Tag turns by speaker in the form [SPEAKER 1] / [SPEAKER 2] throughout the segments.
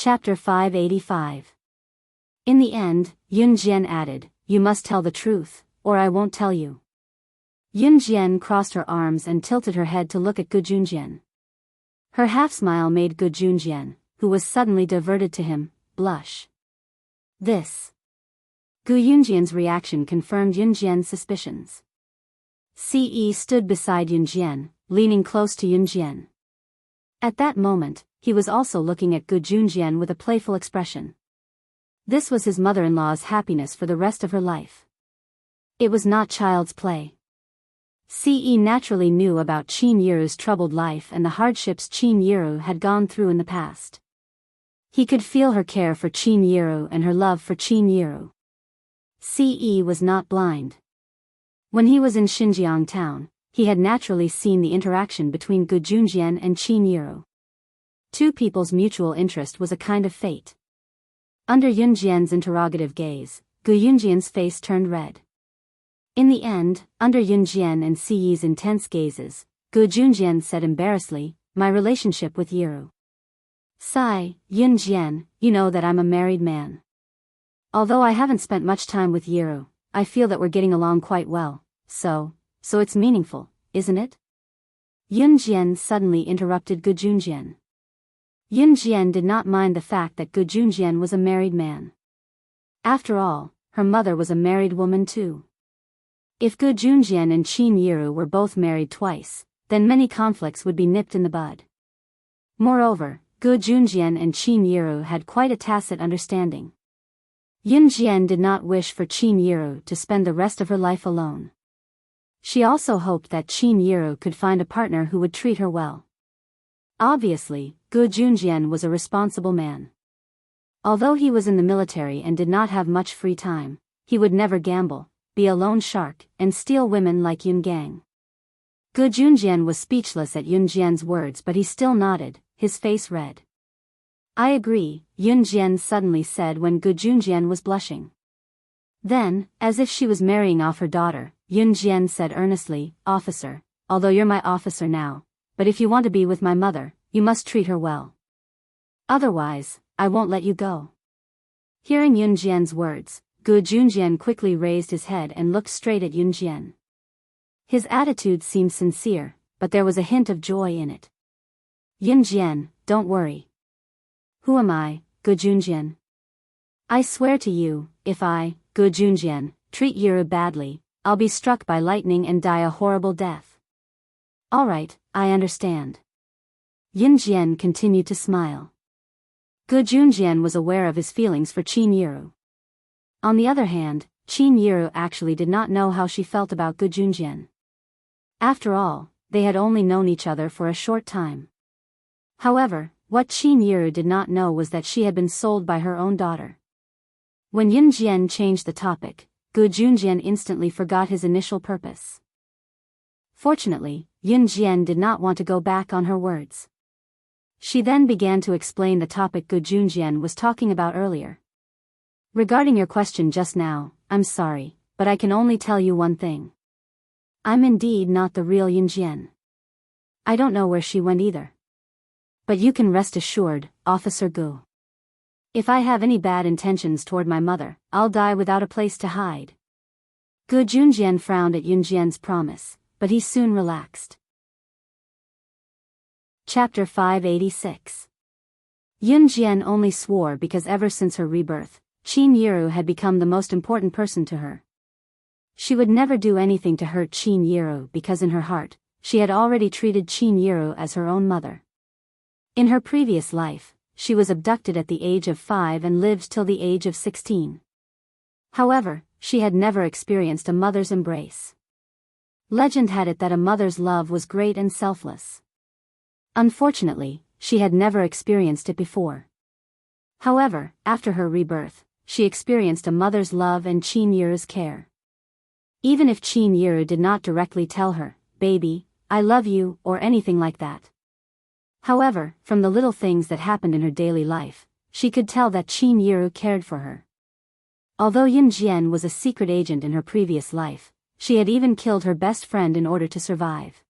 [SPEAKER 1] Chapter 585. In the end, Yun Jian added, "You must tell the truth, or I won't tell you." Yun Jian crossed her arms and tilted her head to look at Gu Junjian. Her half-smile made Gu Junjian, who was suddenly diverted to him, blush. This. Gu Yunjian's reaction confirmed Yun Jian's suspicions. Ce stood beside Yun Jian, leaning close to Yun Jian. At that moment, he was also looking at Gu Junjian with a playful expression. This was his mother-in-law's happiness for the rest of her life. It was not child's play. Ce naturally knew about Qin Yiru's troubled life and the hardships Qin Yiru had gone through in the past. He could feel her care for Qin Yiru and her love for Qin Yiru. Ce was not blind. When he was in Xinjiang town, he had naturally seen the interaction between Gu Junjian and Qin Yiru. Two people's mutual interest was a kind of fate. Under Yun Jian's interrogative gaze, Gu Yunjian's face turned red. In the end, under Yun Jian and Ce's intense gazes, Gu Junjian said embarrassedly, "My relationship with Yiru." "Sigh, Yun Jian, you know that I'm a married man. Although I haven't spent much time with Yiru, I feel that we're getting along quite well, so it's meaningful, isn't it?" Yun Jian suddenly interrupted Gu Junjian. Yun Jian did not mind the fact that Gu Junjian was a married man. After all, her mother was a married woman too. If Gu Junjian and Qin Yiru were both married twice, then many conflicts would be nipped in the bud. Moreover, Gu Junjian and Qin Yiru had quite a tacit understanding. Yun Jian did not wish for Qin Yiru to spend the rest of her life alone. She also hoped that Qin Yiru could find a partner who would treat her well. Obviously, Gu Junjian was a responsible man. Although he was in the military and did not have much free time, he would never gamble, be a loan shark, and steal women like Yun Gang. Gu Junjian was speechless at Yun Jian's words, but he still nodded, his face red. "I agree," Yun Jian suddenly said when Gu Junjian was blushing. Then, as if she was marrying off her daughter, Yun Jian said earnestly, "Officer, although you're my officer now, but if you want to be with my mother, you must treat her well. Otherwise, I won't let you go." Hearing Yun Jian's words, Gu Junjian quickly raised his head and looked straight at Yun Jian. His attitude seemed sincere, but there was a hint of joy in it. "Yun Jian, don't worry." "Who am I, Gu Junjian? I swear to you, if I, Gu Junjian, treat Yiru badly, I'll be struck by lightning and die a horrible death." "All right, I understand." Yun Jian continued to smile. Gu Junjian was aware of his feelings for Qin Yiru. On the other hand, Qin Yiru actually did not know how she felt about Gu Junjian. After all, they had only known each other for a short time. However, what Qin Yiru did not know was that she had been sold by her own daughter. When Yun Jian changed the topic, Gu Junjian instantly forgot his initial purpose. Fortunately, Yun Jian did not want to go back on her words. She then began to explain the topic Gu Junjian was talking about earlier. "Regarding your question just now, I'm sorry, but I can only tell you one thing. I'm indeed not the real Yun Jian. I don't know where she went either. But you can rest assured, Officer Gu. If I have any bad intentions toward my mother, I'll die without a place to hide." Gu Junjian frowned at Yun Jian's promise, but he soon relaxed. Chapter 586. Yun Jian only swore because ever since her rebirth, Qin Yiru had become the most important person to her. She would never do anything to hurt Qin Yiru because in her heart, she had already treated Qin Yiru as her own mother. In her previous life, she was abducted at the age of 5 and lived till the age of 16. However, she had never experienced a mother's embrace. Legend had it that a mother's love was great and selfless. Unfortunately, she had never experienced it before. However, after her rebirth, she experienced a mother's love and Qin Yiru's care. Even if Qin Yiru did not directly tell her, "Baby, I love you," or anything like that. However, from the little things that happened in her daily life, she could tell that Qin Yiru cared for her. Although Yun Jian was a secret agent in her previous life, she had even killed her best friend in order to survive.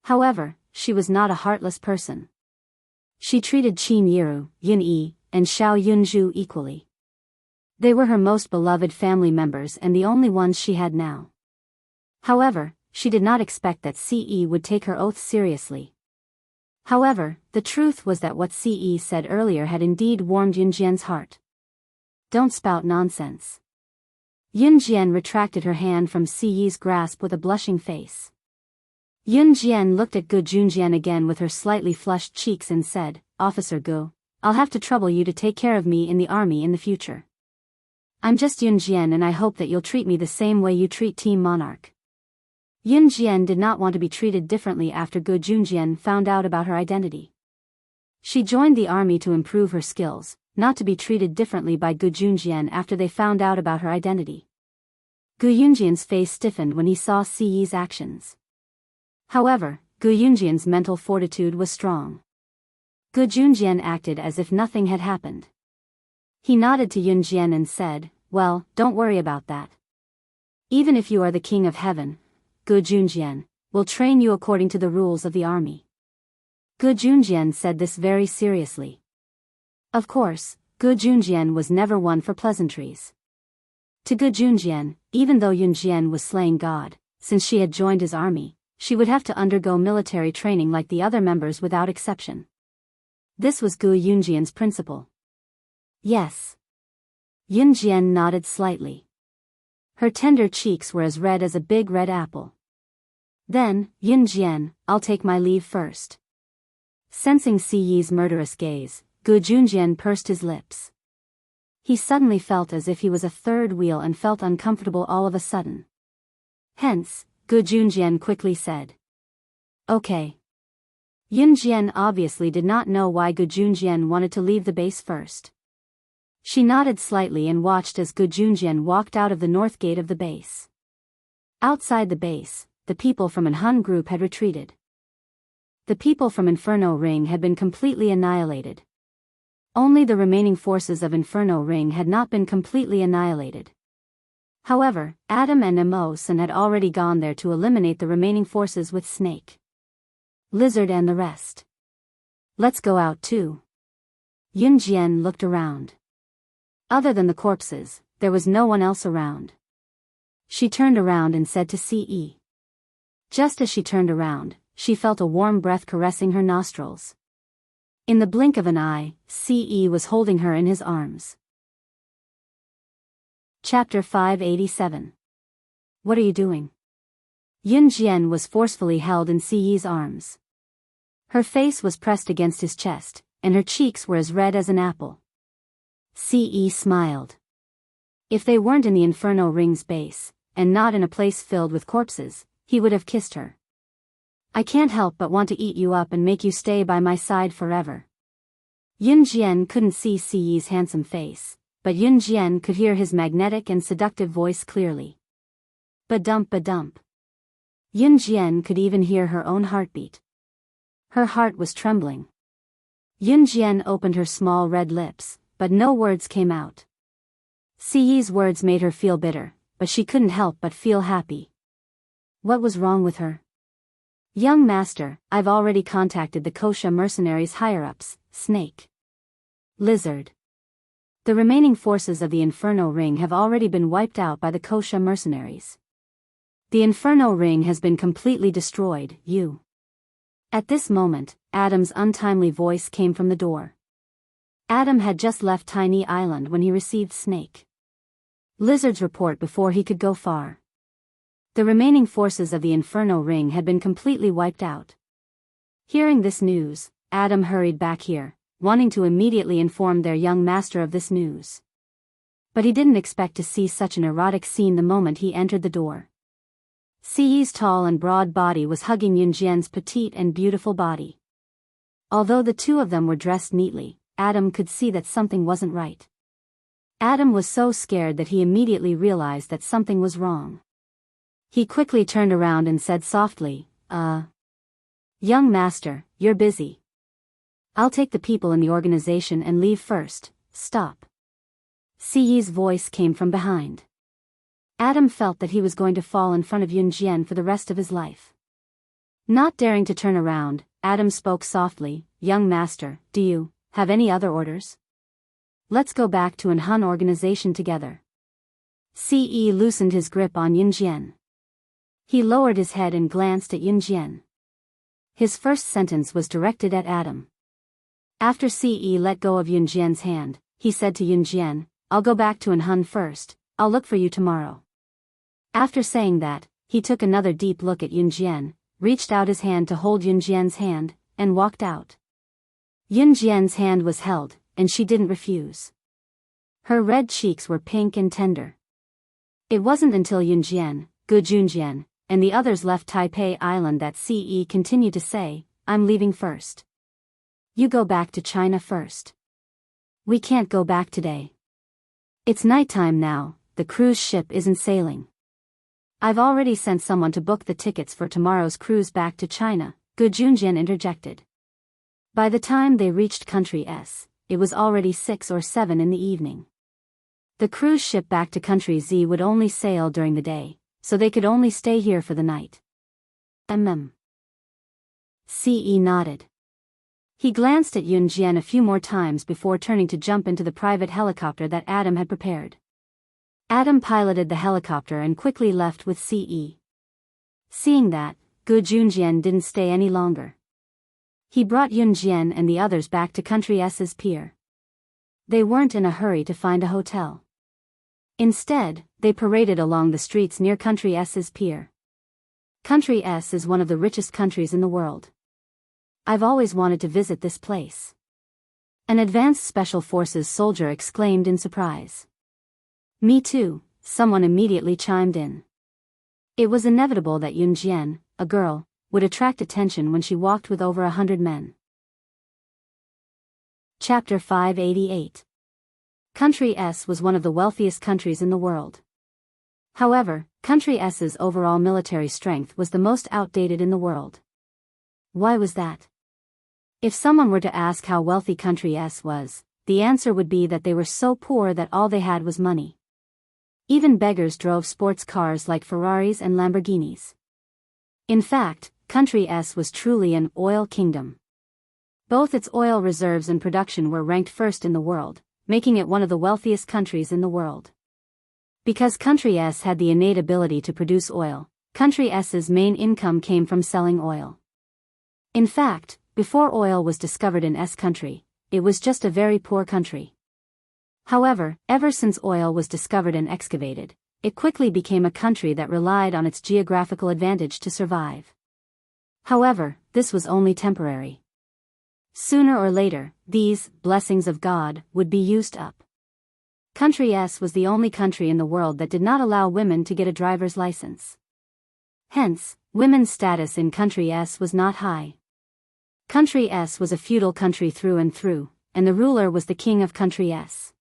[SPEAKER 1] However, she was not a heartless person. She treated Qin Yiru, Yin Yi, and Xiao Yunzhu equally. They were her most beloved family members and the only ones she had now. However, she did not expect that Ce would take her oath seriously. However, the truth was that what Ce said earlier had indeed warmed Yunjian's heart. Don't spout nonsense. Yunjian retracted her hand from Ce's grasp with a blushing face. Yunjian looked at Gu Junjian again with her slightly flushed cheeks and said, Officer Gu, I'll have to trouble you to take care of me in the army in the future. I'm just Yunjian and I hope that you'll treat me the same way you treat Team Monarch. Yunjian did not want to be treated differently after Gu Junjian found out about her identity. She joined the army to improve her skills, not to be treated differently by Gu Junjian after they found out about her identity. Gu Yunjian's face stiffened when he saw Ce's actions. However, Gu Yunjian's mental fortitude was strong. Gu Junjian acted as if nothing had happened. He nodded to Yunjian and said, Well, don't worry about that. Even if you are the king of heaven, Gu Junjian will train you according to the rules of the army. Gu Junjian said this very seriously. Of course, Gu Junjian was never one for pleasantries. To Gu Junjian, even though Yunjian was slaying God, since she had joined his army, she would have to undergo military training like the other members without exception. This was Gu Yunjian's principle. Yes. Yunjian nodded slightly. Her tender cheeks were as red as a big red apple. Then, Yunjian, I'll take my leave first. Sensing Ce's murderous gaze, Gu Junjian pursed his lips. He suddenly felt as if he was a third wheel and felt uncomfortable all of a sudden. Hence, Gu Junjian quickly said. Okay. Yunjian obviously did not know why Gu Junjian wanted to leave the base first. She nodded slightly and watched as Gu Junjian walked out of the north gate of the base. Outside the base, the people from an Hun group had retreated. The people from Inferno Ring had been completely annihilated. Only the remaining forces of Inferno Ring had not been completely annihilated. However, Adam and Immerse had already gone there to eliminate the remaining forces with Snake, Lizard and the rest. Let's go out too. Yunjian looked around. Other than the corpses, there was no one else around. She turned around and said to Ce. Just as she turned around, she felt a warm breath caressing her nostrils. In the blink of an eye, Ce was holding her in his arms. Chapter 587. What are you doing? Yunjian was forcefully held in Ce's arms. Her face was pressed against his chest, and her cheeks were as red as an apple. Ce smiled. If they weren't in the Inferno Ring's base, and not in a place filled with corpses, he would have kissed her. I can't help but want to eat you up and make you stay by my side forever. Yunjian couldn't see Ce's handsome face, but Yunjian could hear his magnetic and seductive voice clearly. Ba-dump ba-dump. Yunjian could even hear her own heartbeat. Her heart was trembling. Yunjian opened her small red lips, but no words came out. Ce's words made her feel bitter, but she couldn't help but feel happy. What was wrong with her? Young master, I've already contacted the Kosha mercenaries higher-ups, Snake, Lizard. The remaining forces of the Inferno Ring have already been wiped out by the Kosha mercenaries. The Inferno Ring has been completely destroyed, you. At this moment, Adam's untimely voice came from the door. Adam had just left Tiny Island when he received Snake, Lizard's report before he could go far. The remaining forces of the Inferno Ring had been completely wiped out. Hearing this news, Adam hurried back here, wanting to immediately inform their young master of this news. But he didn't expect to see such an erotic scene the moment he entered the door. Ce's tall and broad body was hugging Yunjian's petite and beautiful body. Although the two of them were dressed neatly, Adam could see that something wasn't right. Adam was so scared that he immediately realized that something was wrong. He quickly turned around and said softly, Young master, you're busy. I'll take the people in the organization and leave first, stop. Ce's voice came from behind. Adam felt that he was going to fall in front of Yunjian for the rest of his life. Not daring to turn around, Adam spoke softly, Young master, do you have any other orders? Let's go back to an Hun organization together. Ce loosened his grip on Yunjian. He lowered his head and glanced at Yunjian. His first sentence was directed at Adam. After Ce let go of Yunjian's hand, he said to Yunjian, "I'll go back to an Hun first, I'll look for you tomorrow." After saying that, he took another deep look at Yunjian, reached out his hand to hold Yunjian's hand, and walked out. Yunjian's hand was held, and she didn't refuse. Her red cheeks were pink and tender. It wasn't until Yunjian, Gujunjian, and the others left Taipei Island that Ce continued to say, "I'm leaving first. You go back to China first. We can't go back today. It's nighttime now, the cruise ship isn't sailing. I've already sent someone to book the tickets for tomorrow's cruise back to China," Gujunjian interjected. By the time they reached Country S, it was already 6 or 7 in the evening. The cruise ship back to Country Z would only sail during the day, so they could only stay here for the night. Ce nodded. He glanced at Yunjian a few more times before turning to jump into the private helicopter that Adam had prepared. Adam piloted the helicopter and quickly left with Ce. Seeing that, Gujunjian didn't stay any longer. He brought Yunjian and the others back to Country S's pier. They weren't in a hurry to find a hotel. Instead, they paraded along the streets near Country S's pier. Country S is one of the richest countries in the world. I've always wanted to visit this place. An advanced special forces soldier exclaimed in surprise. Me too, someone immediately chimed in. It was inevitable that Yunjian, a girl, would attract attention when she walked with over 100 men. Chapter 588. Country S was one of the wealthiest countries in the world. However, Country S's overall military strength was the most outdated in the world. Why was that? If someone were to ask how wealthy Country S was, the answer would be that they were so poor that all they had was money. Even beggars drove sports cars like Ferraris and Lamborghinis. In fact, Country S was truly an oil kingdom. Both its oil reserves and production were ranked first in the world, making it one of the wealthiest countries in the world. Because Country S had the innate ability to produce oil, Country S's main income came from selling oil. In fact, before oil was discovered in S country, it was just a very poor country. However, ever since oil was discovered and excavated, it quickly became a country that relied on its geographical advantage to survive. However, this was only temporary. Sooner or later, these blessings of God would be used up. Country S was the only country in the world that did not allow women to get a driver's license. Hence, women's status in Country S was not high. Country S was a feudal country through and through, and the ruler was the king of Country S.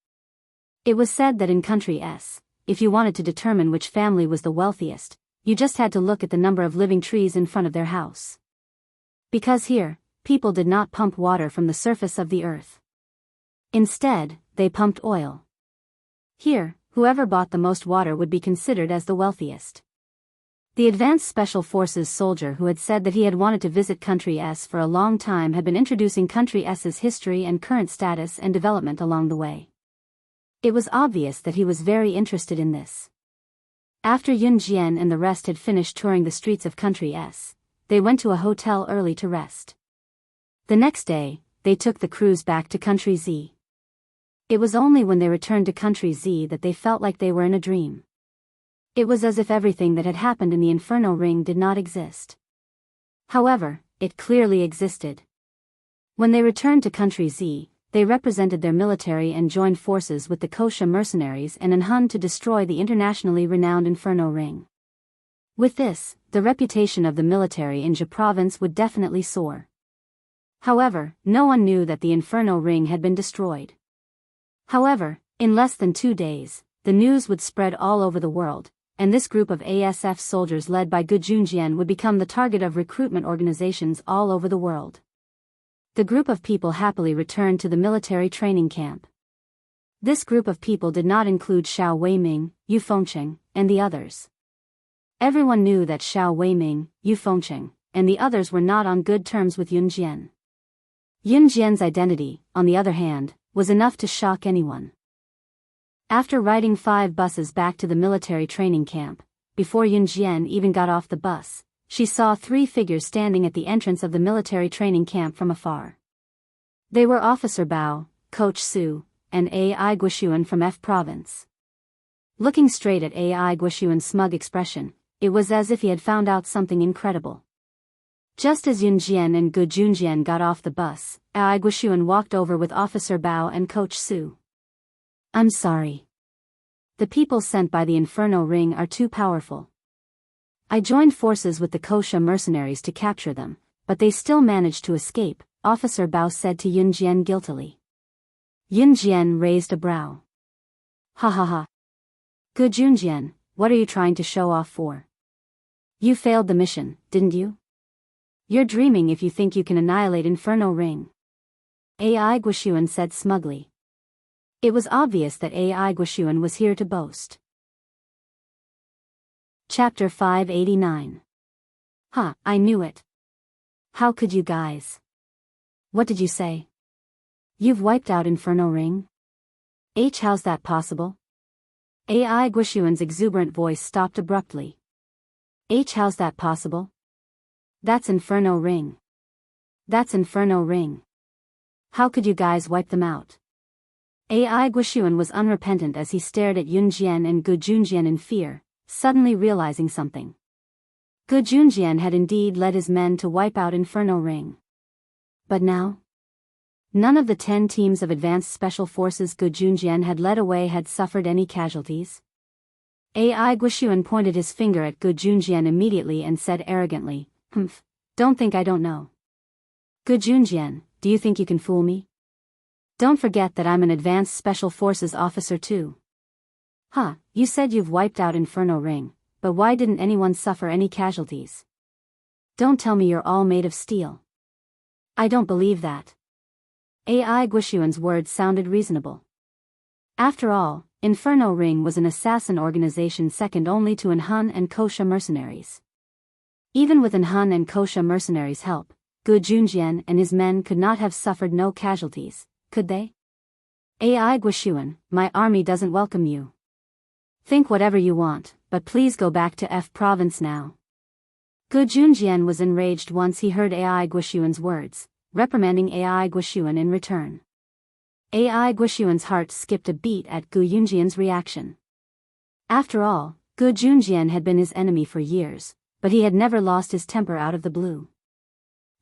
[SPEAKER 1] It was said that in Country S, if you wanted to determine which family was the wealthiest, you just had to look at the number of living trees in front of their house. Because here, people did not pump water from the surface of the earth. Instead, they pumped oil. Here, whoever bought the most water would be considered as the wealthiest. The advanced special forces soldier who had said that he had wanted to visit Country S for a long time had been introducing Country S's history and current status and development along the way. It was obvious that he was very interested in this. After Yunjian and the rest had finished touring the streets of Country S, they went to a hotel early to rest. The next day, they took the cruise back to Country Z. It was only when they returned to Country Z that they felt like they were in a dream. It was as if everything that had happened in the Inferno Ring did not exist. However, it clearly existed. When they returned to Country Z, they represented their military and joined forces with the Kosha mercenaries and Hun to destroy the internationally renowned Inferno Ring. With this, the reputation of the military in Jia province would definitely soar. However, no one knew that the Inferno Ring had been destroyed. However, in less than 2 days, the news would spread all over the world, and this group of ASF soldiers led by Gujunjian would become the target of recruitment organizations all over the world. The group of people happily returned to the military training camp. This group of people did not include Xiao Weiming, Yu Fengcheng, and the others. Everyone knew that Xiao Weiming, Yu Fengcheng, and the others were not on good terms with Yunjian. Yunjian's identity, on the other hand, was enough to shock anyone. After riding 5 buses back to the military training camp, before Yunjian even got off the bus, she saw 3 figures standing at the entrance of the military training camp from afar. They were Officer Bao, Coach Su, and Ai Guoxuan from F Province. Looking straight at Ai Guoxuan's smug expression, it was as if he had found out something incredible. Just as Yunjian and Gu Junjian got off the bus, Ai Guoxuan walked over with Officer Bao and Coach Su. "I'm sorry. The people sent by the Inferno Ring are too powerful. I joined forces with the Kosha mercenaries to capture them, but they still managed to escape," Officer Bao said to Yunjian guiltily. Yunjian raised a brow. "Ha ha ha. Gu Junjian, what are you trying to show off for? You failed the mission, didn't you? You're dreaming if you think you can annihilate Inferno Ring," Ai Guoxuan said smugly. It was obvious that Ai Guoxuan was here to boast. Chapter 589. "Ha, I knew it. How could you guys? What did you say? You've wiped out Inferno Ring? How's that possible?" Ai Guoxuan's exuberant voice stopped abruptly. How's that possible? That's Inferno Ring. That's Inferno Ring. How could you guys wipe them out?" Ai Guoxuan was unrepentant as he stared at Yunjian and Gu Junjian in fear, suddenly realizing something. Gu Junjian had indeed led his men to wipe out Inferno Ring. But now? None of the 10 teams of advanced special forces Gu Junjian had led away had suffered any casualties. Ai Guoxuan pointed his finger at Gu Junjian immediately and said arrogantly, "Humph, don't think I don't know. Gu Junjian, do you think you can fool me? Don't forget that I'm an advanced special forces officer too." "Huh, you said you've wiped out Inferno Ring, but why didn't anyone suffer any casualties? Don't tell me you're all made of steel. I don't believe that." Ai Guoxuan's words sounded reasonable. After all, Inferno Ring was an assassin organization second only to Enhan and Kosha mercenaries. Even with Enhan and Kosha mercenaries' help, Gu Junjian and his men could not have suffered no casualties, could they? "Ai Guoxuan, my army doesn't welcome you. Think whatever you want, but please go back to F Province now." Gu Junjian was enraged once he heard Ai Guoxuan's words, reprimanding Ai Guoxuan in return. Ai Guoxuan's heart skipped a beat at Gu Junjian's reaction. After all, Gu Junjian had been his enemy for years, but he had never lost his temper out of the blue.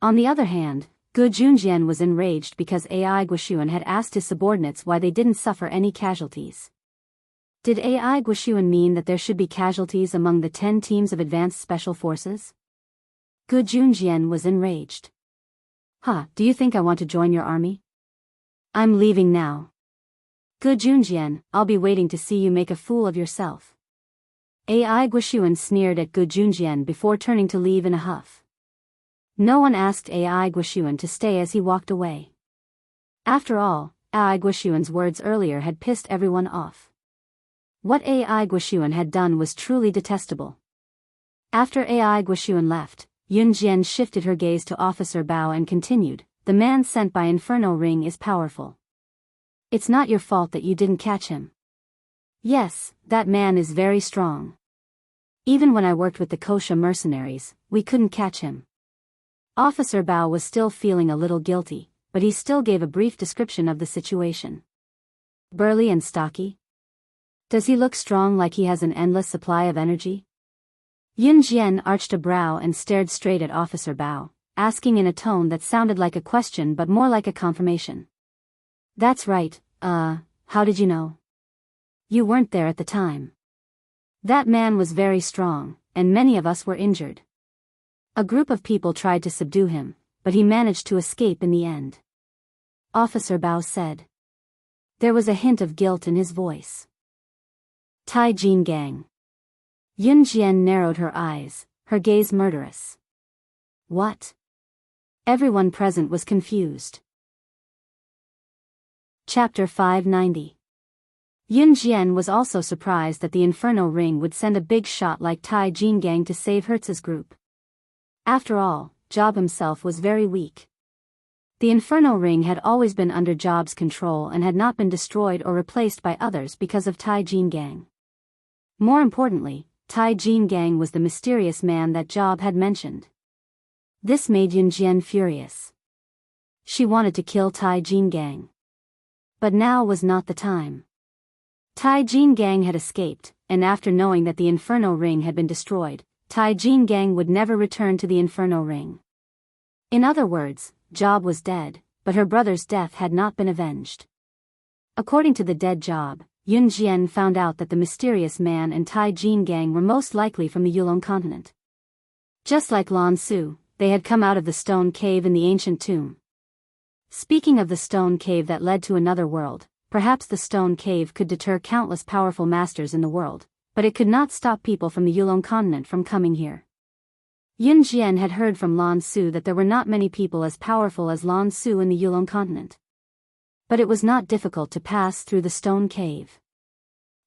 [SPEAKER 1] On the other hand, Gu Junjian was enraged because Ai Guoxuan had asked his subordinates why they didn't suffer any casualties. Did Ai Guoxuan mean that there should be casualties among the 10 teams of advanced special forces? Gu Junjian was enraged. "Huh, do you think I want to join your army? I'm leaving now. Gu Junjian, I'll be waiting to see you make a fool of yourself." Ai Guoxuan sneered at Gu Junjian before turning to leave in a huff. No one asked Ai Guoxuan to stay as he walked away. After all, Ai Guoxuan's words earlier had pissed everyone off. What Ai Guoxuan had done was truly detestable. After Ai Guoxuan left, Yunjian shifted her gaze to Officer Bao and continued, "The man sent by Inferno Ring is powerful. It's not your fault that you didn't catch him. Yes, that man is very strong. Even when I worked with the Kosha mercenaries, we couldn't catch him." Officer Bao was still feeling a little guilty, but he still gave a brief description of the situation. "Burly and stocky? Does he look strong like he has an endless supply of energy?" Yunjian arched a brow and stared straight at Officer Bao, asking in a tone that sounded like a question but more like a confirmation. "That's right, how did you know? You weren't there at the time. That man was very strong, and many of us were injured. A group of people tried to subdue him, but he managed to escape in the end," Officer Bao said. There was a hint of guilt in his voice. "Tai Jin Gang." Yunjian narrowed her eyes, her gaze murderous. "What?" Everyone present was confused. Chapter 590. Yunjian was also surprised that the Inferno Ring would send a big shot like Tai Jin Gang to save Hertz's group. After all, Job himself was very weak. The Inferno Ring had always been under Job's control and had not been destroyed or replaced by others because of Tai Gang. More importantly, Tai Gang was the mysterious man that Job had mentioned. This made Yunjian furious. She wanted to kill Tai Gang. But now was not the time. Tai Gang had escaped, and after knowing that the Inferno Ring had been destroyed, Tai Gang would never return to the Inferno Ring. In other words, Job was dead, but her brother's death had not been avenged. According to the dead Job, Yunjian found out that the mysterious man and Tai Gang were most likely from the Yulong continent. Just like Lan Su, they had come out of the stone cave in the ancient tomb. Speaking of the stone cave that led to another world, perhaps the stone cave could deter countless powerful masters in the world, but it could not stop people from the Yulong continent from coming here. Yunjian had heard from Lan Su that there were not many people as powerful as Lan Su in the Yulong continent. But it was not difficult to pass through the stone cave.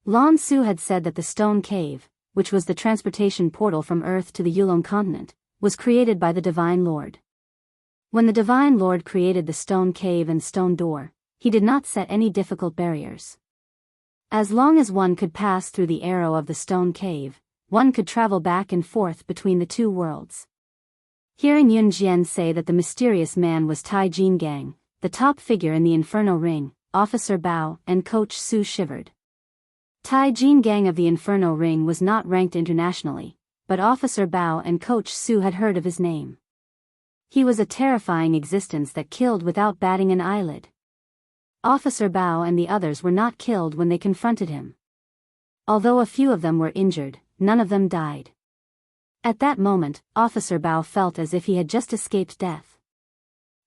[SPEAKER 1] Lan Su had said that the stone cave, which was the transportation portal from Earth to the Yulong continent, was created by the Divine Lord. When the Divine Lord created the stone cave and stone door, he did not set any difficult barriers. As long as one could pass through the arrow of the stone cave, one could travel back and forth between the two worlds. Hearing Yunjian say that the mysterious man was Tai Gang, the top figure in the Inferno Ring, Officer Bao and Coach Su shivered. Tai Gang of the Inferno Ring was not ranked internationally, but Officer Bao and Coach Su had heard of his name. He was a terrifying existence that killed without batting an eyelid. Officer Bao and the others were not killed when they confronted him. Although a few of them were injured, none of them died. At that moment, Officer Bao felt as if he had just escaped death.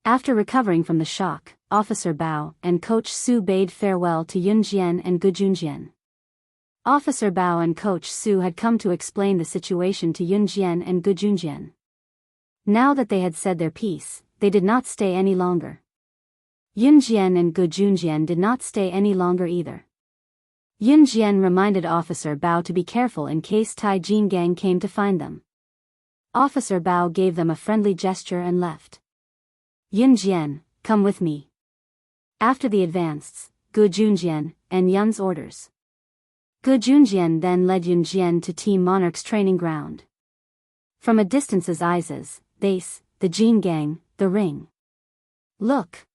[SPEAKER 1] After recovering from the shock, Officer Bao and Coach Su bade farewell to Yunjian and Gujunjian. Officer Bao and Coach Su had come to explain the situation to Yunjian and Gujunjian. Now that they had said their piece, they did not stay any longer. Yunjian and Gujunjian did not stay any longer either. Yunjian reminded Officer Bao to be careful in case Tai Gang came to find them. Officer Bao gave them a friendly gesture and left. Yunjian, come with me. After the advanced, Gujunjian, and Yun's orders. Gujunjian then led Yunjian to Team Monarch's training ground. From a distance's eyes, the Jin Gang, the ring. Look,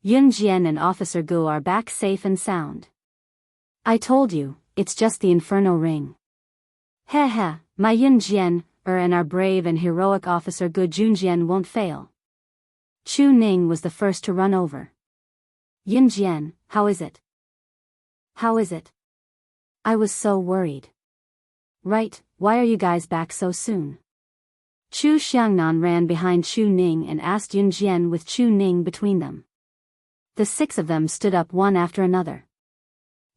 [SPEAKER 1] Yunjian and Officer Gu are back safe and sound. I told you, it's just the Inferno Ring. Heh, my Yunjian, and our brave and heroic Officer Gujunjian won't fail. Chu Ning was the first to run over. Yunjian, how is it? How is it? I was so worried. Right, why are you guys back so soon? Chu Xiangnan ran behind Chu Ning and asked Yunjian with Chu Ning between them. The six of them stood up one after another.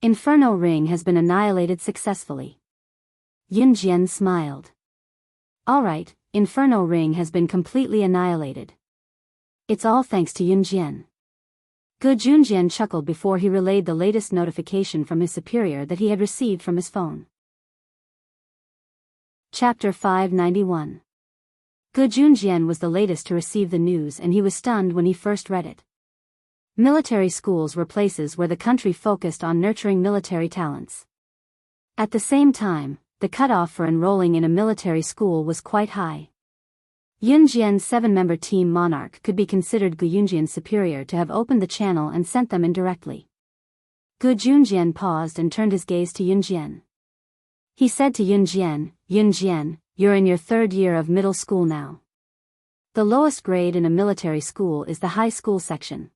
[SPEAKER 1] Inferno Ring has been annihilated successfully. Yunjian smiled. Alright, Inferno Ring has been completely annihilated. It's all thanks to Yunjian. Gujunjian chuckled before he relayed the latest notification from his superior that he had received from his phone. Chapter 591. Gujunjian was the latest to receive the news and he was stunned when he first read it. Military schools were places where the country focused on nurturing military talents. At the same time, the cutoff for enrolling in a military school was quite high. Yunjian's 7-member Team Monarch could be considered Gujunjian's superior to have opened the channel and sent them indirectly. Gujunjian paused and turned his gaze to Yunjian. He said to Yunjian, you're in your 3rd year of middle school now. The lowest grade in a military school is the high school section.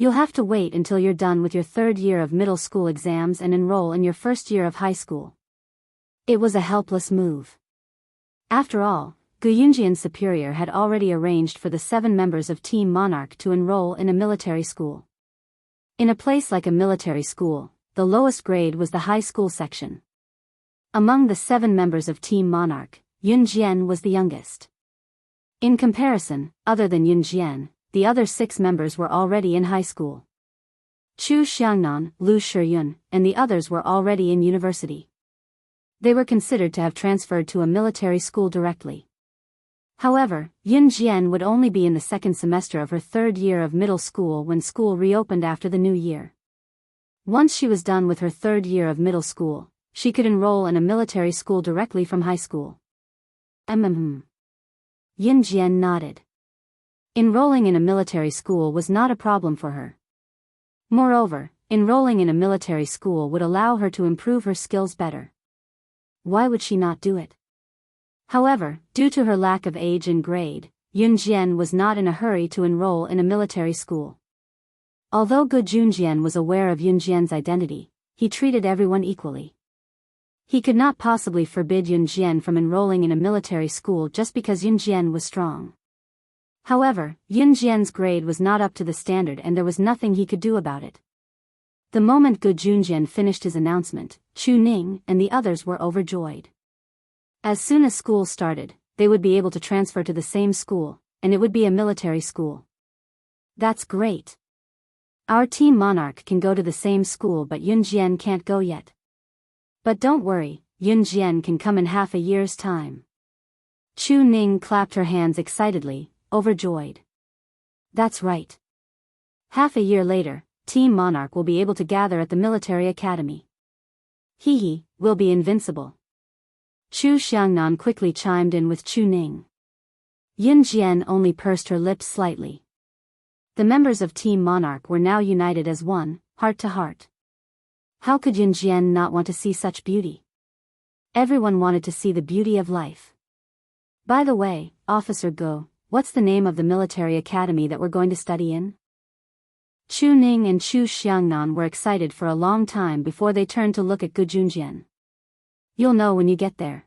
[SPEAKER 1] You'll have to wait until you're done with your 3rd year of middle school exams and enroll in your 1st year of high school. It was a helpless move. After all, Gujunjian's superior had already arranged for the 7 members of Team Monarch to enroll in a military school. In a place like a military school, the lowest grade was the high school section. Among the 7 members of Team Monarch, Yunjian was the youngest. In comparison, other than Yunjian, the other 6 members were already in high school. Chu Xiangnan, Lu Shiyun, and the others were already in university. They were considered to have transferred to a military school directly. However, Yun Jian would only be in the second semester of her third year of middle school when school reopened after the new year. Once she was done with her third year of middle school, she could enroll in a military school directly from high school. Yun Jian nodded. Enrolling in a military school was not a problem for her. Moreover, enrolling in a military school would allow her to improve her skills better. Why would she not do it? However, due to her lack of age and grade, Yun Jian was not in a hurry to enroll in a military school. Although Gu Junjian was aware of Yun Jian's identity, he treated everyone equally. He could not possibly forbid Yun Jian from enrolling in a military school just because Yun Jian was strong. However, Yun Jian's grade was not up to the standard and there was nothing he could do about it. The moment Gu Junjian finished his announcement, Chu Ning and the others were overjoyed. As soon as school started, they would be able to transfer to the same school, and it would be a military school. That's great. Our team Monarch can go to the same school but Yun Jian can't go yet. But don't worry, Yun Jian can come in half a year's time. Chu Ning clapped her hands excitedly, overjoyed. That's right. Half a year later, Team Monarch will be able to gather at the military academy. We'll be invincible. Chu Xiangnan quickly chimed in with Chu Ning. Yun Jian only pursed her lips slightly. The members of Team Monarch were now united as one, heart to heart. How could Yun Jian not want to see such beauty? Everyone wanted to see the beauty of life. By the way, Officer Go, what's the name of the military academy that we're going to study in? Chu Ning and Chu Xiangnan were excited for a long time before they turned to look at Gu Junjian. You'll know when you get there.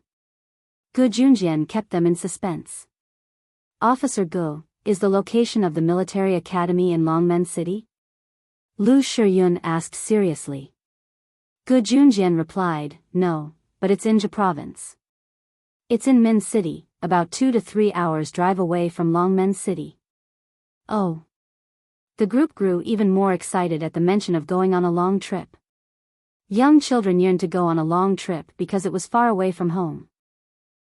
[SPEAKER 1] Gu Junjian kept them in suspense. Officer Gu, is the location of the military academy in Longmen City? Lu Shiyun asked seriously. Gu Junjian replied, no, but it's in Jia Province. It's in Min City, about 2 to 3 hours drive away from Longmen City. Oh. The group grew even more excited at the mention of going on a long trip. Young children yearned to go on a long trip because it was far away from home.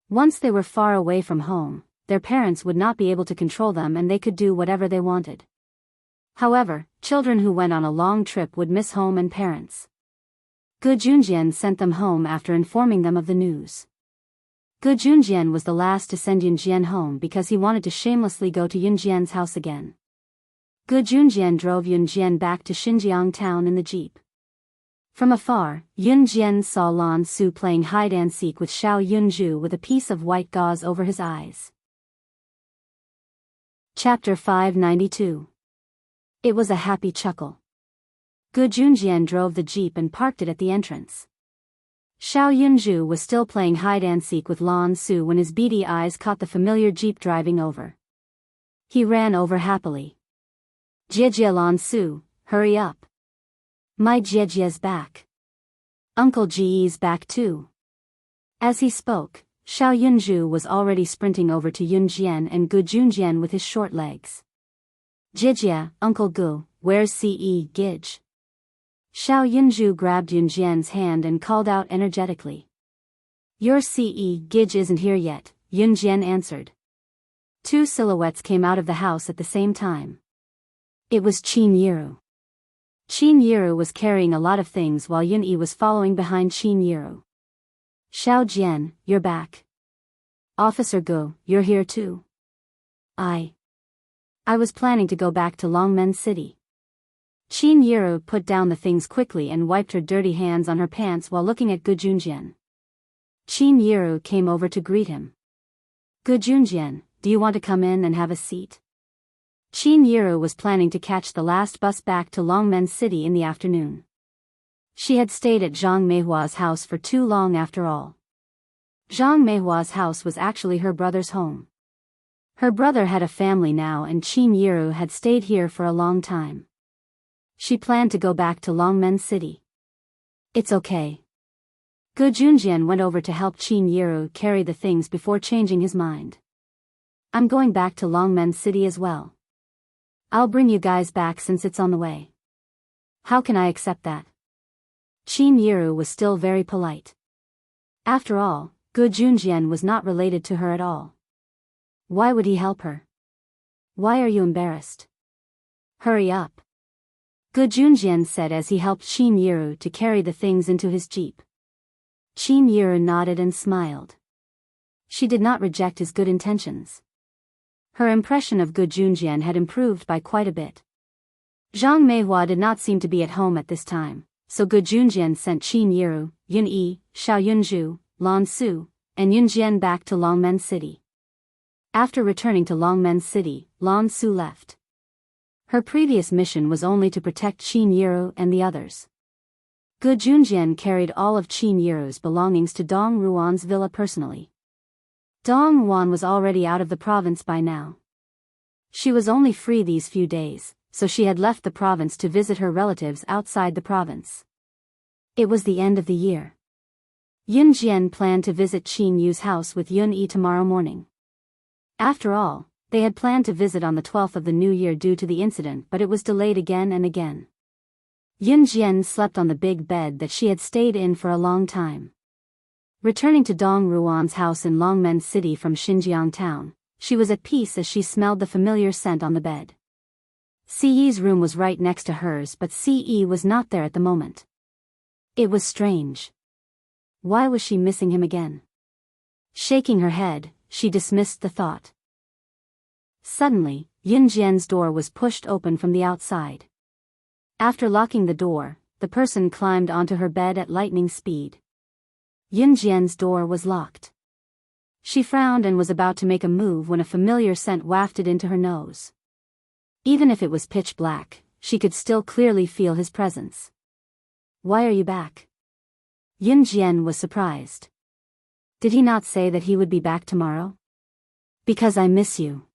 [SPEAKER 1] Once they were far away from home, their parents would not be able to control them and they could do whatever they wanted. However, children who went on a long trip would miss home and parents. Gu Junjian sent them home after informing them of the news. Gu Junjian was the last to send Yun Jian home because he wanted to shamelessly go to Yun Jian's house again. Gu Junjian drove Yun Jian back to Xinjiang town in the jeep. From afar, Yun Jian saw Lan Su playing hide-and-seek with Xiao Yunju with a piece of white gauze over his eyes. Chapter 592. It was a happy chuckle. Gu Junjian drove the jeep and parked it at the entrance. Xiao Yunju was still playing hide-and-seek with Lan Su when his beady eyes caught the familiar jeep driving over. He ran over happily. Jie Lan Su, hurry up. My Jie's back. Uncle Ji's back too. As he spoke, Xiao Yunju was already sprinting over to Yun Jian and Gu Junjian with his short legs. Jie, Uncle Gu, where's Ce Gij? Xiao Yunju grabbed Yun Jian's hand and called out energetically. Your Ce Gij isn't here yet, Yun Jian answered. Two silhouettes came out of the house at the same time. It was Qin Yiru. Qin Yiru was carrying a lot of things while Yun Yi was following behind Qin Yiru. Xiao Jian, you're back. Officer Gu, you're here too. I was planning to go back to Longmen City. Qin Yiru put down the things quickly and wiped her dirty hands on her pants while looking at Gu Junjian. Qin Yiru came over to greet him. Gu Junjian, do you want to come in and have a seat? Qin Yiru was planning to catch the last bus back to Longmen City in the afternoon. She had stayed at Zhang Meihua's house for too long after all. Zhang Meihua's house was actually her brother's home. Her brother had a family now and Qin Yiru had stayed here for a long time. She planned to go back to Longmen City. It's okay. Gu Junjian went over to help Qin Yiru carry the things before changing his mind. I'm going back to Longmen City as well. I'll bring you guys back since it's on the way. How can I accept that? Qin Yiru was still very polite. After all, Gu Junjian was not related to her at all. Why would he help her? Why are you embarrassed? Hurry up. Gu Junjian said as he helped Qin Yiru to carry the things into his jeep. Qin Yiru nodded and smiled. She did not reject his good intentions. Her impression of Gu Junjian had improved by quite a bit. Zhang Meihua did not seem to be at home at this time, so Gu Junjian sent Qin Yiru, Yun Yi, Xiao Yunzhu, Lan Su, and Yunjian back to Longmen City. After returning to Longmen City, Lan Su left. Her previous mission was only to protect Qin Yiru and the others. Gu Junjian carried all of Qin Yiru's belongings to Dong Ruan's villa personally. Dong Ruan was already out of the province by now. She was only free these few days, so she had left the province to visit her relatives outside the province. It was the end of the year. Yun Jian planned to visit Qin Yu's house with Yun Yi tomorrow morning. After all, they had planned to visit on the 12th of the new year due to the incident, but it was delayed again and again. Yun Jian slept on the big bed that she had stayed in for a long time. Returning to Dong Ruan's house in Longmen City from Xinjiang town, she was at peace as she smelled the familiar scent on the bed. Ce room was right next to hers, but Ce was not there at the moment. It was strange. Why was she missing him again? Shaking her head, she dismissed the thought. Suddenly, Yun Jian's door was pushed open from the outside. After locking the door, the person climbed onto her bed at lightning speed. Yun Jian's door was locked. She frowned and was about to make a move when a familiar scent wafted into her nose. Even if it was pitch black, she could still clearly feel his presence. Why are you back? Yun Jian was surprised. Did he not say that he would be back tomorrow? Because I miss you.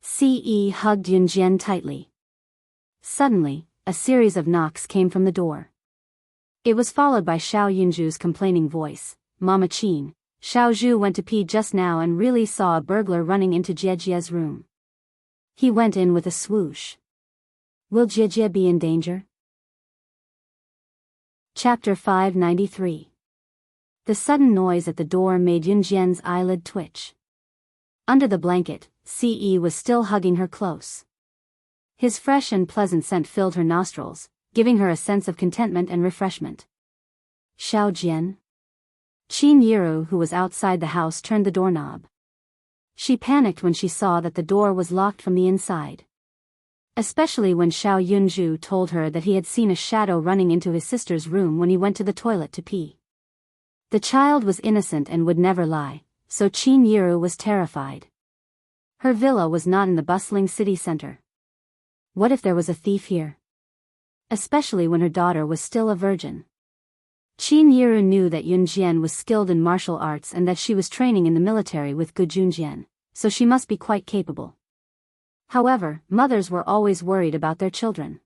[SPEAKER 1] Ce hugged Yun Jian tightly. Suddenly, a series of knocks came from the door. It was followed by Xiao Yunzhu's complaining voice. Mama Qin, Xiao Zhu went to pee just now and really saw a burglar running into Jiejie's room. He went in with a swoosh. Will Jiejie be in danger? Chapter 593. The sudden noise at the door made Yun Jian's eyelid twitch. Under the blanket, Ce was still hugging her close. His fresh and pleasant scent filled her nostrils, giving her a sense of contentment and refreshment. Xiao Jian? Qin Yiru, who was outside the house, turned the doorknob. She panicked when she saw that the door was locked from the inside. Especially when Xiao Yunzhu told her that he had seen a shadow running into his sister's room when he went to the toilet to pee. The child was innocent and would never lie, so Qin Yiru was terrified. Her villa was not in the bustling city center. What if there was a thief here? Especially when her daughter was still a virgin. Qin Yiru knew that Yun Jian was skilled in martial arts and that she was training in the military with Gu Junjian, so she must be quite capable. However, mothers were always worried about their children.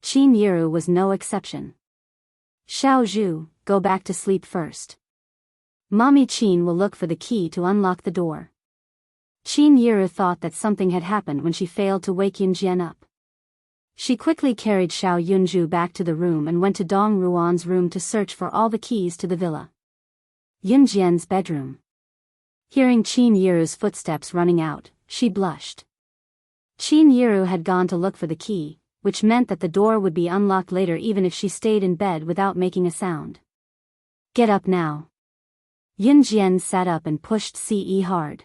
[SPEAKER 1] Qin Yiru was no exception. Xiao Zhu, go back to sleep first. Mommy Qin will look for the key to unlock the door. Qin Yiru thought that something had happened when she failed to wake Yun Jian up. She quickly carried Xiao Yunzhu back to the room and went to Dong Ruan's room to search for all the keys to the villa. Yun Jian's bedroom. Hearing Qin Yiru's footsteps running out, she blushed. Qin Yiru had gone to look for the key, which meant that the door would be unlocked later even if she stayed in bed without making a sound. Get up now. Yun Jian sat up and pushed Ce hard.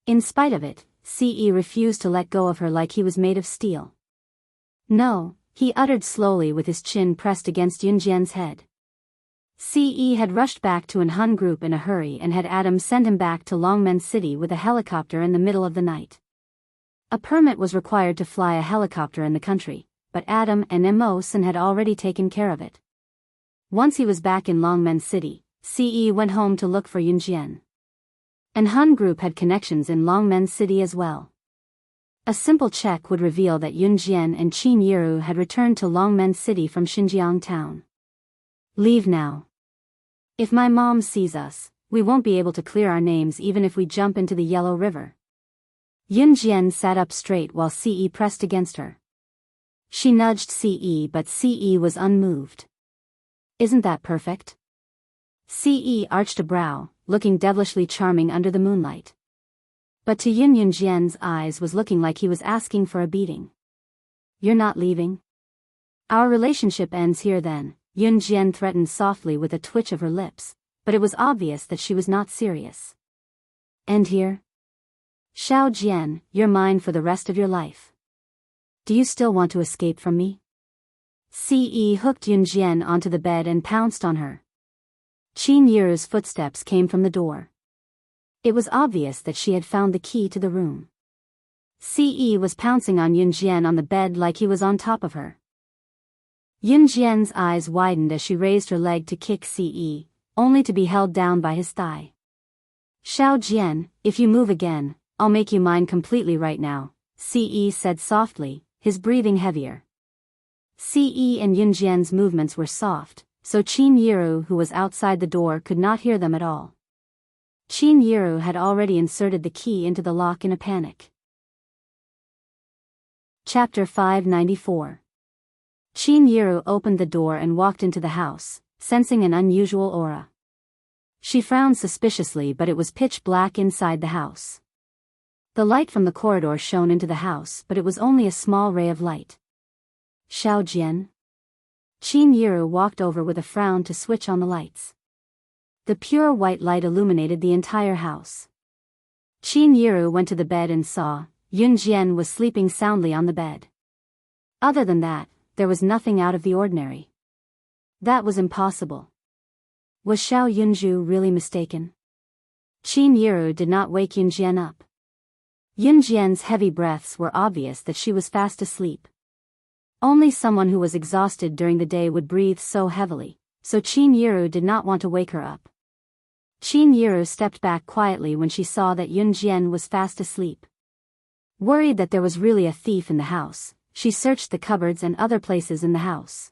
[SPEAKER 1] In spite of it, Ce refused to let go of her like he was made of steel. No, he uttered slowly with his chin pressed against Yun Jian's head. Ce had rushed back to an Hun group in a hurry and had Adam send him back to Longmen City with a helicopter in the middle of the night. A permit was required to fly a helicopter in the country, but Adam and Immerse had already taken care of it. Once he was back in Longmen City, Ce went home to look for Yun Jian. An Hun group had connections in Longmen City as well. A simple check would reveal that Yun Jian and Qin Yiru had returned to Longmen City from Xinjiang town. Leave now. If my mom sees us, we won't be able to clear our names even if we jump into the Yellow River. Yun Jian sat up straight while Ce pressed against her. She nudged Ce, but Ce was unmoved. Isn't that perfect? Ce arched a brow, looking devilishly charming under the moonlight. But to Yunjian's eyes was looking like he was asking for a beating. "You're not leaving? Our relationship ends here then," Yunjian threatened softly with a twitch of her lips, but it was obvious that she was not serious. "End here? Xiao Jian, you're mine for the rest of your life. Do you still want to escape from me?" Ce hooked Yunjian onto the bed and pounced on her. Qin Yiru's footsteps came from the door. It was obvious that she had found the key to the room. Ce was pouncing on Yunjian on the bed like he was on top of her. Yunjian's eyes widened as she raised her leg to kick Ce, only to be held down by his thigh. "Xiao Jian, if you move again, I'll make you mine completely right now," Ce said softly, his breathing heavier. Ce and Yunjian's movements were soft, so Qin Yiru, who was outside the door, could not hear them at all. Qin Yiru had already inserted the key into the lock in a panic. Chapter 594. Qin Yiru opened the door and walked into the house, sensing an unusual aura. She frowned suspiciously, but it was pitch black inside the house. The light from the corridor shone into the house, but it was only a small ray of light. "Xiao Jian?" Qin Yiru walked over with a frown to switch on the lights. The pure white light illuminated the entire house. Qin Yiru went to the bed and saw Yunjian was sleeping soundly on the bed. Other than that, there was nothing out of the ordinary. That was impossible. Was Xiao Yunju really mistaken? Qin Yiru did not wake Yunjian up. Yunjian's heavy breaths were obvious that she was fast asleep. Only someone who was exhausted during the day would breathe so heavily, so Qin Yiru did not want to wake her up. Qin Yiru stepped back quietly when she saw that Yunjian was fast asleep. Worried that there was really a thief in the house, she searched the cupboards and other places in the house.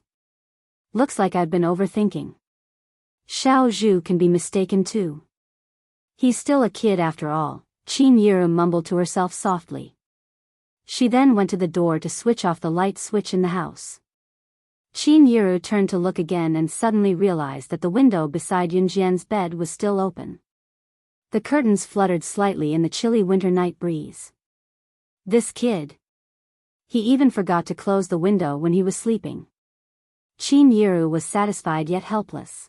[SPEAKER 1] "Looks like I've been overthinking. Xiao Zhu can be mistaken too. He's still a kid after all," Qin Yiru mumbled to herself softly. She then went to the door to switch off the light switch in the house. Qin Yiru turned to look again and suddenly realized that the window beside Yunjian's bed was still open. The curtains fluttered slightly in the chilly winter night breeze. This kid. He even forgot to close the window when he was sleeping. Qin Yiru was satisfied yet helpless.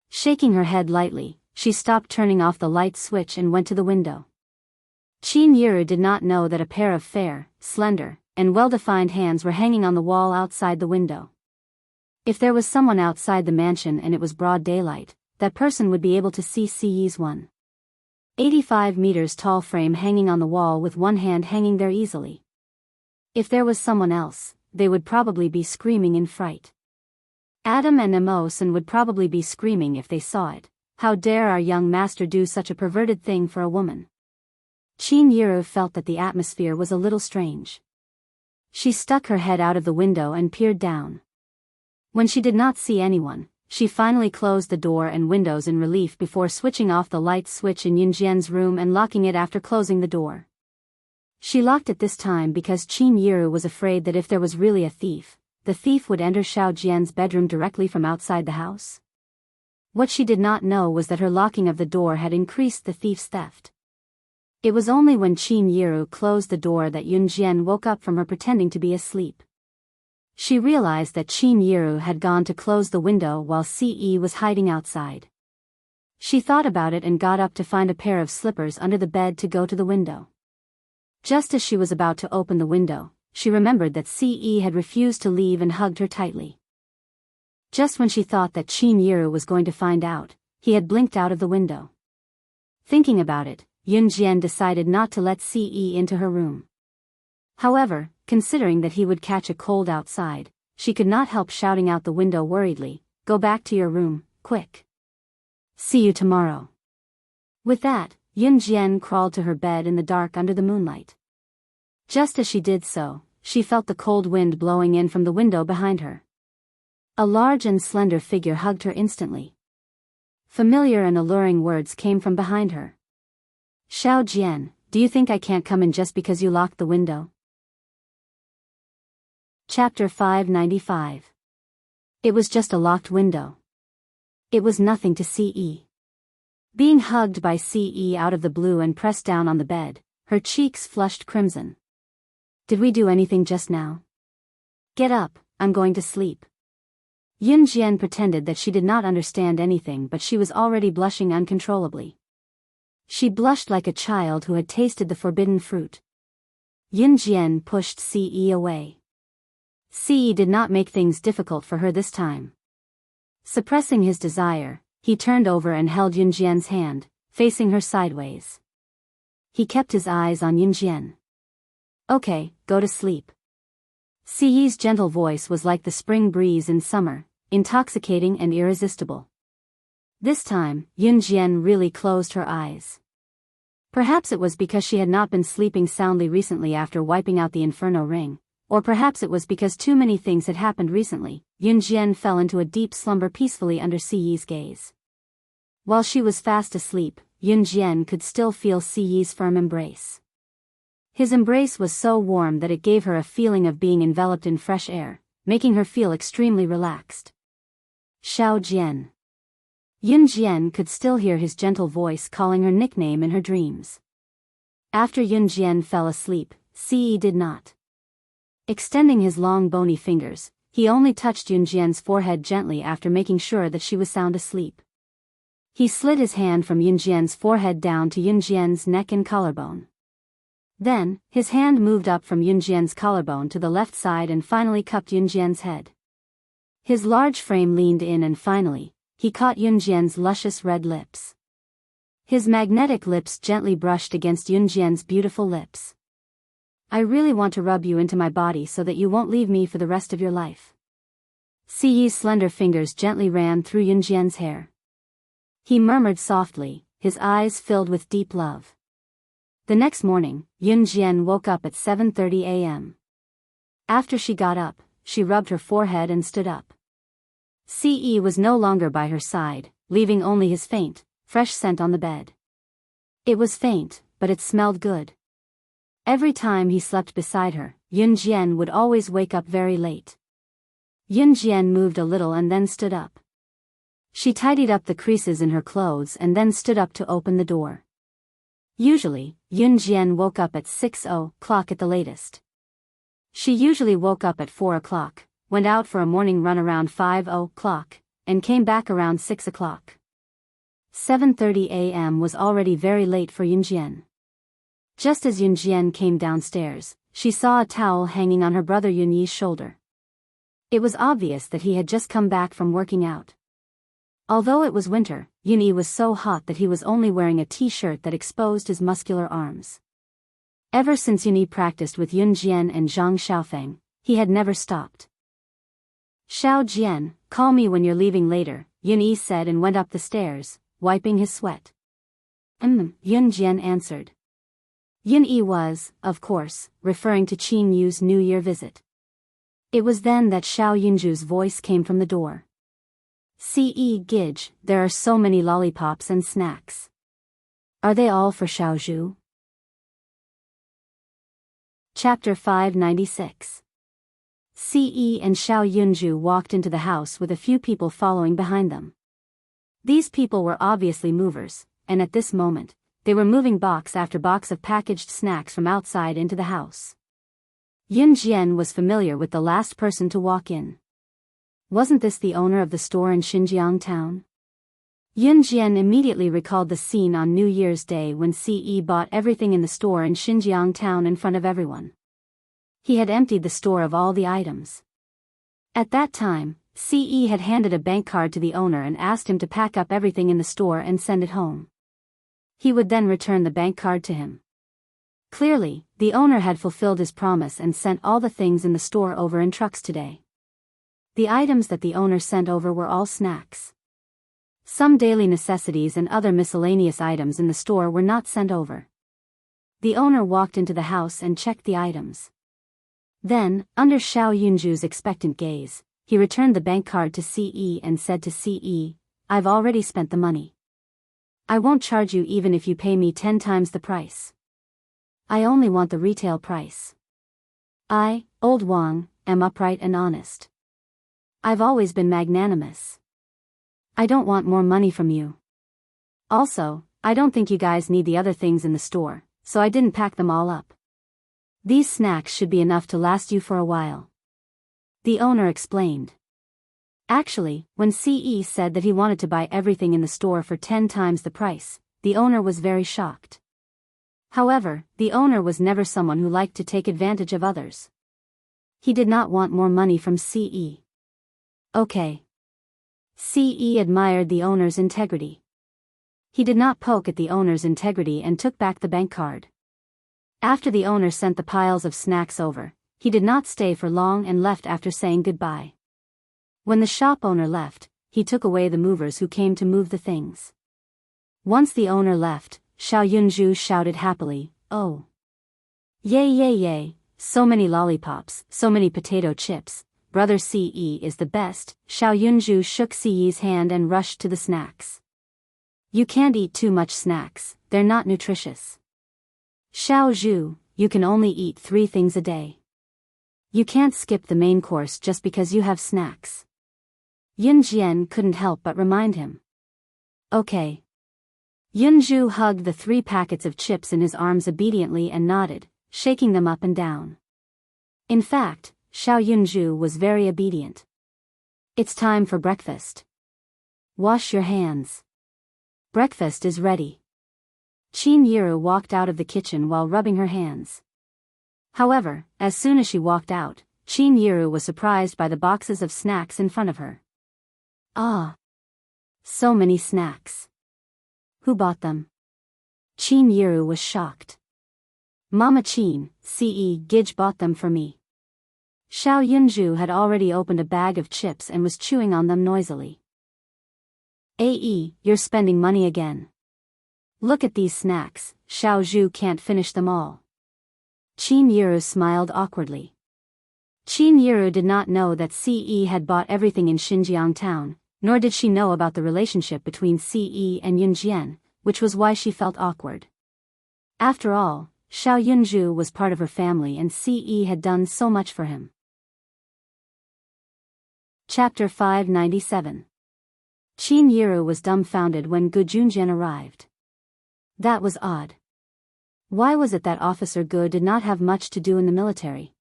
[SPEAKER 1] Shaking her head lightly, she stopped turning off the light switch and went to the window. Qin Yiru did not know that a pair of fair, slender, and well-defined hands were hanging on the wall outside the window. If there was someone outside the mansion and it was broad daylight, that person would be able to see Ce's 1.85 meters tall frame hanging on the wall with one hand hanging there easily. If there was someone else, they would probably be screaming in fright. Adam and Immerse would probably be screaming if they saw it. "How dare our young master do such a perverted thing for a woman?" Qin Yiru felt that the atmosphere was a little strange. She stuck her head out of the window and peered down. When she did not see anyone, she finally closed the door and windows in relief before switching off the light switch in Yunjian's room and locking it after closing the door. She locked it this time because Qin Yiru was afraid that if there was really a thief, the thief would enter Xiao Jian's bedroom directly from outside the house. What she did not know was that her locking of the door had increased the thief's theft. It was only when Qin Yiru closed the door that Yunjian woke up from her pretending to be asleep. She realized that Qin Yiru had gone to close the window while Ce was hiding outside. She thought about it and got up to find a pair of slippers under the bed to go to the window. Just as she was about to open the window, she remembered that Ce had refused to leave and hugged her tightly. Just when she thought that Qin Yiru was going to find out, he had blinked out of the window. Thinking about it, Yunjian decided not to let Ce into her room. However, considering that he would catch a cold outside, she could not help shouting out the window worriedly, "Go back to your room, quick. See you tomorrow." With that, Yunjian crawled to her bed in the dark under the moonlight. Just as she did so, she felt the cold wind blowing in from the window behind her. A large and slender figure hugged her instantly. Familiar and alluring words came from behind her. "Xiao Jian, do you think I can't come in just because you locked the window?" Chapter 595. It was just a locked window. It was nothing to Ce. Being hugged by Ce out of the blue and pressed down on the bed, her cheeks flushed crimson. Did we do anything just now? Get up, I'm going to sleep. Yunjian pretended that she did not understand anything, but she was already blushing uncontrollably. She blushed like a child who had tasted the forbidden fruit. Yunjian pushed Ce away. Ce did not make things difficult for her this time. Suppressing his desire, he turned over and held Yunjian's hand, facing her sideways. He kept his eyes on Yunjian. Okay, go to sleep. Ce's gentle voice was like the spring breeze in summer, intoxicating and irresistible. This time, Yunjian really closed her eyes. Perhaps it was because she had not been sleeping soundly recently after wiping out the Inferno ring, or perhaps it was because too many things had happened recently. Yunjian fell into a deep slumber peacefully under Ce's gaze. While she was fast asleep, Yunjian could still feel Ce's firm embrace. His embrace was so warm that it gave her a feeling of being enveloped in fresh air, making her feel extremely relaxed. Xiao Jian. Yunjian could still hear his gentle voice calling her nickname in her dreams. After Yunjian fell asleep, Ce did not. Extending his long bony fingers, he only touched Yunjian's forehead gently after making sure that she was sound asleep. He slid his hand from Yunjian's forehead down to Yunjian's neck and collarbone. Then, his hand moved up from Yunjian's collarbone to the left side and finally cupped Yunjian's head. His large frame leaned in and finally, he caught Yunjian's luscious red lips. His magnetic lips gently brushed against Yunjian's beautiful lips. I really want to rub you into my body so that you won't leave me for the rest of your life. Ce's slender fingers gently ran through Yunjian's hair. He murmured softly, his eyes filled with deep love. The next morning, Yunjian woke up at 7:30 a.m. After she got up, she rubbed her forehead and stood up. Ce was no longer by her side, leaving only his faint, fresh scent on the bed. It was faint, but it smelled good. Every time he slept beside her, Yunjian would always wake up very late. Yunjian moved a little and then stood up. She tidied up the creases in her clothes and then stood up to open the door. Usually, Yunjian woke up at 6 o'clock at the latest. She usually woke up at 4 o'clock, went out for a morning run around 5 o'clock, and came back around 6 o'clock. 7:30 a.m. was already very late for Yunjian. Just as Yunjian came downstairs, she saw a towel hanging on her brother Yunyi's shoulder. It was obvious that he had just come back from working out. Although it was winter, Yunyi was so hot that he was only wearing a t-shirt that exposed his muscular arms. Ever since Yunyi practiced with Yunjian and Zhang Xiaofeng, he had never stopped. Xiao Jian, call me when you're leaving later, Yunyi said and went up the stairs, wiping his sweat. Yunjian answered. Yunyi was, of course, referring to Qin Yu's New Year visit. It was then that Xiao Yunju's voice came from the door. Ce Gij, there are so many lollipops and snacks. Are they all for Xiaozhu? Chapter 596. Ce and Xiao Yunju walked into the house with a few people following behind them. These people were obviously movers, and at this moment, they were moving box after box of packaged snacks from outside into the house. Yunjian was familiar with the last person to walk in. Wasn't this the owner of the store in Xinjiang town? Yunjian immediately recalled the scene on New Year's Day when Ce bought everything in the store in Xinjiang town in front of everyone. He had emptied the store of all the items. At that time, Ce had handed a bank card to the owner and asked him to pack up everything in the store and send it home. He would then return the bank card to him. Clearly, the owner had fulfilled his promise and sent all the things in the store over in trucks today. The items that the owner sent over were all snacks. Some daily necessities and other miscellaneous items in the store were not sent over. The owner walked into the house and checked the items. Then, under Xiao Yunju's expectant gaze, he returned the bank card to Ce and said to Ce, I've already spent the money. I won't charge you even if you pay me 10 times the price. I only want the retail price. I, Old Wang, am upright and honest. I've always been magnanimous. I don't want more money from you. Also, I don't think you guys need the other things in the store, so I didn't pack them all up. These snacks should be enough to last you for a while. The owner explained. Actually, when CE said that he wanted to buy everything in the store for 10 times the price, the owner was very shocked. However, the owner was never someone who liked to take advantage of others. He did not want more money from CE. Okay. CE admired the owner's integrity. He did not poke at the owner's integrity and took back the bank card. After the owner sent the piles of snacks over, he did not stay for long and left after saying goodbye. When the shop owner left, he took away the movers who came to move the things. Once the owner left, Xiao Yunju shouted happily, "Oh! Yay yay yay, so many lollipops, so many potato chips, brother CE is the best." Xiao Yunju shook CE's hand and rushed to the snacks. "You can't eat too much snacks, they're not nutritious. Xiao Zhu, you can only eat 3 things a day. You can't skip the main course just because you have snacks." Yun Jian couldn't help but remind him. Okay. Yunju hugged the 3 packets of chips in his arms obediently and nodded, shaking them up and down. In fact, Xiao Yunju was very obedient. "It's time for breakfast. Wash your hands. Breakfast is ready." Qin Yiru walked out of the kitchen while rubbing her hands. However, as soon as she walked out, Qin Yiru was surprised by the boxes of snacks in front of her. Ah! So many snacks. Who bought them? Qin Yiru was shocked. Mama Qin, Ce Gij bought them for me. Xiao Yunju had already opened a bag of chips and was chewing on them noisily. "Ae, you're spending money again. Look at these snacks, Xiao Zhu can't finish them all." Qin Yiru smiled awkwardly. Qin Yiru did not know that Ce had bought everything in Xinjiang town, nor did she know about the relationship between Ce and Yunjian, which was why she felt awkward. After all, Xiao Yunju was part of her family and Ce had done so much for him. Chapter 597. Qin Yiru was dumbfounded when Gu Junjian arrived. That was odd. Why was it that Officer Gu did not have much to do in the military?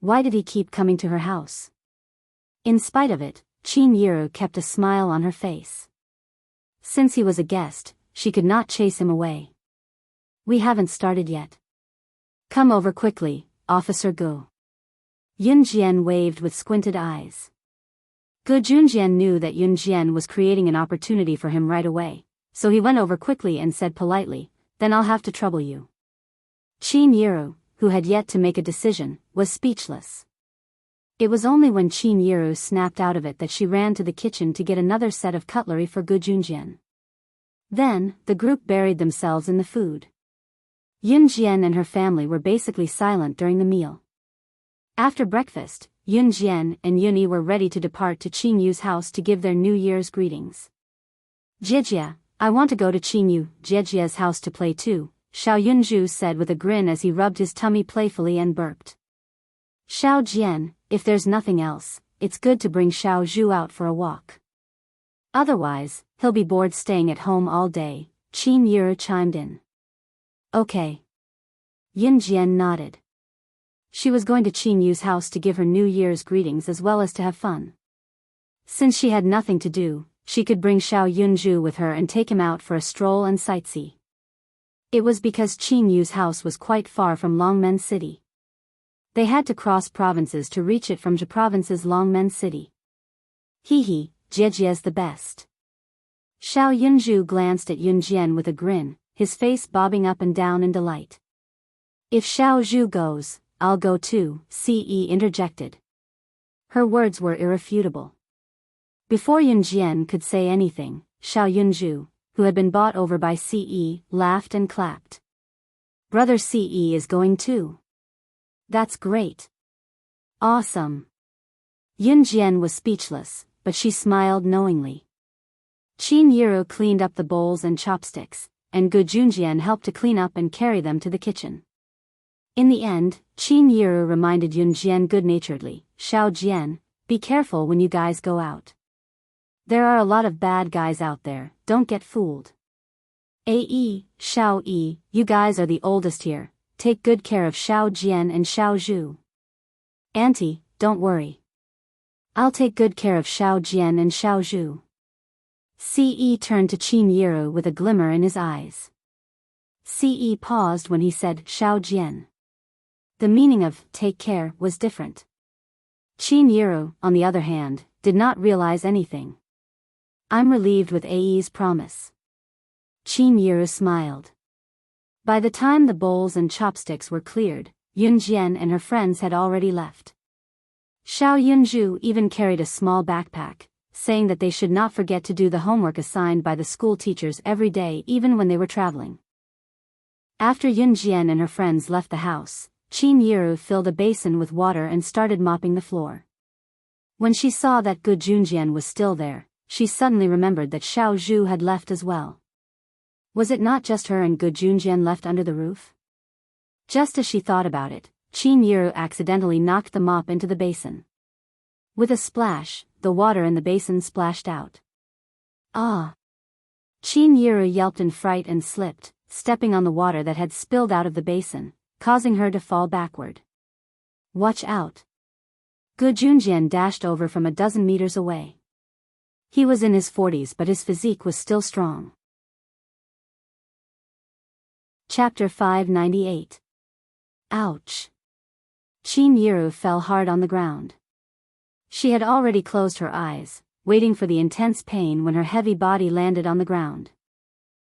[SPEAKER 1] Why did he keep coming to her house? In spite of it, Qin Yiru kept a smile on her face. Since he was a guest, she could not chase him away. "We haven't started yet. Come over quickly, Officer Gu." Yunjian waved with squinted eyes. Gu Junjian knew that Yunjian was creating an opportunity for him right away, so he went over quickly and said politely, "Then I'll have to trouble you." Qin Yiru, who had yet to make a decision, was speechless. It was only when Qin Yiru snapped out of it that she ran to the kitchen to get another set of cutlery for Gu Junjian. Then, the group buried themselves in the food. Yunjian and her family were basically silent during the meal. After breakfast, Yunjian and Yuni were ready to depart to Qin Yu's house to give their New Year's greetings. "Jejia, I want to go to Qin Yu, Jejia's house to play too," Xiao Yunju said with a grin as he rubbed his tummy playfully and burped. "Xiao Jian, if there's nothing else, it's good to bring Xiao Zhu out for a walk. Otherwise, he'll be bored staying at home all day," Qin Yiru chimed in. "Okay." Yunjian nodded. She was going to Qin Yu's house to give her New Year's greetings as well as to have fun. Since she had nothing to do, she could bring Xiao Yunju with her and take him out for a stroll and sightsee. It was because Qin Yu's house was quite far from Longmen City. They had to cross provinces to reach it from the province's Longmen City. Hee, Jejia's the best." Xiao Yunju glanced at Yunjian with a grin, his face bobbing up and down in delight. "If Xiao Zhu goes, I'll go too," Ce interjected. Her words were irrefutable. Before Yunjian could say anything, Xiao Yunju, who had been bought over by Ce, laughed and clapped. "Brother Ce is going too. That's great. Awesome." Yunjian was speechless, but she smiled knowingly. Qin Yiru cleaned up the bowls and chopsticks, and Gu Junjian helped to clean up and carry them to the kitchen. In the end, Qin Yiru reminded Yunjian good-naturedly, "Xiao Jian, be careful when you guys go out. There are a lot of bad guys out there, don't get fooled." Ae, Xiao Yi, you guys are the oldest here, take good care of Xiao Jian and Xiao Zhu. Auntie, don't worry. I'll take good care of Xiao Jian and Xiao Zhu. Ce turned to Qin Yiru with a glimmer in his eyes. Ce paused when he said Xiao Jian. The meaning of take care was different. Qin Yiru, on the other hand, did not realize anything. I'm relieved with Ae's promise. Qin Yiru smiled. By the time the bowls and chopsticks were cleared, Yunjian and her friends had already left. Xiao Yunzhu even carried a small backpack, saying that they should not forget to do the homework assigned by the school teachers every day even when they were traveling. After Yunjian and her friends left the house, Qin Yiru filled a basin with water and started mopping the floor. When she saw that Gu Junjian was still there, she suddenly remembered that Xiao Zhu had left as well. Was it not just her and Gu Junjian left under the roof? Just as she thought about it, Qin Yiru accidentally knocked the mop into the basin. With a splash, the water in the basin splashed out. Ah! Qin Yiru yelped in fright and slipped, stepping on the water that had spilled out of the basin, causing her to fall backward. Watch out! Gu Junjian dashed over from a dozen meters away. He was in his 40s but his physique was still strong. Chapter 598. Ouch! Qin Yiru fell hard on the ground. She had already closed her eyes, waiting for the intense pain when her heavy body landed on the ground.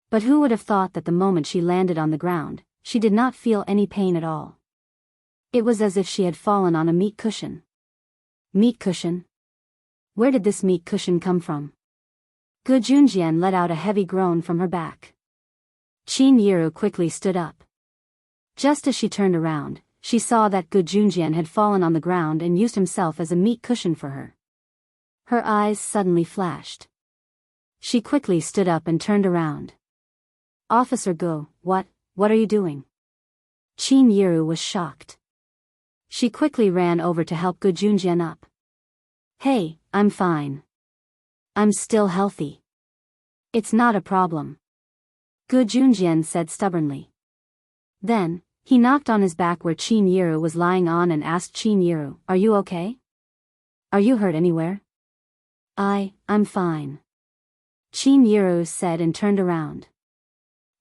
[SPEAKER 1] But who would have thought that the moment she landed on the ground, she did not feel any pain at all. It was as if she had fallen on a meat cushion. Meat cushion? Where did this meat cushion come from? Gu Junjian let out a heavy groan from her back. Qin Yiru quickly stood up. Just as she turned around, she saw that Gu Junjian had fallen on the ground and used himself as a meat cushion for her. Her eyes suddenly flashed. She quickly stood up and turned around. Officer Gu, what are you doing? Qin Yiru was shocked. She quickly ran over to help Gu Junjian up. Hey, I'm fine. I'm still healthy. It's not a problem. Gu Junjian said stubbornly. Then, he knocked on his back where Qin Yiru was lying on and asked Qin Yiru, are you okay? Are you hurt anywhere? I'm fine. Qin Yiru said and turned around.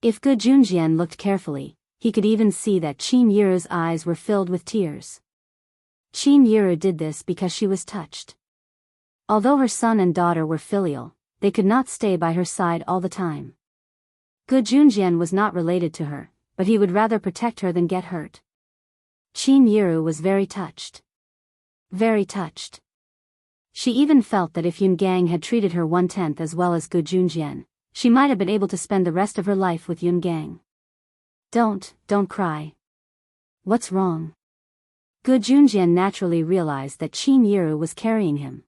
[SPEAKER 1] If Gu Junjian looked carefully, he could even see that Qin Yiru's eyes were filled with tears. Qin Yiru did this because she was touched. Although her son and daughter were filial, they could not stay by her side all the time. Gu Junjian was not related to her, but he would rather protect her than get hurt. Qin Yiru was very touched. Very touched. She even felt that if Yungang had treated her 1/10 as well as Gu Junjian, she might have been able to spend the rest of her life with Yungang. Don't cry. What's wrong? Gu Junjian naturally realized that Qin Yiru was carrying him.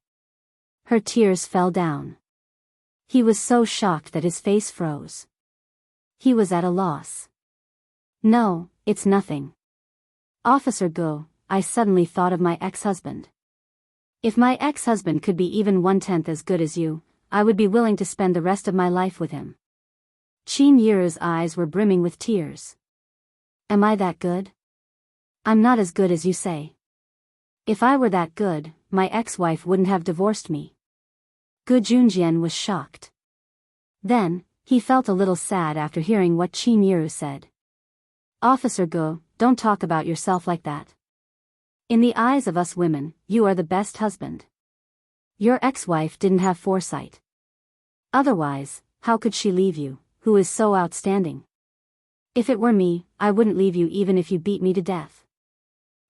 [SPEAKER 1] Her tears fell down. He was so shocked that his face froze. He was at a loss. No, it's nothing. Officer Gu, I suddenly thought of my ex-husband. If my ex-husband could be even 1/10 as good as you, I would be willing to spend the rest of my life with him. Qin Yiru's eyes were brimming with tears. Am I that good? I'm not as good as you say. If I were that good, my ex-wife wouldn't have divorced me. Gu Junjian was shocked. Then, he felt a little sad after hearing what Qin Yiru said. Officer Gu, don't talk about yourself like that. In the eyes of us women, you are the best husband. Your ex-wife didn't have foresight. Otherwise, how could she leave you, who is so outstanding? If it were me, I wouldn't leave you even if you beat me to death.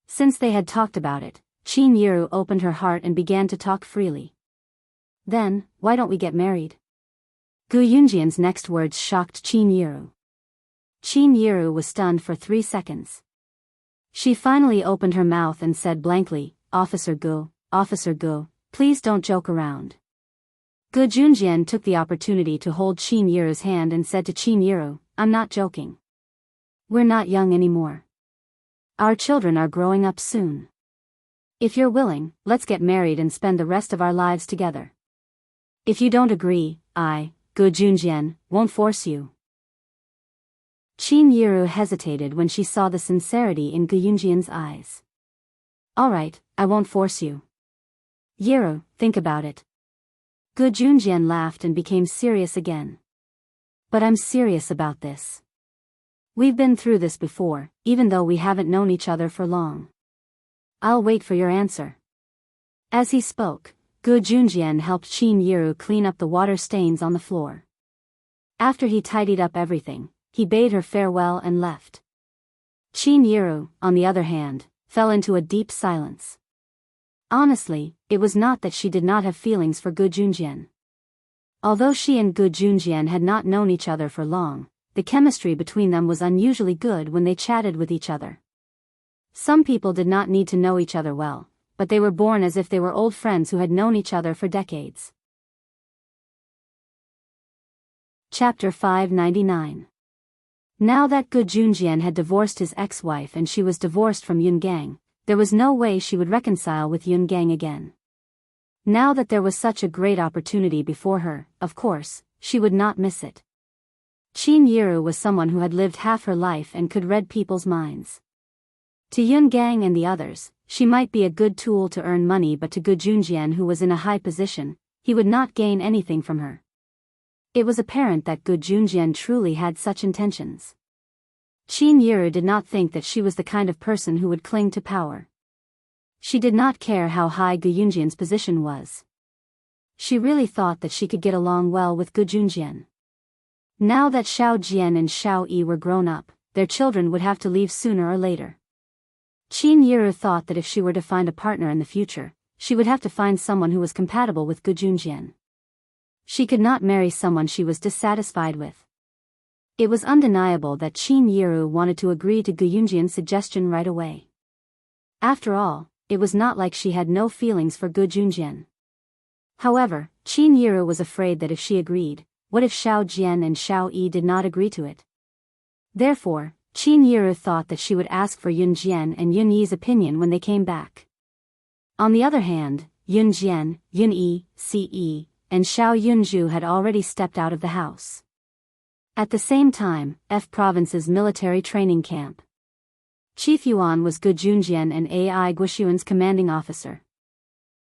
[SPEAKER 1] Since they had talked about it, Qin Yiru opened her heart and began to talk freely. Then, why don't we get married? Gu Yunjian's next words shocked Qin Yiru. Qin Yiru was stunned for 3 seconds. She finally opened her mouth and said blankly, Officer Gu, please don't joke around. Gu Junjian took the opportunity to hold Qin Yiru's hand and said to Qin Yiru, I'm not joking. We're not young anymore. Our children are growing up soon. If you're willing, let's get married and spend the rest of our lives together. If you don't agree, Gu Junjian, won't force you. Qin Yiru hesitated when she saw the sincerity in Gu Yunjian's eyes. Alright, I won't force you. Yiru, think about it. Gu Junjian laughed and became serious again. But I'm serious about this. We've been through this before, even though we haven't known each other for long. I'll wait for your answer. As he spoke, Gu Junjian helped Qin Yiru clean up the water stains on the floor. After he tidied up everything, he bade her farewell and left. Qin Yiru, on the other hand, fell into a deep silence. Honestly, it was not that she did not have feelings for Gu Junjian. Although she and Gu Junjian had not known each other for long, the chemistry between them was unusually good when they chatted with each other. Some people did not need to know each other well, but they were born as if they were old friends who had known each other for decades. Chapter 599. Now that Gu Junjian had divorced his ex-wife and she was divorced from Yun Gang, there was no way she would reconcile with Yun Gang again. Now that there was such a great opportunity before her, of course, she would not miss it. Qin Yiru was someone who had lived half her life and could read people's minds. To Yun Gang and the others, she might be a good tool to earn money, but to Gu Junjian, who was in a high position, he would not gain anything from her. It was apparent that Gu Junjian truly had such intentions. Qin Yiru did not think that she was the kind of person who would cling to power. She did not care how high Gu Junjian's position was. She really thought that she could get along well with Gu Junjian. Now that Xiao Jian and Xiao Yi were grown up, their children would have to leave sooner or later. Qin Yiru thought that if she were to find a partner in the future, she would have to find someone who was compatible with Gu Junjian. She could not marry someone she was dissatisfied with. It was undeniable that Qin Yiru wanted to agree to Gu Junjian's suggestion right away. After all, it was not like she had no feelings for Gu Junjian. However, Qin Yiru was afraid that if she agreed, what if Xiao Jian and Xiao Yi did not agree to it? Therefore, Qin Yiru thought that she would ask for Yun Jian and Yun Yi's opinion when they came back. On the other hand, Yun Jian, Yun Yi, Ce, and Xiao Yunju had already stepped out of the house. At the same time, F Province's military training camp. Chief Yuan was Gu Junjian and Ai Guoxuan's commanding officer.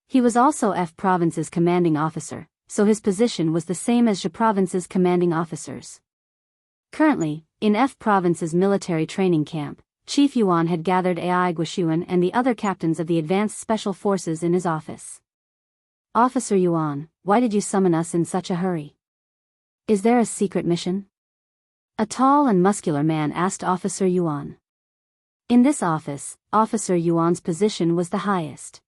[SPEAKER 1] He was also F Province's commanding officer, so his position was the same as Zhe Province's commanding officers. Currently, in F Province's military training camp, Chief Yuan had gathered Ai Guoxuan and the other captains of the advanced special forces in his office. Officer Yuan, why did you summon us in such a hurry? Is there a secret mission? A tall and muscular man asked Officer Yuan. In this office, Officer Yuan's position was the highest.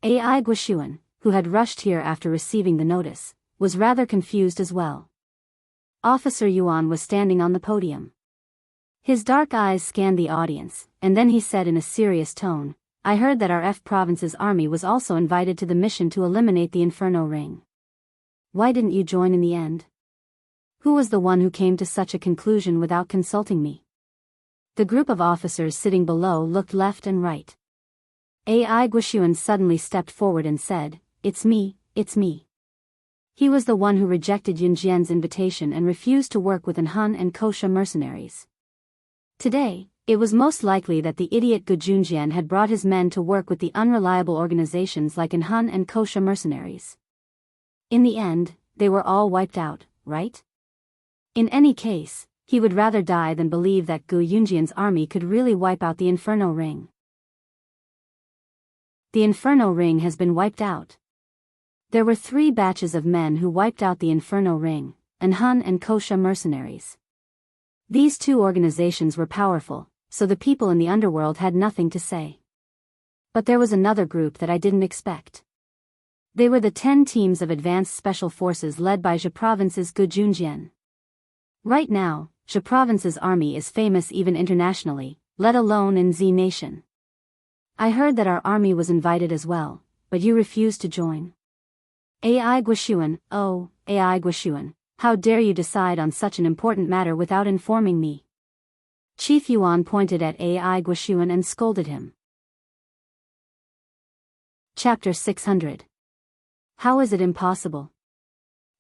[SPEAKER 1] Ai Guoxuan, who had rushed here after receiving the notice, was rather confused as well. Officer Yuan was standing on the podium. His dark eyes scanned the audience, and then he said in a serious tone, I heard that our F Province's army was also invited to the mission to eliminate the Inferno Ring. Why didn't you join in the end? Who was the one who came to such a conclusion without consulting me? The group of officers sitting below looked left and right. Ai Guoxuan suddenly stepped forward and said, It's me, it's me. He was the one who rejected Yun Jian's invitation and refused to work with Han and Kosha mercenaries. Today, it was most likely that the idiot Gu Junjian had brought his men to work with the unreliable organizations like Han and Kosha mercenaries. In the end, they were all wiped out, right? In any case, he would rather die than believe that Gu Junjian's army could really wipe out the Inferno Ring. The Inferno Ring has been wiped out. There were 3 batches of men who wiped out the Inferno Ring, Han and Kosha mercenaries. These 2 organizations were powerful, so the people in the underworld had nothing to say. But there was another group that I didn't expect. They were the 10 teams of advanced special forces led by Zhe Province's Gu Junjian. Right now, Zhe Province's army is famous even internationally, let alone in Z Nation. I heard that our army was invited as well, but you refused to join. Ai Guoxuan, oh, Ai Guoxuan, how dare you decide on such an important matter without informing me? Chief Yuan pointed at Ai Guoxuan and scolded him. Chapter 600. How is it impossible?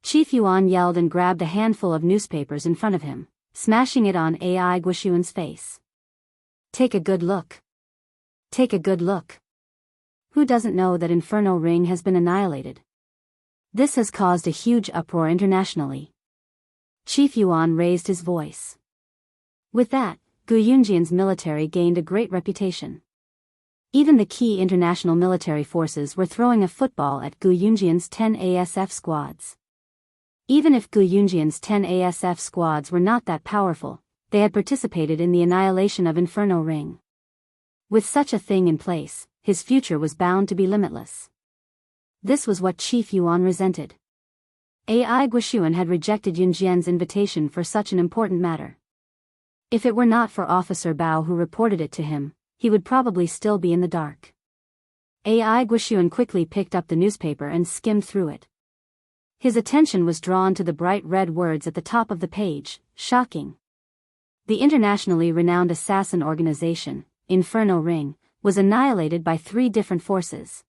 [SPEAKER 1] Chief Yuan yelled and grabbed a handful of newspapers in front of him. smashing it on AI Guoxuan's face. Take a good look. Take a good look. Who doesn't know that Inferno Ring has been annihilated? This has caused a huge uproar internationally. Chief Yuan raised his voice. With that, Gu Yunjian's military gained a great reputation. Even the key international military forces were throwing a football at Gu Yunjian's 10 ASF squads. Even if Gu Yunjian's 10 ASF squads were not that powerful, they had participated in the annihilation of Inferno Ring. With such a thing in place, his future was bound to be limitless. This was what Chief Yuan resented. AI Guoxuan had rejected Yunjian's invitation for such an important matter. If it were not for Officer Bao who reported it to him, he would probably still be in the dark. AI Guoxuan quickly picked up the newspaper and skimmed through it. His attention was drawn to the bright red words at the top of the page. Shocking. The internationally renowned assassin organization, Inferno Ring, was annihilated by 3 different forces.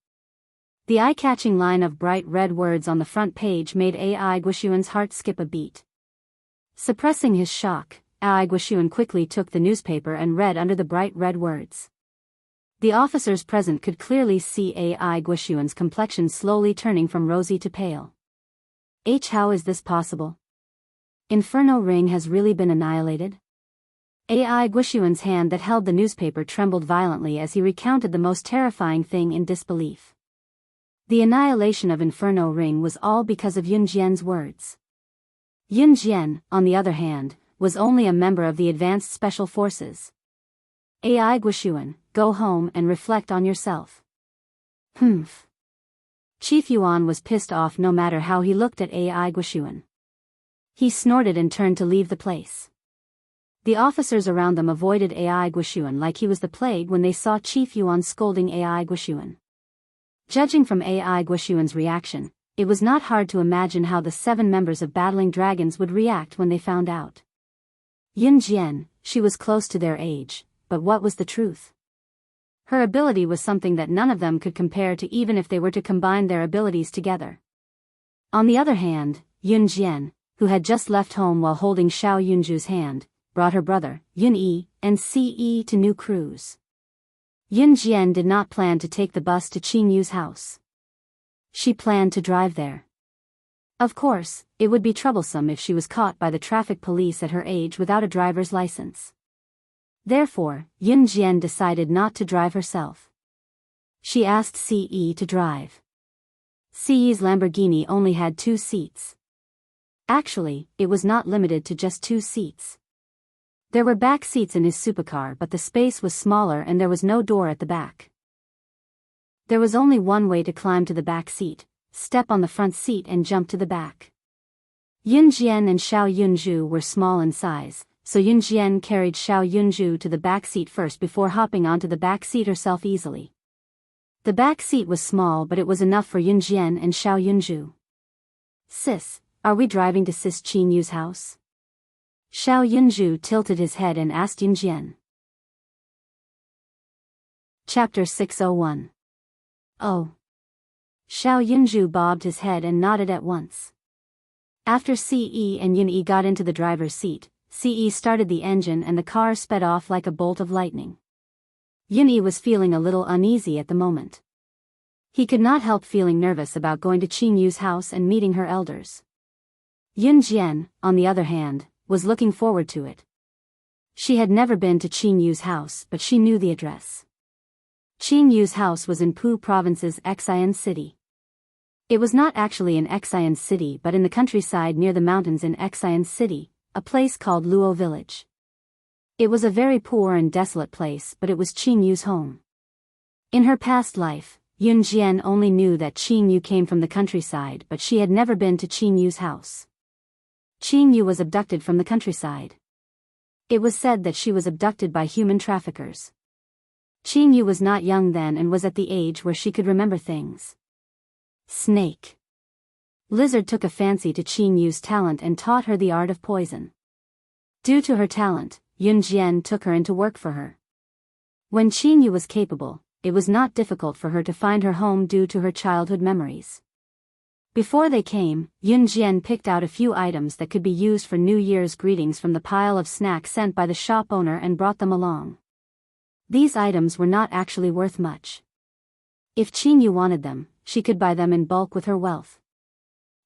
[SPEAKER 1] The eye-catching line of bright red words on the front page made AI Guoxuan's heart skip a beat. Suppressing his shock, AI Guoxuan quickly took the newspaper and read under the bright red words. The officers present could clearly see AI Guoxuan's complexion slowly turning from rosy to pale. How is this possible? Inferno Ring has really been annihilated? AI Guoxuan's hand that held the newspaper trembled violently as he recounted the most terrifying thing in disbelief. The annihilation of Inferno Ring was all because of Yunjian's words. Yunjian, on the other hand, was only a member of the advanced special forces. AI Guoxuan, go home and reflect on yourself. Humph. Chief Yuan was pissed off no matter how he looked at AI Guoxuan. He snorted and turned to leave the place. The officers around them avoided AI Guoxuan like he was the plague when they saw Chief Yuan scolding AI Guoxuan. Judging from AI Guoxuan's reaction, it was not hard to imagine how the 7 members of Battling Dragons would react when they found out. Yunjian, she was close to their age, but what was the truth? Her ability was something that none of them could compare to even if they were to combine their abilities together. On the other hand, Yunjian, who had just left home while holding Xiao Yunju's hand, brought her brother, Yunyi, and Ce to New Cruise. Yunjian did not plan to take the bus to Qin Yu's house. She planned to drive there. Of course, it would be troublesome if she was caught by the traffic police at her age without a driver's license. Therefore, Yunjian decided not to drive herself. She asked Ce to drive. Ce's Lamborghini only had 2 seats. Actually, it was not limited to just 2 seats. There were back seats in his supercar, but the space was smaller and there was no door at the back. There was only one way to climb to the back seat: step on the front seat and jump to the back. Yunjian and Xiao Yunju were small in size, so Yunjian carried Xiao Yunju to the back seat first before hopping onto the back seat herself easily. The back seat was small, but it was enough for Yunjian and Xiao Yunju. Sis, are we driving to Sis Qin Yu's house? Xiao Yunju tilted his head and asked Yunjian. Chapter 601. Oh. Xiao Yunju bobbed his head and nodded at once. After Ce and Yunyi got into the driver's seat, Ce started the engine and the car sped off like a bolt of lightning. Yunyi was feeling a little uneasy at the moment. He could not help feeling nervous about going to Qin Yu's house and meeting her elders. Yunjian, on the other hand, was looking forward to it. She had never been to Qin Yu's house, but she knew the address. Qin Yu's house was in Pu Province's Xian City. It was not actually in Xian City but in the countryside near the mountains in Xian City, a place called Luo Village. It was a very poor and desolate place, but it was Qin Yu's home. In her past life, Yunjian only knew that Qin Yu came from the countryside, but she had never been to Qin Yu's house. Qin Yu was abducted from the countryside. It was said that she was abducted by human traffickers. Qin Yu was not young then and was at the age where she could remember things. Snake. Lizard took a fancy to Qin Yu's talent and taught her the art of poison. Due to her talent, Yunjian took her into work for her. When Qin Yu was capable, it was not difficult for her to find her home due to her childhood memories. Before they came, Yun Jian picked out a few items that could be used for New Year's greetings from the pile of snacks sent by the shop owner and brought them along. These items were not actually worth much. If Qin Yu wanted them, she could buy them in bulk with her wealth.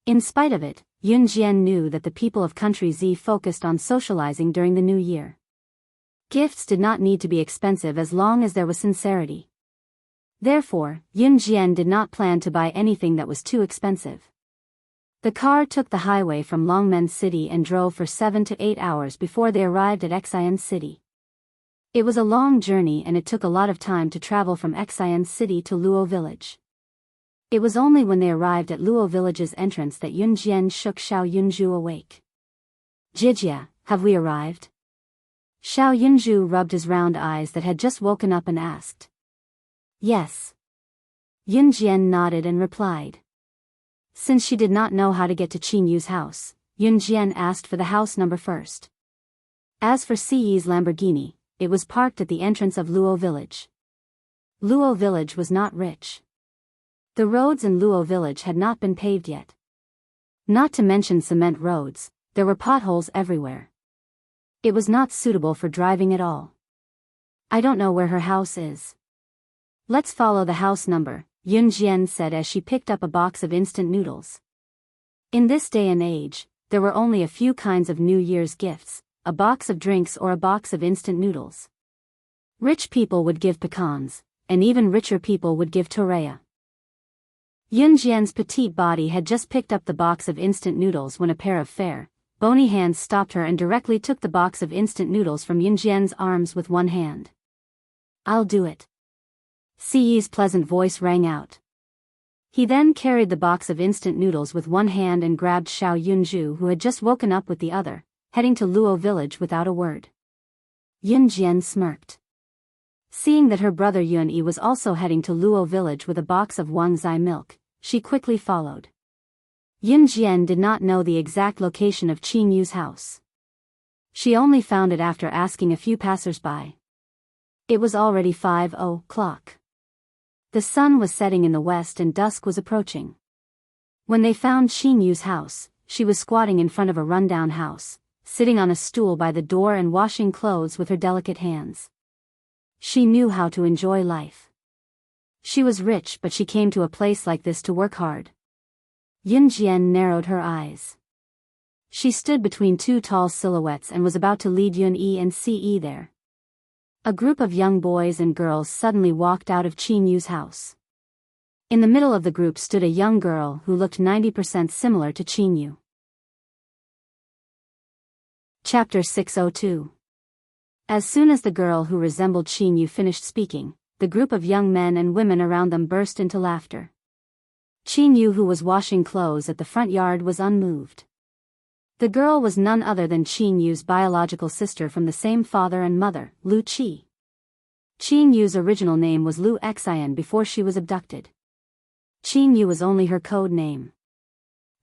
[SPEAKER 1] In spite of it, Yun Jian knew that the people of Country Z focused on socializing during the new year. Gifts did not need to be expensive as long as there was sincerity. Therefore, Yun Jian did not plan to buy anything that was too expensive. The car took the highway from Longmen City and drove for 7 to 8 hours before they arrived at Xian City. It was a long journey and it took a lot of time to travel from Xian City to Luo Village. It was only when they arrived at Luo Village's entrance that Yun Jian shook Xiao Yunju awake. "Jijia, have we arrived?" Xiao Yunju rubbed his round eyes that had just woken up and asked. "Yes." Yun Jian nodded and replied. Since she did not know how to get to Qin Yu's house, Yun Jian asked for the house number first. As for Ci's Lamborghini, it was parked at the entrance of Luo Village. Luo Village was not rich. The roads in Luo Village had not been paved yet. Not to mention cement roads, there were potholes everywhere. It was not suitable for driving at all. "I don't know where her house is." "Let's follow the house number," Yun Jian said as she picked up a box of instant noodles. In this day and age, there were only a few kinds of New Year's gifts, a box of drinks or a box of instant noodles. Rich people would give pecans, and even richer people would give torreya. Yun Jian's petite body had just picked up the box of instant noodles when a pair of fair, bony hands stopped her and directly took the box of instant noodles from Yun Jian's arms with one hand. "I'll do it." Ci's pleasant voice rang out. He then carried the box of instant noodles with one hand and grabbed Xiao Yunju, who had just woken up, with the other, heading to Luo Village without a word. Yun Jian smirked. Seeing that her brother Yun Yi was also heading to Luo Village with a box of Wang Zai milk, she quickly followed. Yun Jian did not know the exact location of Qin Yu's house. She only found it after asking a few passers-by. It was already 5:00. The sun was setting in the west and dusk was approaching. When they found Qin Yu's house, she was squatting in front of a rundown house, sitting on a stool by the door and washing clothes with her delicate hands. She knew how to enjoy life. She was rich, but she came to a place like this to work hard. Yun Jian narrowed her eyes. She stood between two tall silhouettes and was about to lead Yun Yi and Ce there. A group of young boys and girls suddenly walked out of Qin Yu's house. In the middle of the group stood a young girl who looked 90% similar to Qin Yu. Chapter 602. As soon as the girl who resembled Qin Yu finished speaking, the group of young men and women around them burst into laughter. Qin Yu, who was washing clothes at the front yard, was unmoved. The girl was none other than Qin Yu's biological sister from the same father and mother, Lu Qi. Qin Yu's original name was Lu Xian before she was abducted. Qin Yu was only her code name.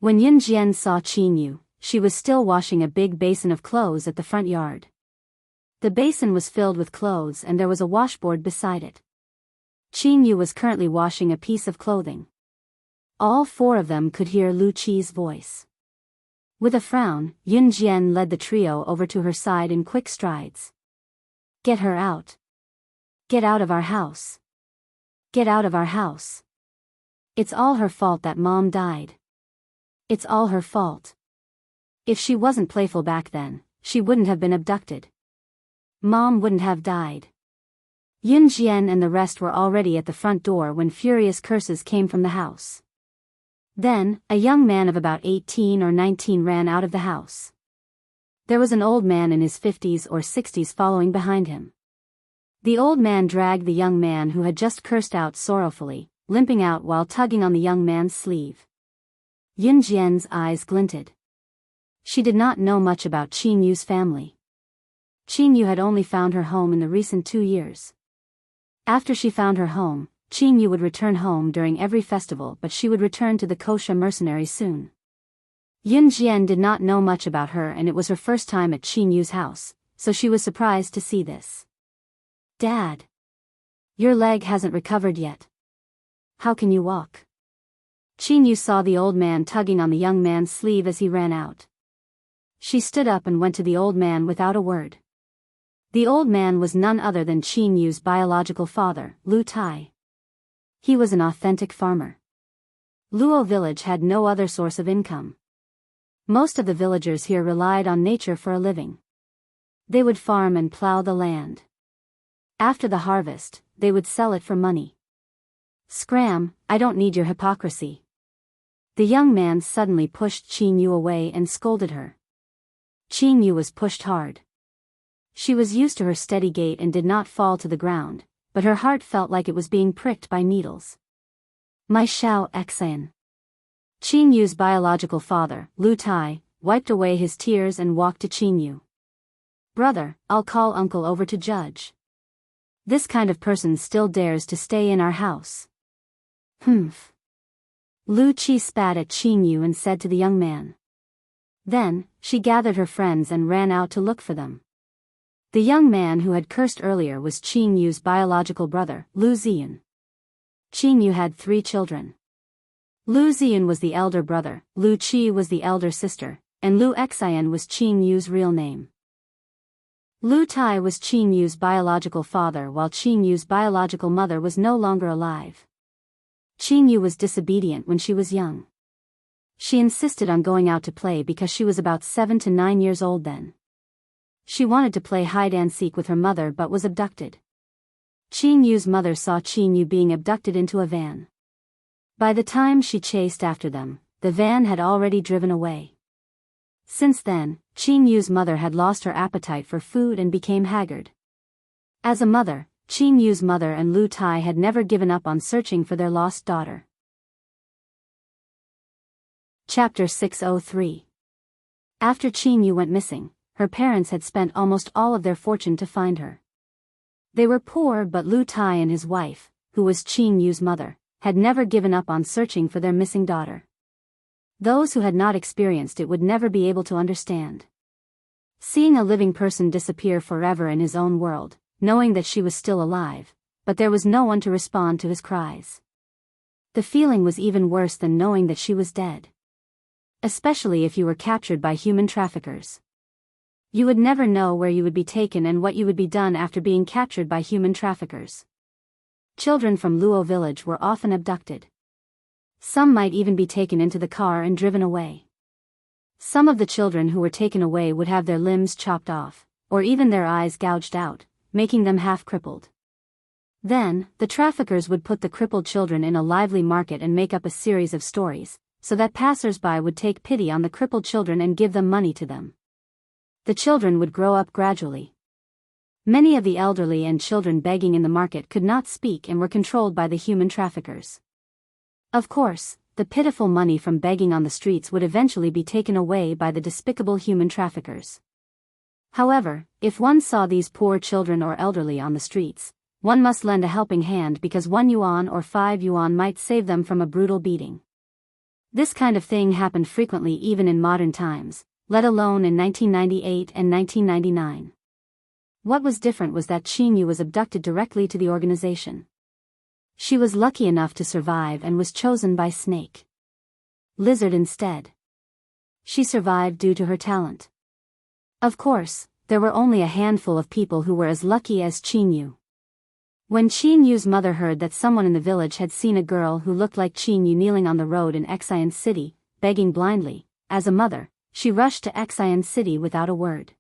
[SPEAKER 1] When Yun Jian saw Qin Yu, she was still washing a big basin of clothes at the front yard. The basin was filled with clothes and there was a washboard beside it. Qin Yu was currently washing a piece of clothing. All four of them could hear Lu Qi's voice. With a frown, Yun Jian led the trio over to her side in quick strides. "Get her out. Get out of our house. Get out of our house. It's all her fault that Mom died. It's all her fault. If she wasn't playful back then, she wouldn't have been abducted. Mom wouldn't have died." Yun Jian and the rest were already at the front door when furious curses came from the house. Then, a young man of about 18 or 19 ran out of the house. There was an old man in his 50s or 60s following behind him. The old man dragged the young man who had just cursed out sorrowfully, limping out while tugging on the young man's sleeve. Yun Jian's eyes glinted. She did not know much about Qin Yu's family. Qin Yu had only found her home in the recent 2 years. After she found her home, Qin Yu would return home during every festival, but she would return to the Kosha mercenary soon. Yun Jian did not know much about her and it was her first time at Qin Yu's house, so she was surprised to see this. "Dad. Your leg hasn't recovered yet. How can you walk?" Qin Yu saw the old man tugging on the young man's sleeve as he ran out. She stood up and went to the old man without a word. The old man was none other than Qin Yu's biological father, Lu Tai. He was an authentic farmer. Luo village had no other source of income. Most of the villagers here relied on nature for a living. They would farm and plow the land. After the harvest, they would sell it for money. Scram, I don't need your hypocrisy. The young man suddenly pushed Qin Yu away and scolded her. Qin Yu was pushed hard. She was used to her steady gait and did not fall to the ground, but her heart felt like it was being pricked by needles. My Xiao Xian. Qin Yu's biological father, Lu Tai, wiped away his tears and walked to Qin Yu. Brother, I'll call uncle over to judge. This kind of person still dares to stay in our house. Humph. Lu Qi spat at Qin Yu and said to the young man. Then, she gathered her friends and ran out to look for them. The young man who had cursed earlier was Qin Yu's biological brother, Lu Ziyun. Qin Yu had 3 children. Lu Ziyun was the elder brother, Lu Qi was the elder sister, and Lu Xian was Qin Yu's real name. Lu Tai was Qin Yu's biological father while Qin Yu's biological mother was no longer alive. Qin Yu was disobedient when she was young. She insisted on going out to play because she was about 7 to 9 years old then. She wanted to play hide-and-seek with her mother but was abducted. Qin Yu's mother saw Qin Yu being abducted into a van. By the time she chased after them, the van had already driven away. Since then, Qin Yu's mother had lost her appetite for food and became haggard. As a mother, Qin Yu's mother and Lu Tai had never given up on searching for their lost daughter. Chapter 603. After Qin Yu went missing, her parents had spent almost all of their fortune to find her. They were poor, but Lu Tai and his wife, who was Qin Yu's mother, had never given up on searching for their missing daughter. Those who had not experienced it would never be able to understand. Seeing a living person disappear forever in his own world, knowing that she was still alive, but there was no one to respond to his cries. The feeling was even worse than knowing that she was dead. Especially if you were captured by human traffickers. You would never know where you would be taken and what you would be done after being captured by human traffickers. Children from Luo village were often abducted. Some might even be taken into the car and driven away. Some of the children who were taken away would have their limbs chopped off, or even their eyes gouged out, making them half-crippled. Then, the traffickers would put the crippled children in a lively market and make up a series of stories, so that passers-by would take pity on the crippled children and give them money to them. The children would grow up gradually. Many of the elderly and children begging in the market could not speak and were controlled by the human traffickers. Of course, the pitiful money from begging on the streets would eventually be taken away by the despicable human traffickers. However, if one saw these poor children or elderly on the streets, one must lend a helping hand because 1 yuan or 5 yuan might save them from a brutal beating. This kind of thing happened frequently even in modern times, let alone in 1998 and 1999. What was different was that Qin Yu was abducted directly to the organization. She was lucky enough to survive and was chosen by Snake Lizard instead. She survived due to her talent. Of course, there were only a handful of people who were as lucky as Qin Yu. When Qin Yu's mother heard that someone in the village had seen a girl who looked like Qin Yu kneeling on the road in Xian City, begging blindly, as a mother, she rushed to Xian City without a word.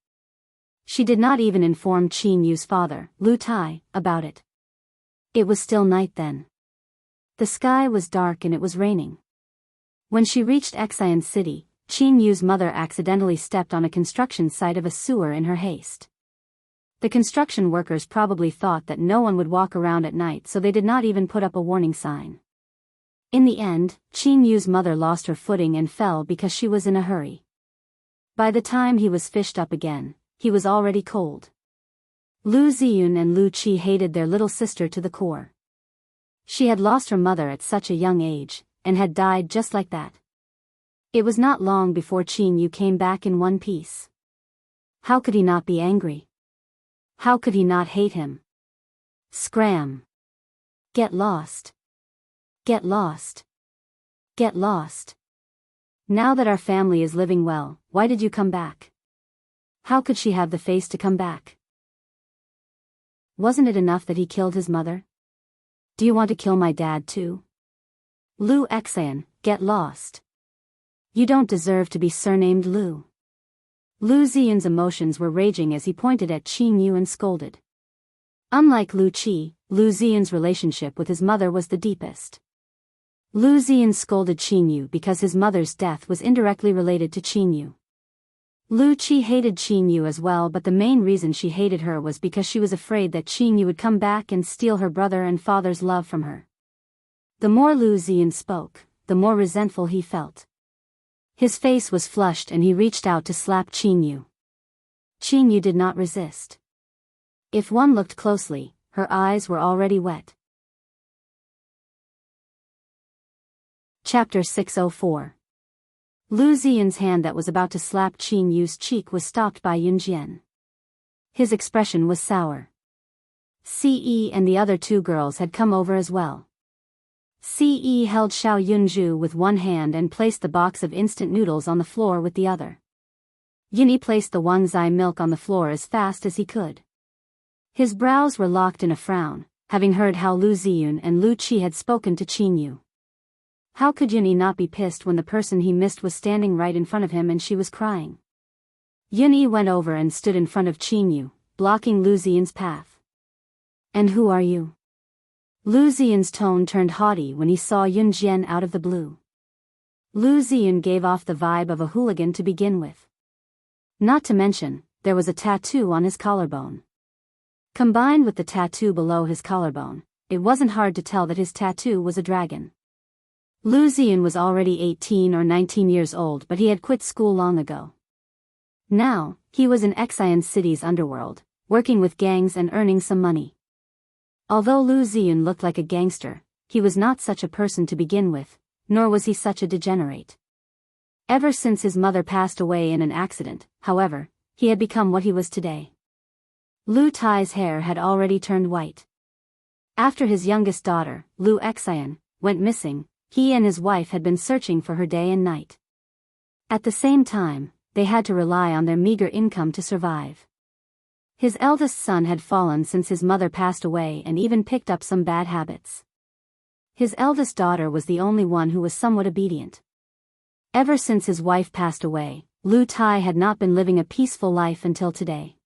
[SPEAKER 1] She did not even inform Qin Yu's father, Lu Tai, about it. It was still night then. The sky was dark and it was raining. When she reached Xian City, Qin Yu's mother accidentally stepped on a construction site of a sewer in her haste. The construction workers probably thought that no one would walk around at night, so they did not even put up a warning sign. In the end, Qin Yu's mother lost her footing and fell because she was in a hurry. By the time he was fished up again, he was already cold. Lu Ziyun and Lu Qi hated their little sister to the core. She had lost her mother at such a young age, and had died just like that. It was not long before Qin Yu came back in one piece. How could he not be angry? How could he not hate him? Scram! Get lost! Get lost! Get lost. Now that our family is living well, why did you come back? How could she have the face to come back? Wasn't it enough that he killed his mother? Do you want to kill my dad too? Lu Xian, get lost. You don't deserve to be surnamed Lu. Lu Xian's emotions were raging as he pointed at Qin Yu and scolded. Unlike Lu Qi, Lu Xian's relationship with his mother was the deepest. Lu Xian scolded Qin Yu because his mother's death was indirectly related to Qin Yu. Lu Qi hated Qin Yu as well, but the main reason she hated her was because she was afraid that Qin Yu would come back and steal her brother and father's love from her. The more Lu Xian spoke, the more resentful he felt. His face was flushed and he reached out to slap Qin Yu. Qin Yu did not resist. If one looked closely, her eyes were already wet. Chapter 604. Lu Xian's hand that was about to slap Qin Yu's cheek was stopped by Yunjian. His expression was sour. Ce and the other two girls had come over as well. Ce held Xiao Yunju with one hand and placed the box of instant noodles on the floor with the other. Yunyi placed the Wanzai milk on the floor as fast as he could. His brows were locked in a frown, having heard how Lu Ziyun and Lu Qi had spoken to Qin Yu. How could Yunyi not be pissed when the person he missed was standing right in front of him and she was crying? Yunyi went over and stood in front of Qin Yu, blocking Lu Ziyun's path. And who are you? Lu Ziyun's tone turned haughty when he saw Yun Jian out of the blue. Lu Ziyun gave off the vibe of a hooligan to begin with. Not to mention, there was a tattoo on his collarbone. Combined with the tattoo below his collarbone, it wasn't hard to tell that his tattoo was a dragon. Lu Ziyun was already 18 or 19 years old, but he had quit school long ago. Now, he was in Xian City's underworld, working with gangs and earning some money. Although Lu Ziyun looked like a gangster, he was not such a person to begin with, nor was he such a degenerate. Ever since his mother passed away in an accident, however, he had become what he was today. Lu Tai's hair had already turned white. After his youngest daughter, Lu Xian, went missing, he and his wife had been searching for her day and night. At the same time, they had to rely on their meager income to survive. His eldest son had fallen since his mother passed away and even picked up some bad habits. His eldest daughter was the only one who was somewhat obedient. Ever since his wife passed away, Lu Tai had not been living a peaceful life until today.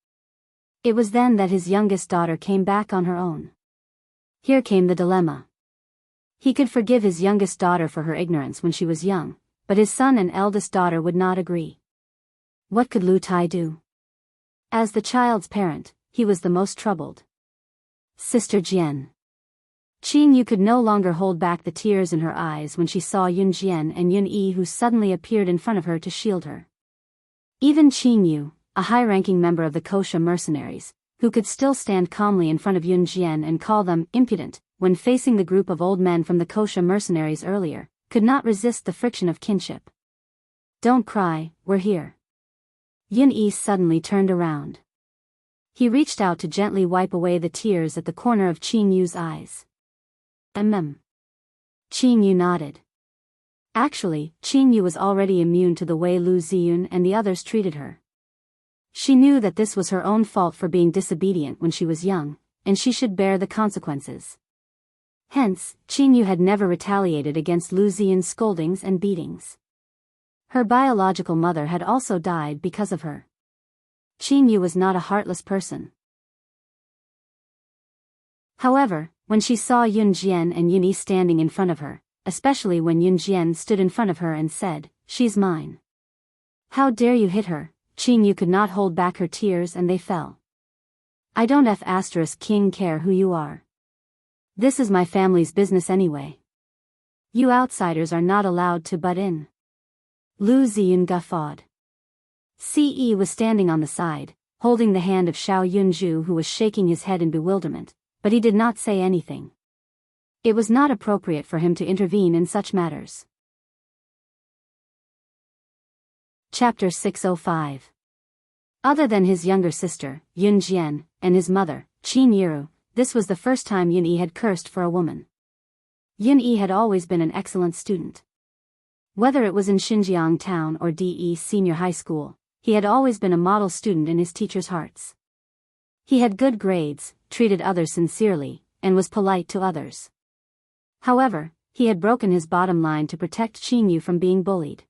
[SPEAKER 1] It was then that his youngest daughter came back on her own. Here came the dilemma. He could forgive his youngest daughter for her ignorance when she was young, but his son and eldest daughter would not agree. What could Lu Tai do? As the child's parent, he was the most troubled. Sister Jian. Qin Yu could no longer hold back the tears in her eyes when she saw Yun Jian and Yun Yi, who suddenly appeared in front of her to shield her. Even Qin Yu, a high-ranking member of the Kosha mercenaries, who could still stand calmly in front of Yun Jian and call them impudent when facing the group of old men from the Kosha mercenaries earlier, could not resist the friction of kinship. Don't cry, we're here. Yun Yi suddenly turned around. He reached out to gently wipe away the tears at the corner of Qin Yu's eyes. Qin Yu nodded. Actually, Qin Yu was already immune to the way Lu Ziyun and the others treated her. She knew that this was her own fault for being disobedient when she was young, and she should bear the consequences. Hence, Qin Yu had never retaliated against Lu Ziyun's scoldings and beatings. Her biological mother had also died because of her. Qin Yu was not a heartless person. However, when she saw Yun Jian and Yun Yi standing in front of her, especially when Yun Jian stood in front of her and said, "She's mine. How dare you hit her?" Qin Yu could not hold back her tears and they fell. I don't *king care who you are. This is my family's business anyway. You outsiders are not allowed to butt in. Lu Ziyun guffawed. Ce was standing on the side, holding the hand of Xiao Yunju, who was shaking his head in bewilderment, but he did not say anything. It was not appropriate for him to intervene in such matters. Chapter 605. Other than his younger sister, Yun Jian, and his mother, Qin Yiru, this was the first time Yun Yi had cursed for a woman. Yun Yi had always been an excellent student. Whether it was in Xinjiang town or DE Senior High School, he had always been a model student in his teachers' hearts. He had good grades, treated others sincerely, and was polite to others. However, he had broken his bottom line to protect Qin Yu from being bullied.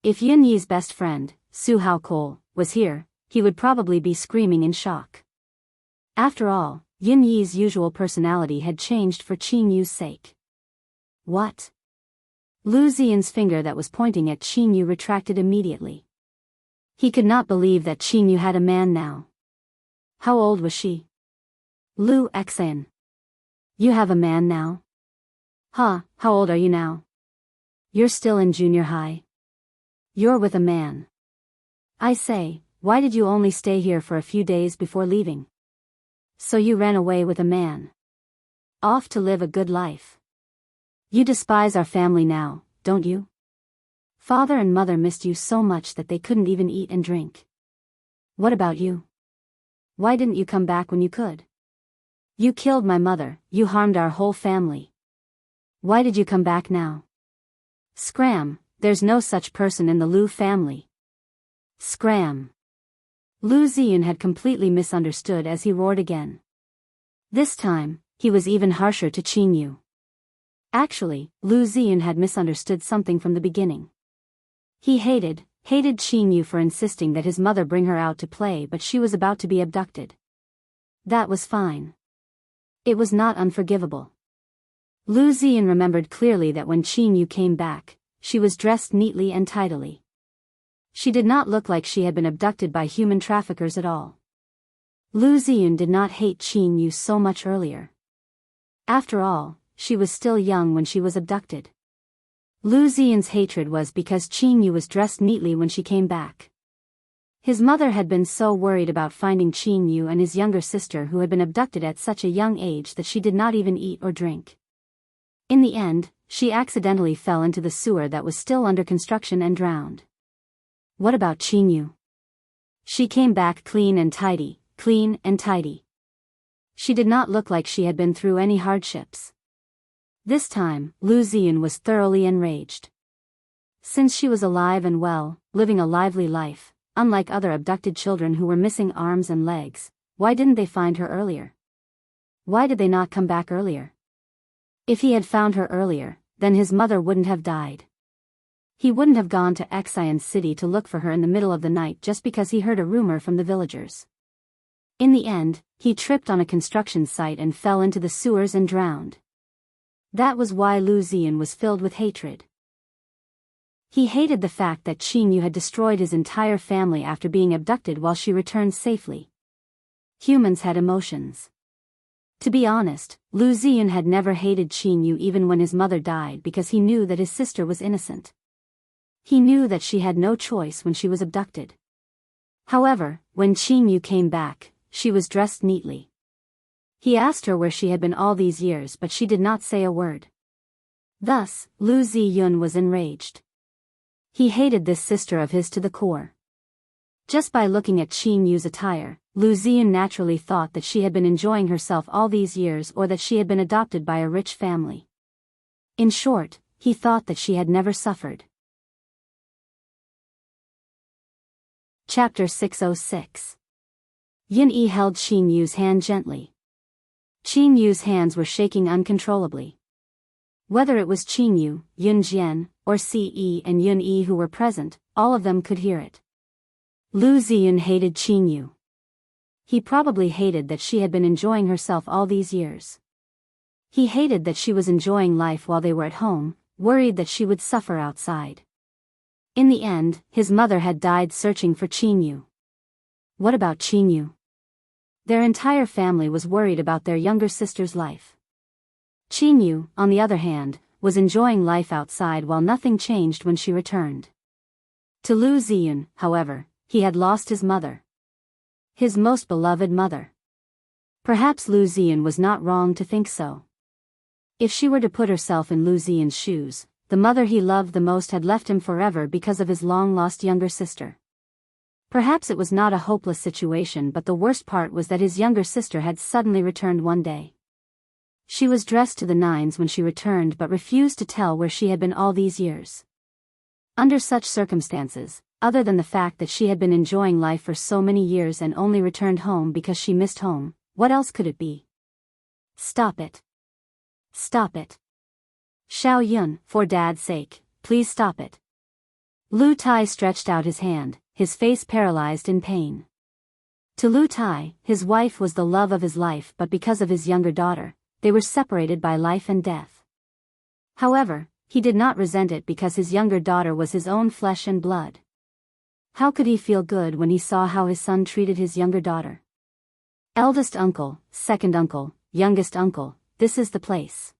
[SPEAKER 1] If Yun Yi's best friend, Su Hao Cole, was here, he would probably be screaming in shock. After all, Yun Yi's usual personality had changed for Qin Yu's sake. What? Lu Ziyan's finger that was pointing at Qin Yu retracted immediately. He could not believe that Qin Yu had a man now. How old was she? Lu Xan. You have a man now? Huh, how old are you now? You're still in junior high. You're with a man. I say, why did you only stay here for a few days before leaving? So you ran away with a man. Off to live a good life. You despise our family now, don't you? Father and mother missed you so much that they couldn't even eat and drink. What about you? Why didn't you come back when you could? You killed my mother, you harmed our whole family. Why did you come back now? Scram, there's no such person in the Lu family. Scram. Lu Ziyan had completely misunderstood as he roared again. This time, he was even harsher to Qin Yu. Actually, Lu Ziyan had misunderstood something from the beginning. He hated Qin Yu for insisting that his mother bring her out to play, but she was about to be abducted. That was fine. It was not unforgivable. Lu Ziyan remembered clearly that when Qin Yu came back, she was dressed neatly and tidily. She did not look like she had been abducted by human traffickers at all. Lu Ziyan did not hate Qin Yu so much earlier. After all, she was still young when she was abducted. Lu Ziyan's hatred was because Qin Yu was dressed neatly when she came back. His mother had been so worried about finding Qin Yu and his younger sister who had been abducted at such a young age that she did not even eat or drink. In the end, she accidentally fell into the sewer that was still under construction and drowned. What about Qin Yu? She came back clean and tidy. She did not look like she had been through any hardships. This time, Lu Ziyan was thoroughly enraged. Since she was alive and well, living a lively life, unlike other abducted children who were missing arms and legs, why didn't they find her earlier? Why did they not come back earlier? If he had found her earlier, then his mother wouldn't have died. He wouldn't have gone to Xian City to look for her in the middle of the night just because he heard a rumor from the villagers. In the end, he tripped on a construction site and fell into the sewers and drowned. That was why Lu Ziyan was filled with hatred. He hated the fact that Qin Yu had destroyed his entire family after being abducted while she returned safely. Humans had emotions. To be honest, Lu Ziyan had never hated Qin Yu even when his mother died because he knew that his sister was innocent. He knew that she had no choice when she was abducted. However, when Qin Yu came back, she was dressed neatly. He asked her where she had been all these years, but she did not say a word. Thus, Lu Ziyun was enraged. He hated this sister of his to the core. Just by looking at Qin Yu's attire, Lu Ziyun naturally thought that she had been enjoying herself all these years or that she had been adopted by a rich family. In short, he thought that she had never suffered. Chapter 606. Yun Yi held Qin Yu's hand gently. Qin Yu's hands were shaking uncontrollably. Whether it was Qin Yu, Yun Jian, or Ce and Yun Yi who were present, all of them could hear it. Lu Ziyun hated Qin Yu. He probably hated that she had been enjoying herself all these years. He hated that she was enjoying life while they were at home, worried that she would suffer outside. In the end, his mother had died searching for Qin Yu. What about Qin Yu? Their entire family was worried about their younger sister's life. Qin Yu, on the other hand, was enjoying life outside while nothing changed when she returned. To Lu Ziyun, however, he had lost his mother. His most beloved mother. Perhaps Lu Ziyun was not wrong to think so. If she were to put herself in Lu Ziyun's shoes, the mother he loved the most had left him forever because of his long-lost younger sister. Perhaps it was not a hopeless situation, but the worst part was that his younger sister had suddenly returned one day. She was dressed to the nines when she returned but refused to tell where she had been all these years. Under such circumstances, other than the fact that she had been enjoying life for so many years and only returned home because she missed home, what else could it be? Stop it. Stop it. Xiao Yun, for Dad's sake, please stop it. Lu Tai stretched out his hand, his face paralyzed in pain. To Lu Tai, his wife was the love of his life, but because of his younger daughter, they were separated by life and death. However, he did not resent it because his younger daughter was his own flesh and blood. How could he feel good when he saw how his son treated his younger daughter? Eldest uncle, second uncle, youngest uncle, this is the place.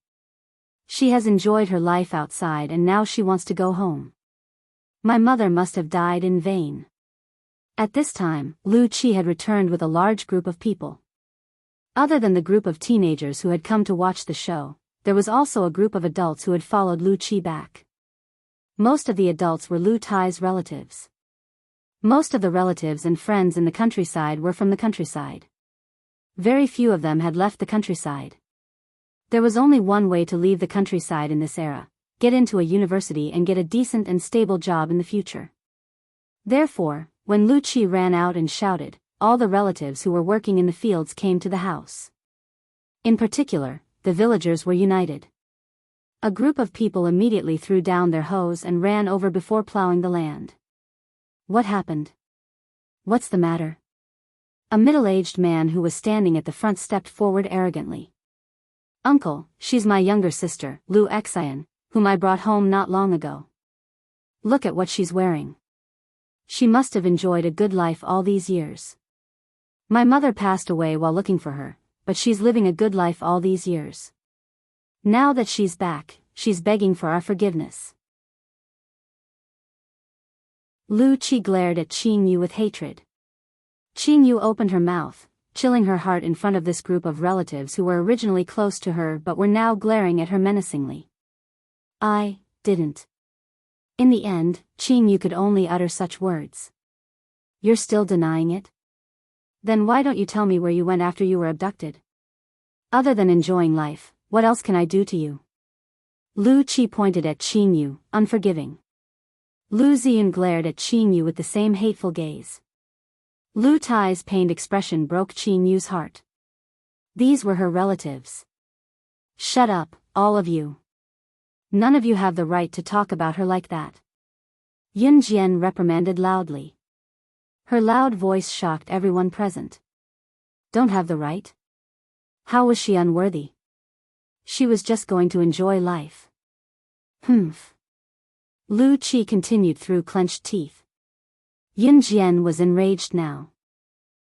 [SPEAKER 1] She has enjoyed her life outside and now she wants to go home. My mother must have died in vain. At this time, Lu Qi had returned with a large group of people. Other than the group of teenagers who had come to watch the show, there was also a group of adults who had followed Lu Qi back. Most of the adults were Lu Tai's relatives. Most of the relatives and friends in the countryside were from the countryside. Very few of them had left the countryside. There was only one way to leave the countryside in this era: get into a university and get a decent and stable job in the future. Therefore, when Lu Qi ran out and shouted, all the relatives who were working in the fields came to the house. In particular, the villagers were united. A group of people immediately threw down their hoes and ran over before plowing the land. What happened? What's the matter? A middle-aged man who was standing at the front stepped forward arrogantly. Uncle, she's my younger sister, Lu Xian, whom I brought home not long ago. Look at what she's wearing. She must have enjoyed a good life all these years. My mother passed away while looking for her, but she's living a good life all these years. Now that she's back, she's begging for our forgiveness. Lu Qi glared at Qin Yu with hatred. Qin Yu opened her mouth, chilling her heart in front of this group of relatives who were originally close to her but were now glaring at her menacingly. I didn't. In the end, Qin Yu could only utter such words. You're still denying it? Then why don't you tell me where you went after you were abducted? Other than enjoying life, what else can I do to you? Lu Qi pointed at Qin Yu, unforgiving. Lu Ziyun glared at Qin Yu with the same hateful gaze. Lu Tai's pained expression broke Qin Yu's heart. These were her relatives. Shut up, all of you. None of you have the right to talk about her like that. Yun Jian reprimanded loudly. Her loud voice shocked everyone present. Don't have the right? How was she unworthy? She was just going to enjoy life. Humph. Lu Qi continued through clenched teeth. Yun Jian was enraged now.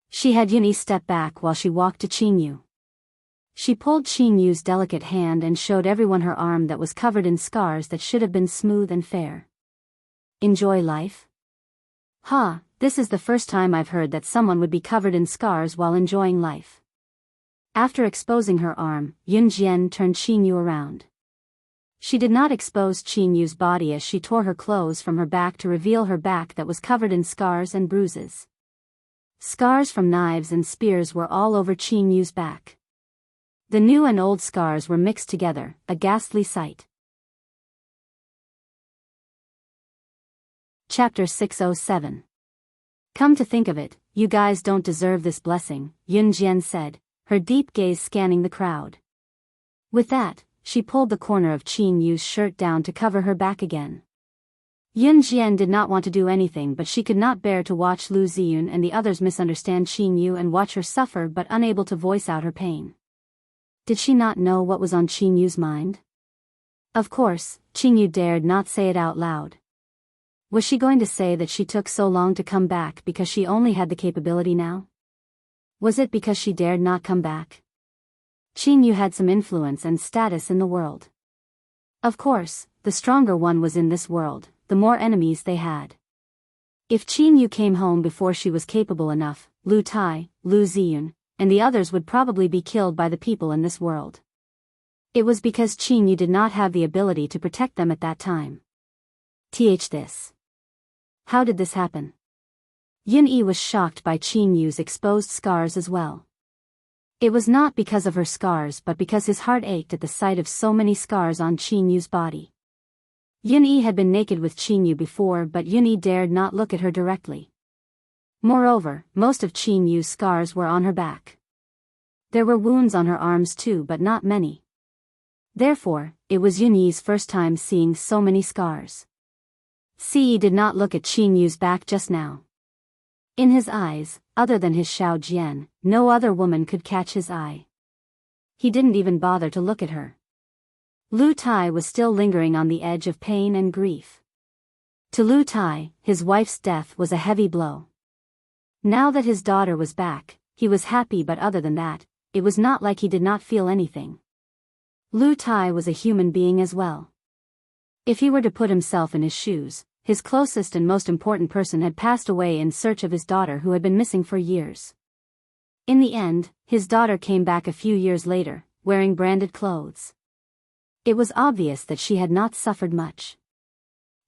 [SPEAKER 1] She had Yunyi step back while she walked to Qin Yu. She pulled Qin Yu's delicate hand and showed everyone her arm that was covered in scars that should have been smooth and fair. Enjoy life? Ha, this is the first time I've heard that someone would be covered in scars while enjoying life. After exposing her arm, Yun Jian turned Qin Yu around. She did not expose Qin Yu's body as she tore her clothes from her back to reveal her back that was covered in scars and bruises. Scars from knives and spears were all over Qin Yu's back. The new and old scars were mixed together, a ghastly sight. Chapter 607. Come to think of it, you guys don't deserve this blessing, Yun Jian said, her deep gaze scanning the crowd. With that, she pulled the corner of Qin Yu's shirt down to cover her back again. Yun Jian did not want to do anything, but she could not bear to watch Lu Ziyun and the others misunderstand Qin Yu and watch her suffer but unable to voice out her pain. Did she not know what was on Qin Yu's mind? Of course, Qin Yu dared not say it out loud. Was she going to say that she took so long to come back because she only had the capability now? Was it because she dared not come back? Qin Yu had some influence and status in the world. Of course, the stronger one was in this world, the more enemies they had. If Qin Yu came home before she was capable enough, Lu Tai, Lu Ziyun, and the others would probably be killed by the people in this world. It was because Qin Yu did not have the ability to protect them at that time. This. How did this happen? Yun Yi was shocked by Qin Yu's exposed scars as well. It was not because of her scars but because his heart ached at the sight of so many scars on Qin Yu's body. Yun-yi had been naked with Qin-yu before, but Yun-yi dared not look at her directly. Moreover, most of Qin-yu's scars were on her back. There were wounds on her arms too, but not many. Therefore, it was Yun-yi's first time seeing so many scars. Si did not look at Qin-yu's back just now. In his eyes, other than his Xiao Jian, no other woman could catch his eye. He didn't even bother to look at her. Lu Tai was still lingering on the edge of pain and grief. To Lu Tai, his wife's death was a heavy blow. Now that his daughter was back, he was happy, but other than that, it was not like he did not feel anything. Lu Tai was a human being as well. If he were to put himself in his shoes, his closest and most important person had passed away in search of his daughter who had been missing for years. In the end, his daughter came back a few years later, wearing branded clothes. It was obvious that she had not suffered much.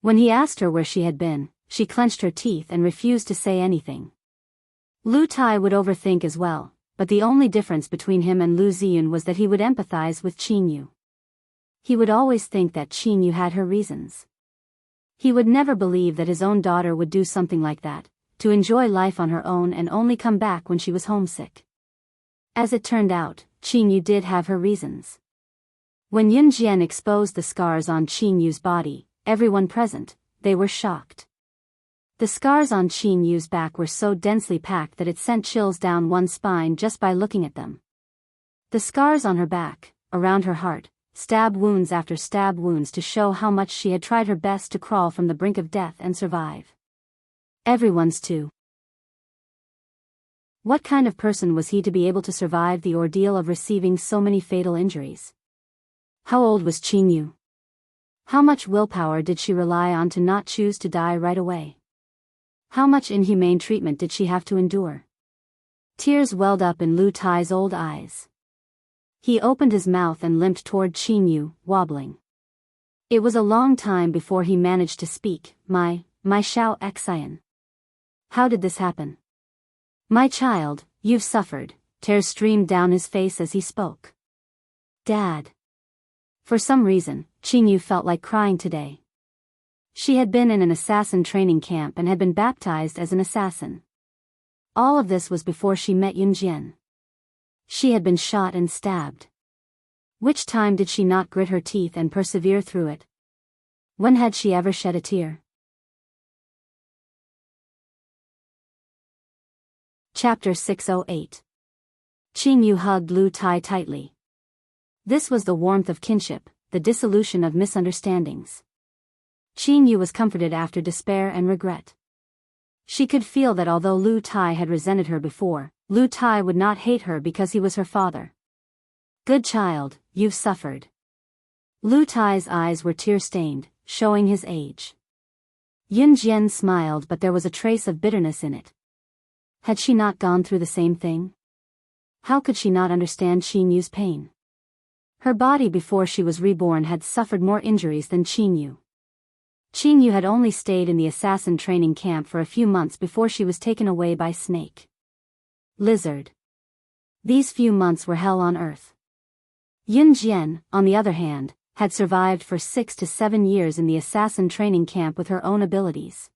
[SPEAKER 1] When he asked her where she had been, she clenched her teeth and refused to say anything. Lu Tai would overthink as well, but the only difference between him and Lu Ziyun was that he would empathize with Qin-yu. He would always think that Qin-yu had her reasons. He would never believe that his own daughter would do something like that, to enjoy life on her own and only come back when she was homesick. As it turned out, Qin-yu did have her reasons. When Yun Jian exposed the scars on Qin-yu's body, everyone present, they were shocked. The scars on Qin-yu's back were so densely packed that it sent chills down one's spine just by looking at them. The scars on her back, around her heart, stab wounds after stab wounds to show how much she had tried her best to crawl from the brink of death and survive. Everyone's too. What kind of person was he to be able to survive the ordeal of receiving so many fatal injuries? How old was Qin-yu? How much willpower did she rely on to not choose to die right away? How much inhumane treatment did she have to endure? Tears welled up in Lu Tai's old eyes. He opened his mouth and limped toward Qin-yu, wobbling. It was a long time before he managed to speak. My Xiao Xian. How did this happen? My child, you've suffered. Tears streamed down his face as he spoke. Dad. For some reason, Qin-yu felt like crying today. She had been in an assassin training camp and had been baptized as an assassin. All of this was before she met Yun Jian. She had been shot and stabbed. Which time did she not grit her teeth and persevere through it? When had she ever shed a tear? Chapter 608. Qin-yu hugged Lu Tai tightly. This was the warmth of kinship, the dissolution of misunderstandings. Qin-yu was comforted after despair and regret. She could feel that although Lu Tai had resented her before, Lu Tai would not hate her because he was her father. Good child, you've suffered. Lu Tai's eyes were tear-stained, showing his age. Yun Jian smiled, but there was a trace of bitterness in it. Had she not gone through the same thing? How could she not understand Qin-yu's pain? Her body before she was reborn had suffered more injuries than Qin-yu. Qin-yu had only stayed in the assassin training camp for a few months before she was taken away by Snake Lizard. These few months were hell on earth. Yun Jian, on the other hand, had survived for 6 to 7 years in the assassin training camp with her own abilities.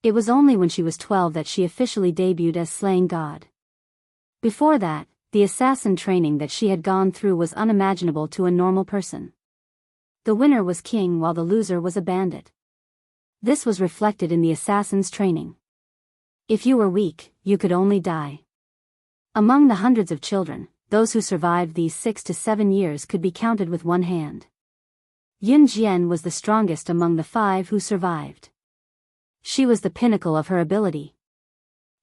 [SPEAKER 1] It was only when she was 12 that she officially debuted as Slaying God. Before that, the assassin training that she had gone through was unimaginable to a normal person. The winner was king while the loser was a bandit. This was reflected in the assassin's training. If you were weak, you could only die. Among the hundreds of children, those who survived these 6 to 7 years could be counted with one hand. Yun Jian was the strongest among the 5 who survived. She was the pinnacle of her ability.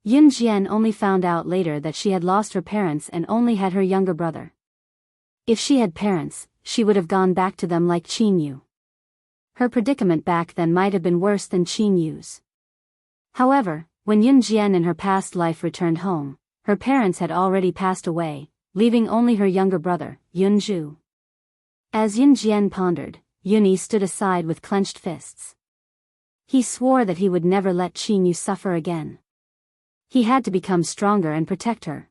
[SPEAKER 1] Yun Jian only found out later that she had lost her parents and only had her younger brother. If she had parents, she would have gone back to them like Qin-yu. Her predicament back then might have been worse than Qin-yu's. However, when Yun Jian in her past life returned home, her parents had already passed away, leaving only her younger brother, Yun Zhu. As Yun Jian pondered, Yun-yi stood aside with clenched fists. He swore that he would never let Qin-yu suffer again. He had to become stronger and protect her.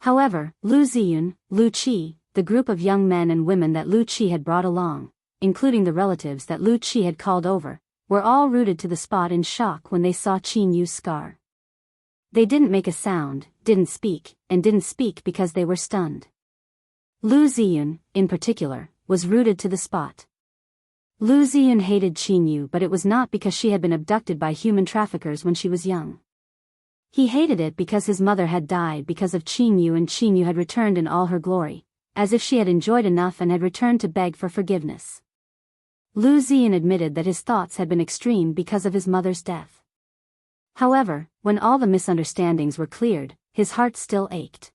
[SPEAKER 1] However, Lu Ziyun, Lu Qi, the group of young men and women that Lu Qi had brought along, including the relatives that Lu Qi had called over, were all rooted to the spot in shock when they saw Qin Yu's scar. They didn't make a sound, didn't speak because they were stunned. Lu Ziyun, in particular, was rooted to the spot. Lu Ziyun hated Qin Yu, but it was not because she had been abducted by human traffickers when she was young. He hated it because his mother had died because of Qin Yu, and Qin Yu had returned in all her glory, as if she had enjoyed enough and had returned to beg for forgiveness. Lu Ziyun admitted that his thoughts had been extreme because of his mother's death. However, when all the misunderstandings were cleared, his heart still ached.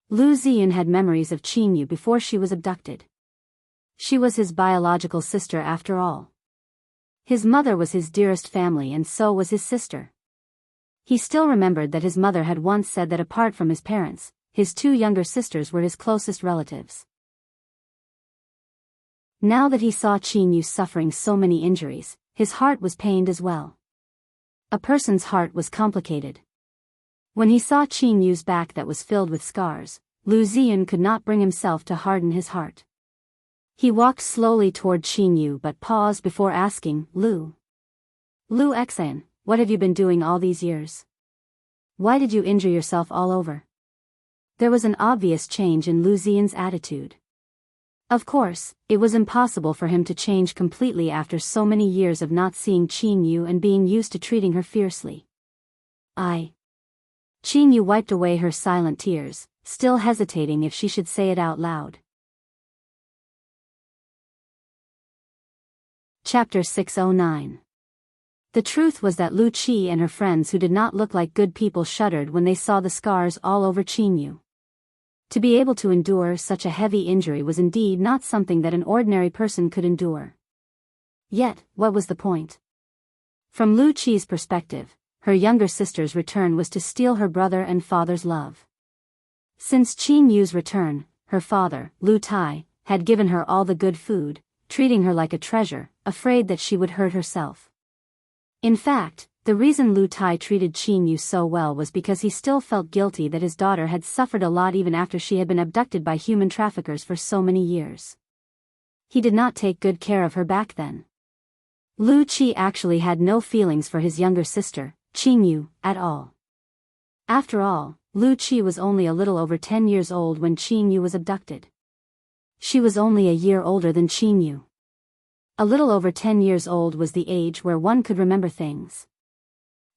[SPEAKER 1] Lu Ziyun had memories of Qin Yu before she was abducted. She was his biological sister after all. His mother was his dearest family, and so was his sister. He still remembered that his mother had once said that apart from his parents, his two younger sisters were his closest relatives. Now that he saw Qin Yu suffering so many injuries, his heart was pained as well. A person's heart was complicated. When he saw Qin Yu's back that was filled with scars, Lu Ziyun could not bring himself to harden his heart. He walked slowly toward Qin Yu but paused before asking, Lu Xan, what have you been doing all these years? Why did you injure yourself all over? There was an obvious change in Lu Ziyun's attitude. Of course, it was impossible for him to change completely after so many years of not seeing Qin Yu and being used to treating her fiercely. Qin Yu wiped away her silent tears, still hesitating if she should say it out loud. Chapter 609. The truth was that Lu Qi and her friends who did not look like good people shuddered when they saw the scars all over Qin Yu. To be able to endure such a heavy injury was indeed not something that an ordinary person could endure. Yet, what was the point? From Lu Qi's perspective, her younger sister's return was to steal her brother and father's love. Since Qin Yu's return, her father, Lu Tai, had given her all the good food, treating her like a treasure, afraid that she would hurt herself. In fact, the reason Lu Tai treated Qin Yu so well was because he still felt guilty that his daughter had suffered a lot even after she had been abducted by human traffickers for so many years. He did not take good care of her back then. Lu Qi actually had no feelings for his younger sister, Qin Yu, at all. After all, Lu Qi was only a little over 10 years old when Qin Yu was abducted. She was only a year older than Qin Yu. A little over 10 years old was the age where one could remember things.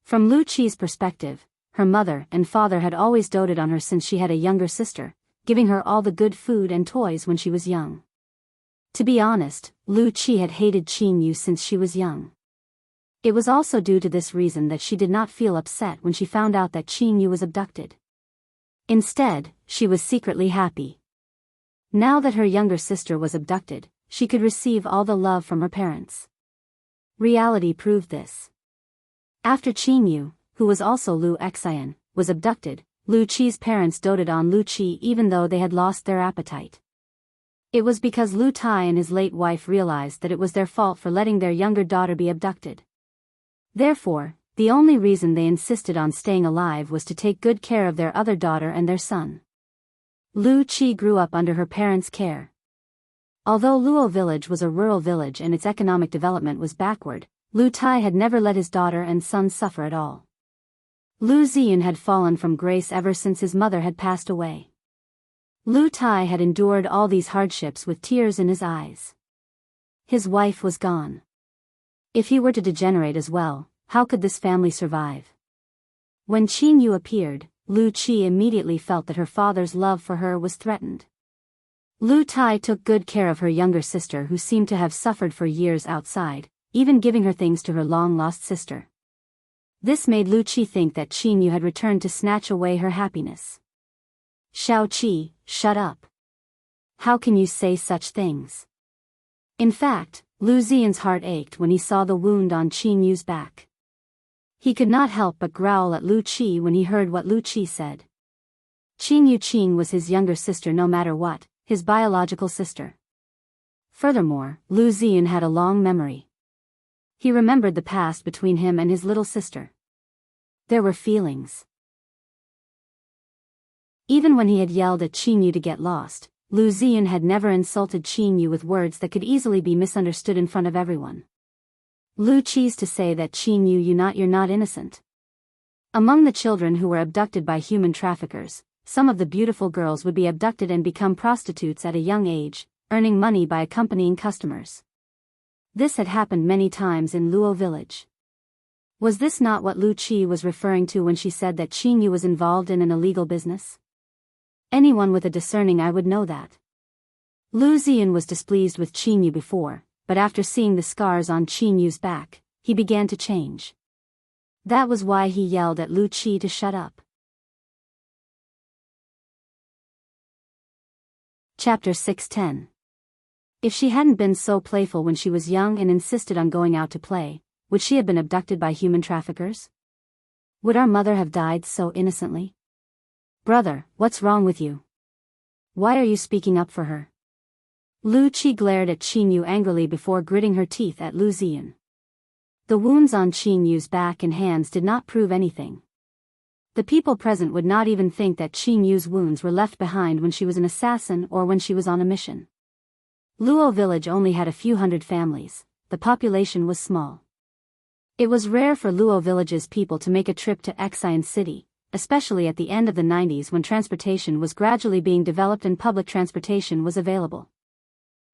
[SPEAKER 1] From Lu Qi's perspective, her mother and father had always doted on her since she had a younger sister, giving her all the good food and toys when she was young. To be honest, Lu Qi had hated Qin Yu since she was young. It was also due to this reason that she did not feel upset when she found out that Qin Yu was abducted. Instead, she was secretly happy. Now that her younger sister was abducted, she could receive all the love from her parents. Reality proved this. After Qin Yu, who was also Lu Xian, was abducted, Lu Qi's parents doted on Lu Qi even though they had lost their appetite. It was because Lu Tai and his late wife realized that it was their fault for letting their younger daughter be abducted. Therefore, the only reason they insisted on staying alive was to take good care of their other daughter and their son. Lu Qi grew up under her parents' care. Although Luo village was a rural village and its economic development was backward, Lu Tai had never let his daughter and son suffer at all. Lu Ziyun had fallen from grace ever since his mother had passed away. Lu Tai had endured all these hardships with tears in his eyes. His wife was gone. If he were to degenerate as well, how could this family survive? When Qin Yu appeared, Lu Qi immediately felt that her father's love for her was threatened. Lu Tai took good care of her younger sister who seemed to have suffered for years outside, even giving her things to her long-lost sister. This made Lu Qi think that Qin Yu had returned to snatch away her happiness. Shao Qi, shut up. How can you say such things? In fact, Lu Ziyun's heart ached when he saw the wound on Qin Yu's back. He could not help but growl at Lu Qi when he heard what Lu Qi said. Qin was his younger sister no matter what, his biological sister. Furthermore, Lu Ziyun had a long memory. He remembered the past between him and his little sister. There were feelings. Even when he had yelled at Qin Yu to get lost, Lu Ziyun had never insulted Qin Yu with words that could easily be misunderstood in front of everyone. Lu Qi's to say that Qin Yu you're not innocent. Among the children who were abducted by human traffickers, some of the beautiful girls would be abducted and become prostitutes at a young age, earning money by accompanying customers. This had happened many times in Luo village. Was this not what Lu Qi was referring to when she said that Qin Yu was involved in an illegal business? Anyone with a discerning eye would know that. Lu Ziyun was displeased with Qin Yu before, but after seeing the scars on Qin Yu's back, he began to change. That was why he yelled at Lu Qi to shut up. Chapter 6:10. If she hadn't been so playful when she was young and insisted on going out to play, would she have been abducted by human traffickers? Would our mother have died so innocently? Brother, what's wrong with you? Why are you speaking up for her? Lu Qi glared at Qin Yu angrily before gritting her teeth at Lu Ziyun. The wounds on Qin Yu's back and hands did not prove anything. The people present would not even think that Qin Yu's wounds were left behind when she was an assassin or when she was on a mission. Luo village only had a few hundred families, the population was small. It was rare for Luo village's people to make a trip to Enchanting City, especially at the end of the 90s when transportation was gradually being developed and public transportation was available.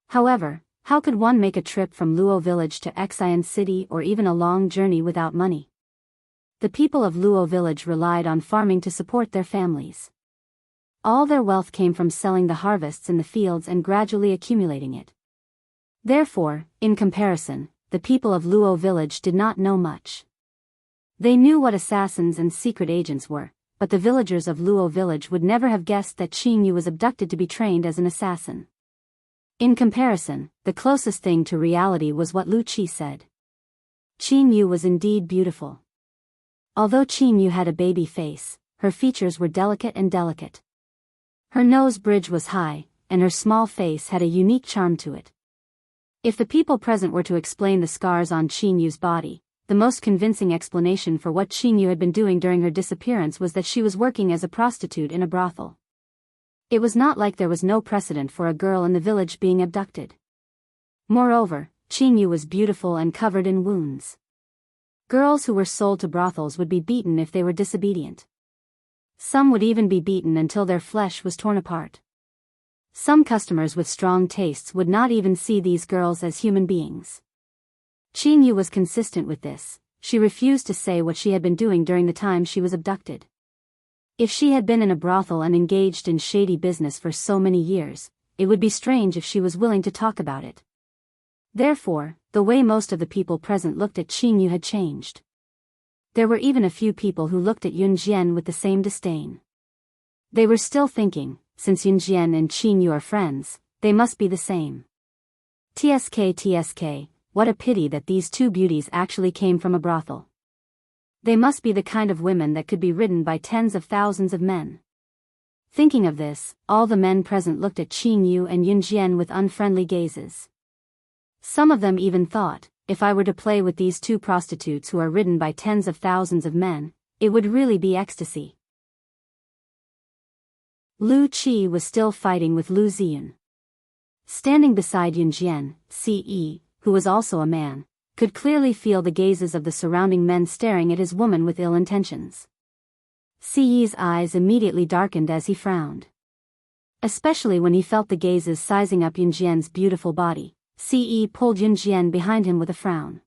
[SPEAKER 1] However, how could one make a trip from Luo village to Enchanting City or even a long journey without money? The people of Luo village relied on farming to support their families. All their wealth came from selling the harvests in the fields and gradually accumulating it. Therefore, in comparison, the people of Luo village did not know much. They knew what assassins and secret agents were, but the villagers of Luo village would never have guessed that Qin Yu was abducted to be trained as an assassin. In comparison, the closest thing to reality was what Lu Qi said. Qin Yu was indeed beautiful. Although Qin Yu had a baby face, her features were delicate. Her nose bridge was high, and her small face had a unique charm to it. If the people present were to explain the scars on Qin Yu's body, the most convincing explanation for what Qin Yu had been doing during her disappearance was that she was working as a prostitute in a brothel. It was not like there was no precedent for a girl in the village being abducted. Moreover, Qin Yu was beautiful and covered in wounds. Girls who were sold to brothels would be beaten if they were disobedient. Some would even be beaten until their flesh was torn apart. Some customers with strong tastes would not even see these girls as human beings. Qin Yu was consistent with this. She refused to say what she had been doing during the time she was abducted. If she had been in a brothel and engaged in shady business for so many years, it would be strange if she was willing to talk about it. Therefore, the way most of the people present looked at Qin Yu had changed. There were even a few people who looked at Yun Jian with the same disdain. They were still thinking, since Yun Jian and Qin Yu are friends, they must be the same. TSK, what a pity that these two beauties actually came from a brothel. They must be the kind of women that could be ridden by tens of thousands of men. Thinking of this, all the men present looked at Qin Yu and Yun Jian with unfriendly gazes. Some of them even thought, if I were to play with these two prostitutes who are ridden by tens of thousands of men, it would really be ecstasy. Lu Qi was still fighting with Lu Ziyun. Standing beside Yun Jian, CE, who was also a man, could clearly feel the gazes of the surrounding men staring at his woman with ill intentions. CE's eyes immediately darkened as he frowned. Especially when he felt the gazes sizing up Yun Jian's beautiful body, CE pulled Yun Jian behind him with a frown.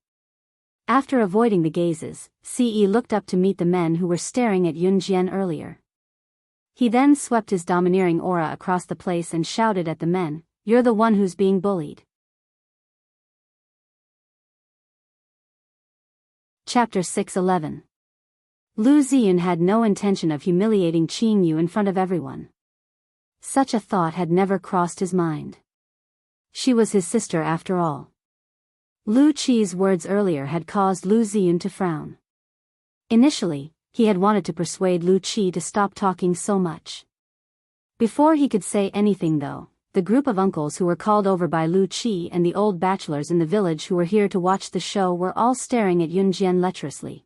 [SPEAKER 1] After avoiding the gazes, CE looked up to meet the men who were staring at Yun Jian earlier. He then swept his domineering aura across the place and shouted at the men, "You're the one who's being bullied." Chapter 6:11. Lu Ziyun had no intention of humiliating Qin Yu in front of everyone. Such a thought had never crossed his mind. She was his sister after all. Lu Qi's words earlier had caused Lu Ziyun to frown. Initially, he had wanted to persuade Lu Qi to stop talking so much. Before he could say anything though, the group of uncles who were called over by Lu Qi and the old bachelors in the village who were here to watch the show were all staring at Yun Jian lecherously.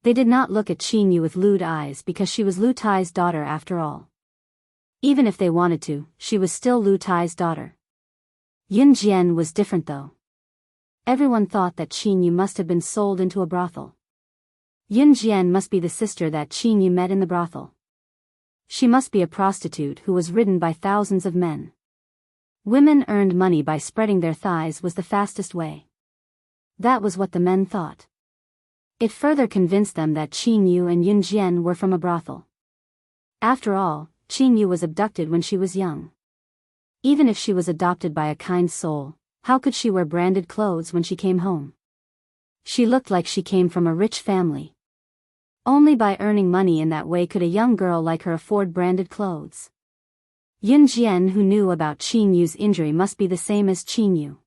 [SPEAKER 1] They did not look at Qin Yu with lewd eyes because she was Lu Tai's daughter after all. Even if they wanted to, she was still Lu Tai's daughter. Yun Jian was different though. Everyone thought that Qin Yu must have been sold into a brothel. Yun Jian must be the sister that Qin Yu met in the brothel. She must be a prostitute who was ridden by thousands of men. Women earned money by spreading their thighs was the fastest way. That was what the men thought. It further convinced them that Qin Yu and Yun Jian were from a brothel. After all, Qin Yu was abducted when she was young. Even if she was adopted by a kind soul, how could she wear branded clothes when she came home? She looked like she came from a rich family. Only by earning money in that way could a young girl like her afford branded clothes. Yun Jian, who knew about Qin Yu's injury, must be the same as Qin Yu.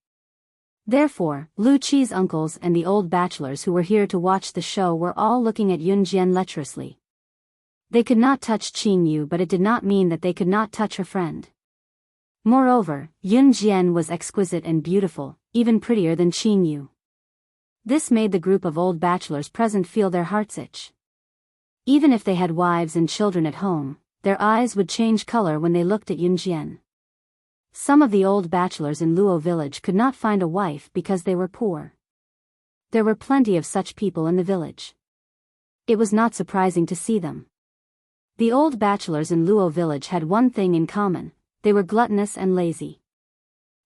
[SPEAKER 1] Therefore, Lu Qi's uncles and the old bachelors who were here to watch the show were all looking at Yun Jian lecherously. They could not touch Qin Yu, but it did not mean that they could not touch her friend. Moreover, Yun Jian was exquisite and beautiful, even prettier than Qin Yu. This made the group of old bachelors present feel their hearts itch. Even if they had wives and children at home, their eyes would change color when they looked at Yun Jian. Some of the old bachelors in Luo village could not find a wife because they were poor. There were plenty of such people in the village. It was not surprising to see them. The old bachelors in Luo village had one thing in common: they were gluttonous and lazy.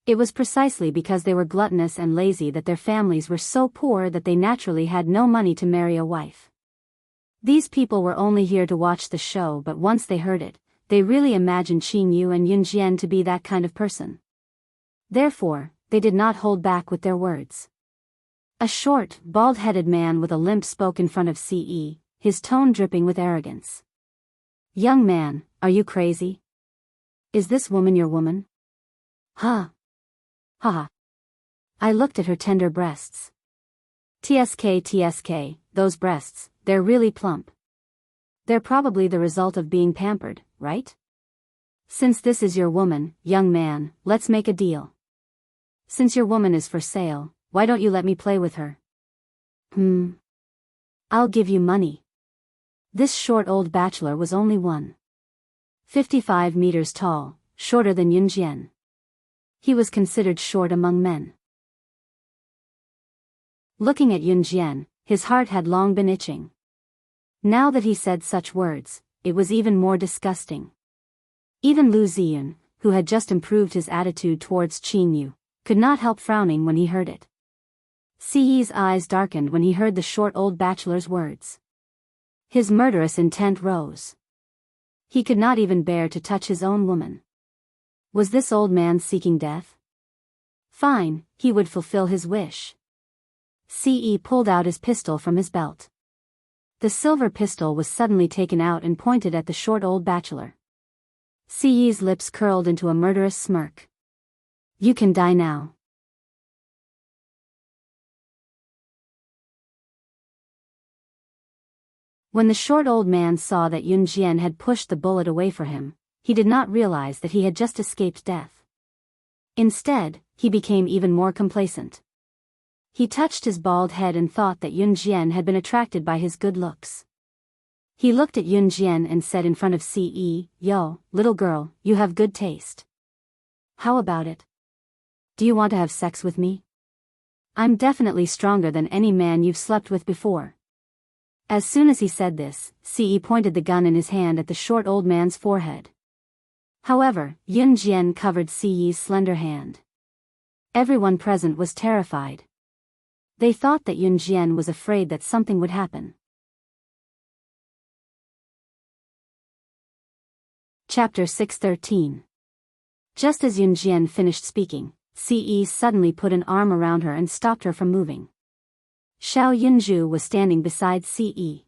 [SPEAKER 1] It was precisely because they were gluttonous and lazy that their families were so poor that they naturally had no money to marry a wife. These people were only here to watch the show, but once they heard it, they really imagined Qin Yu and Yun Jian to be that kind of person. Therefore, they did not hold back with their words. A short, bald-headed man with a limp spoke in front of Ce, his tone dripping with arrogance. "Young man, are you crazy? Is this woman your woman?" "Huh. Ha. I looked at her tender breasts. TSK, those breasts, they're really plump. They're probably the result of being pampered, right? Since this is your woman, young man, let's make a deal. Since your woman is for sale, why don't you let me play with her?" I'll give you money." This short old bachelor was only 1.55 meters tall, shorter than Yun Jian. He was considered short among men. Looking at Yun Jian, his heart had long been itching. Now that he said such words, it was even more disgusting. Even Lu Ziyun, who had just improved his attitude towards Qin Yu, could not help frowning when he heard it. Ce's eyes darkened when he heard the short old bachelor's words. His murderous intent rose. He could not even bear to touch his own woman. Was this old man seeking death? Fine, he would fulfill his wish. Ce pulled out his pistol from his belt. The silver pistol was suddenly taken out and pointed at the short old bachelor. Ce's lips curled into a murderous smirk. "You can die now." When the short old man saw that Yun Jian had pushed the bullet away for him, he did not realize that he had just escaped death. Instead, he became even more complacent. He touched his bald head and thought that Yun Jian had been attracted by his good looks. He looked at Yun Jian and said in front of Ce, "Yo, little girl, you have good taste. How about it? Do you want to have sex with me? I'm definitely stronger than any man you've slept with before." As soon as he said this, Ce pointed the gun in his hand at the short old man's forehead. However, Yun Jian covered Ce's slender hand. Everyone present was terrified. They thought that Yun Jian was afraid that something would happen. Chapter 613. Just as Yun Jian finished speaking, Ce suddenly put an arm around her and stopped her from moving. Xiao Yunju was standing beside Ce.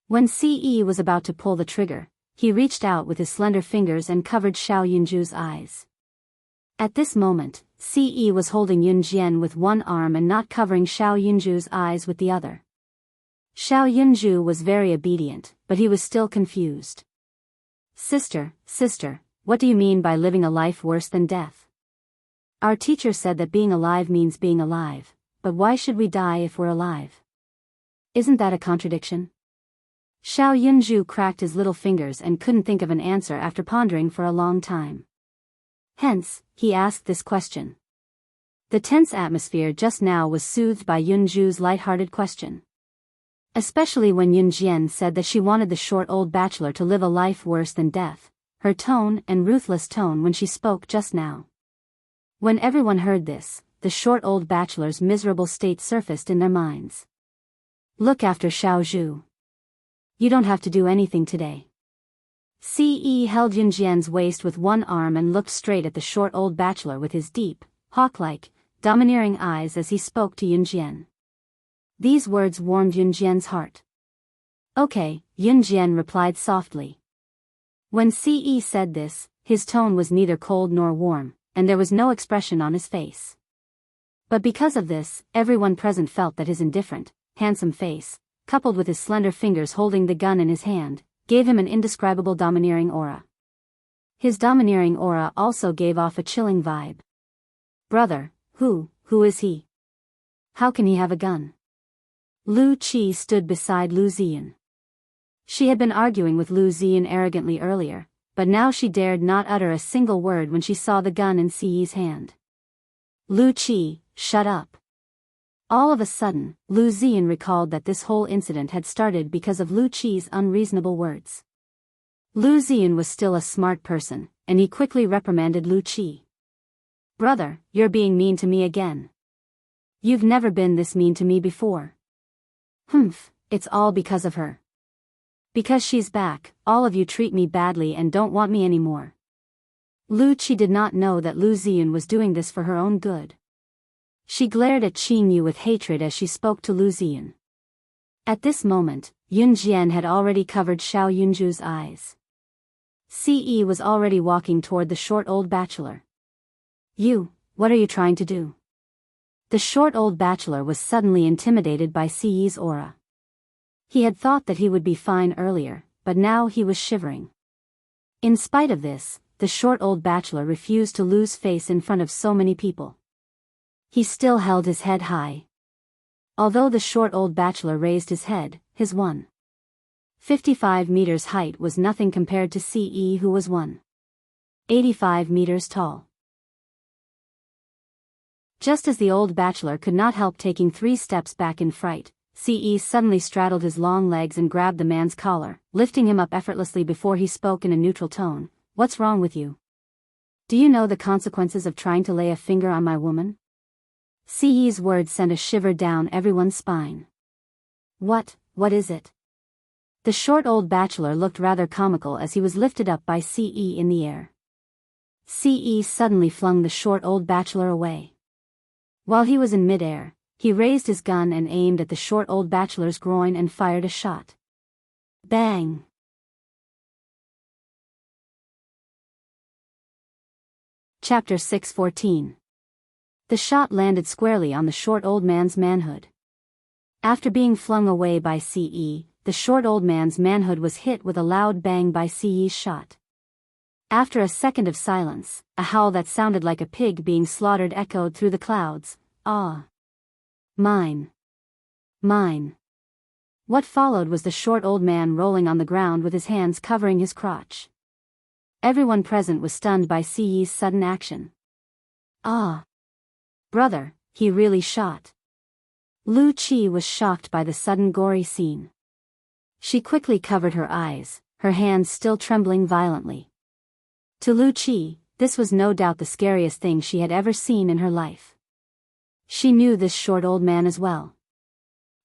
[SPEAKER 1] When Ce was about to pull the trigger, he reached out with his slender fingers and covered Xiao Yunju's eyes. At this moment, Ce was holding Yun Jian with one arm and not covering Xiao Yunju's eyes with the other. Xiao Yunju was very obedient, but he was still confused. Sister, what do you mean by living a life worse than death? Our teacher said that being alive means being alive, but why should we die if we're alive? Isn't that a contradiction?" Xiao Yunzhu cracked his little fingers and couldn't think of an answer after pondering for a long time. Hence, he asked this question. The tense atmosphere just now was soothed by Yunzhu's light-hearted question. Especially when Yunjian said that she wanted the short old bachelor to live a life worse than death, her tone and ruthless tone when she spoke just now. When everyone heard this, the short old bachelor's miserable state surfaced in their minds. Look after Xiao Zhu. You don't have to do anything today. Ce held Yunjian's waist with one arm and looked straight at the short old bachelor with his deep, hawk-like, domineering eyes as he spoke to Yunjian. These words warmed Yunjian's heart. Okay, Yunjian replied softly. When Ce said this, his tone was neither cold nor warm, and there was no expression on his face. But because of this, everyone present felt that his indifferent, handsome face, coupled with his slender fingers holding the gun in his hand, gave him an indescribable domineering aura. His domineering aura also gave off a chilling vibe. Brother, who is he? How can he have a gun? Lu Qi stood beside Lu Ziyan. She had been arguing with Lu Ziyan arrogantly earlier, but now she dared not utter a single word when she saw the gun in Ce's hand. Lu Qi, shut up. All of a sudden, Lu Ziyan recalled that this whole incident had started because of Lu Qi's unreasonable words. Lu Ziyan was still a smart person, and he quickly reprimanded Lu Qi. Brother, you're being mean to me again. You've never been this mean to me before. It's all because of her. Because she's back, all of you treat me badly and don't want me anymore. Lu Qi did not know that Lu Ziyan was doing this for her own good. She glared at Qin Yu with hatred as she spoke to Lu Ziyan. At this moment, Yun Jian had already covered Xiao Yunzhu's eyes. Ce was already walking toward the short old bachelor. What are you trying to do? The short old bachelor was suddenly intimidated by Ce's aura. He had thought that he would be fine earlier, but now he was shivering. In spite of this, the short old bachelor refused to lose face in front of so many people. He still held his head high. Although the short old bachelor raised his head, his 1.55 meters height was nothing compared to Ce, who was 1.85 meters tall. Just as the old bachelor could not help taking 3 steps back in fright, Ce suddenly straddled his long legs and grabbed the man's collar, lifting him up effortlessly before he spoke in a neutral tone. What's wrong with you? Do you know the consequences of trying to lay a finger on my woman? Ce's words sent a shiver down everyone's spine. What is it? The short old bachelor looked rather comical as he was lifted up by Ce in the air. Ce suddenly flung the short old bachelor away. While he was in midair, he raised his gun and aimed at the short old bachelor's groin and fired a shot. Bang! Chapter 6:14. The shot landed squarely on the short old man's manhood. After being flung away by Ce, the short old man's manhood was hit with a loud bang by Ce's shot. After a second of silence, a howl that sounded like a pig being slaughtered echoed through the clouds. Ah! Mine! Mine! What followed was the short old man rolling on the ground with his hands covering his crotch. Everyone present was stunned by Ce's sudden action. Ah! Brother, he really shot. Lu Qi was shocked by the sudden gory scene. She quickly covered her eyes, her hands still trembling violently. To Lu Qi, this was no doubt the scariest thing she had ever seen in her life. She knew this short old man as well.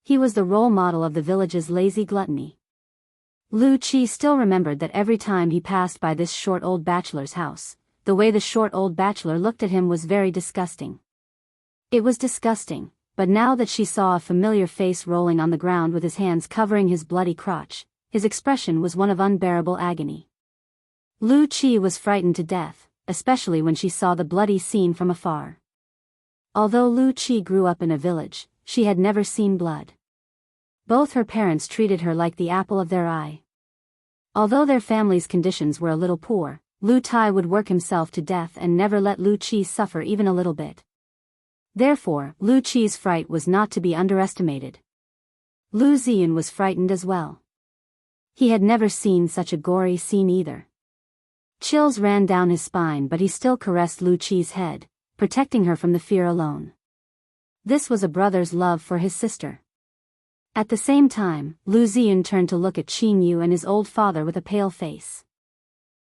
[SPEAKER 1] He was the role model of the village's lazy gluttony. Lu Qi still remembered that every time he passed by this short old bachelor's house, the way the short old bachelor looked at him was very disgusting. It was disgusting, but now that she saw a familiar face rolling on the ground with his hands covering his bloody crotch, his expression was one of unbearable agony. Lu Qi was frightened to death, especially when she saw the bloody scene from afar. Although Lu Qi grew up in a village, she had never seen blood. Both her parents treated her like the apple of their eye. Although their family's conditions were a little poor, Lu Tai would work himself to death and never let Lu Qi suffer even a little bit. Therefore, Lu Qi's fright was not to be underestimated. Lu Ziyan was frightened as well. He had never seen such a gory scene either. Chills ran down his spine, but he still caressed Lu Qi's head, protecting her from the fear alone. This was a brother's love for his sister. At the same time, Lu Ziyan turned to look at Qin Yu and his old father with a pale face.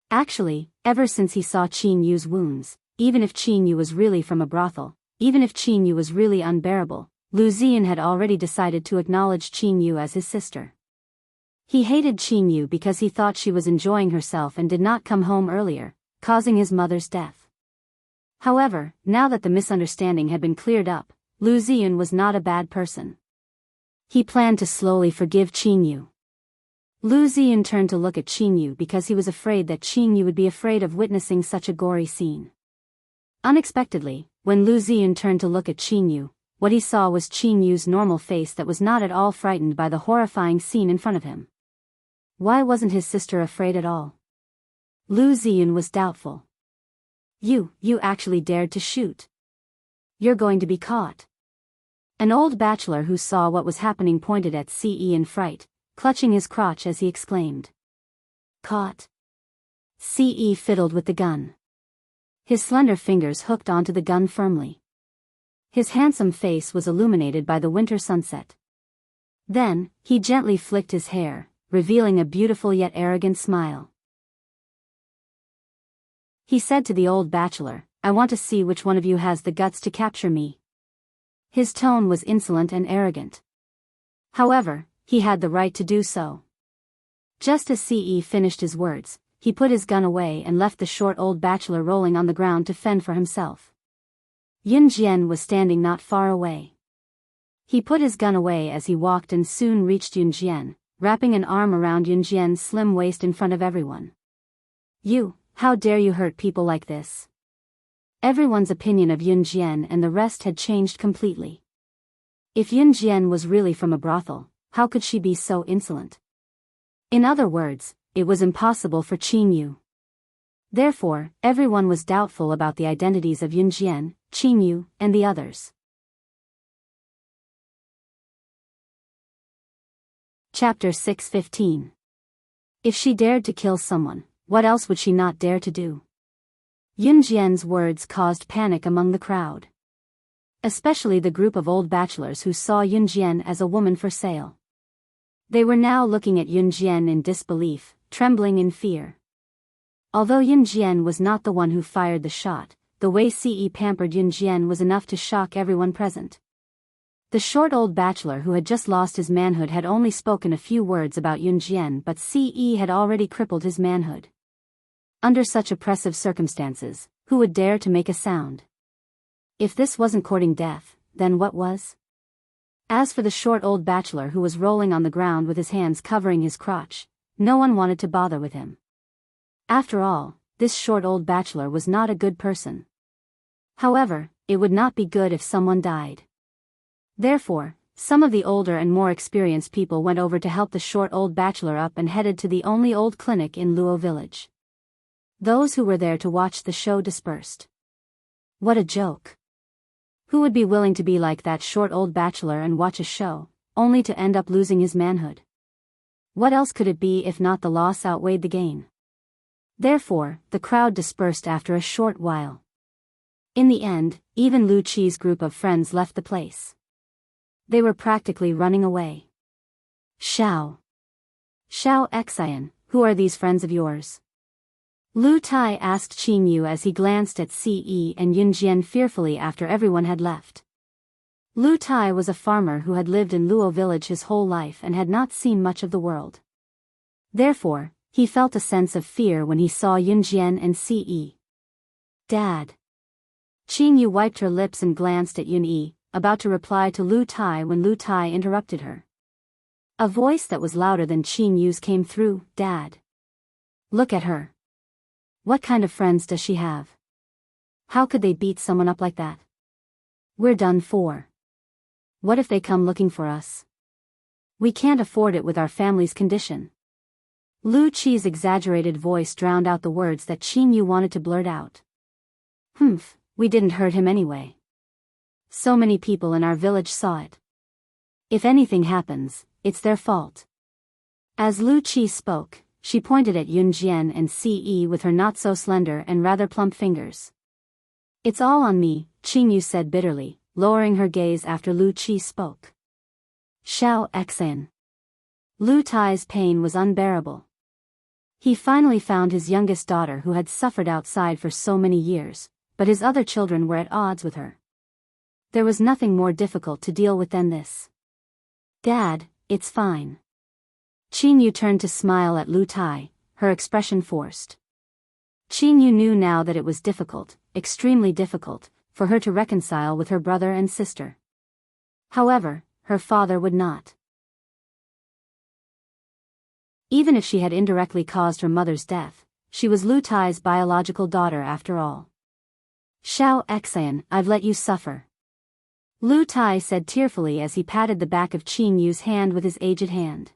[SPEAKER 1] Actually, ever since he saw Qin Yu's wounds, even if Qin Yu was really from a brothel, even if Qin Yu was really unbearable, Lu Ziyan had already decided to acknowledge Qin Yu as his sister. He hated Qin Yu because he thought she was enjoying herself and did not come home earlier, causing his mother's death. However, now that the misunderstanding had been cleared up, Lu Ziyan was not a bad person. He planned to slowly forgive Qin Yu. Lu Ziyan turned to look at Qin Yu because he was afraid that Qin Yu would be afraid of witnessing such a gory scene. Unexpectedly, when Lu Ziyan turned to look at Qin Yu, what he saw was Qin Yu's normal face that was not at all frightened by the horrifying scene in front of him. Why wasn't his sister afraid at all? Lu Ziyan was doubtful. You actually dared to shoot. You're going to be caught. An old bachelor who saw what was happening pointed at Ce in fright, clutching his crotch as he exclaimed. Caught? Ce fiddled with the gun. His slender fingers hooked onto the gun firmly. His handsome face was illuminated by the winter sunset. Then, he gently flicked his hair, revealing a beautiful yet arrogant smile. He said to the old bachelor, I want to see which one of you has the guts to capture me. His tone was insolent and arrogant. However, he had the right to do so. Just as Ce finished his words, he put his gun away and left the short old bachelor rolling on the ground to fend for himself. Yun Jian was standing not far away. He put his gun away as he walked and soon reached Yun Jian, wrapping an arm around Yun Jian's slim waist in front of everyone. How dare you hurt people like this? Everyone's opinion of Yun Jian and the rest had changed completely. If Yun Jian was really from a brothel, how could she be so insolent? In other words, it was impossible for Qin Yu. Therefore, everyone was doubtful about the identities of Yun Jian, Qin Yu, and the others. Chapter 6:15. If she dared to kill someone, what else would she not dare to do? Yun Jian's words caused panic among the crowd. Especially the group of old bachelors who saw Yun Jian as a woman for sale. They were now looking at Yun Jian in disbelief, trembling in fear. Although Yun Jian was not the one who fired the shot, the way Ce pampered Yun Jian was enough to shock everyone present. The short old bachelor who had just lost his manhood had only spoken a few words about Yun Jian, but Ce had already crippled his manhood. Under such oppressive circumstances, who would dare to make a sound? If this wasn't courting death, then what was? As for the short old bachelor who was rolling on the ground with his hands covering his crotch, no one wanted to bother with him. After all, this short old bachelor was not a good person. However, it would not be good if someone died. Therefore, some of the older and more experienced people went over to help the short old bachelor up and headed to the only old clinic in Luo village. Those who were there to watch the show dispersed. What a joke. Who would be willing to be like that short old bachelor and watch a show, only to end up losing his manhood? What else could it be if not the loss outweighed the gain? Therefore, the crowd dispersed after a short while. In the end, even Lu Qi's group of friends left the place. They were practically running away. Xiao Xian, who are these friends of yours? Lu Tai asked Qin Yu as he glanced at Ce and Yun Jian fearfully after everyone had left. Lu Tai was a farmer who had lived in Luo village his whole life and had not seen much of the world. Therefore, he felt a sense of fear when he saw Yun Jian and Ce. Dad. Qin Yu wiped her lips and glanced at Yun Yi, about to reply to Lu Tai when Lu Tai interrupted her. A voice that was louder than Qin Yu's came through, Dad. Look at her. What kind of friends does she have? How could they beat someone up like that? We're done for. What if they come looking for us? We can't afford it with our family's condition. Lu Qi's exaggerated voice drowned out the words that Qin Yu wanted to blurt out. We didn't hurt him anyway. So many people in our village saw it. If anything happens, it's their fault. As Lu Qi spoke, she pointed at Yun Jian and Ce with her not-so-slender and rather plump fingers. It's all on me, Qing Yu said bitterly, lowering her gaze after Lu Qi spoke. Xiao Xan. Lu Tai's pain was unbearable. He finally found his youngest daughter who had suffered outside for so many years, but his other children were at odds with her. There was nothing more difficult to deal with than this. Dad, it's fine. Qing Yu turned to smile at Lu Tai, her expression forced. Qing Yu knew now that it was difficult, extremely difficult, for her to reconcile with her brother and sister. However, her father would not. Even if she had indirectly caused her mother's death, she was Lu Tai's biological daughter after all. Xiao Xan, I've let you suffer. Lu Tai said tearfully as he patted the back of Qing Yu's hand with his aged hand.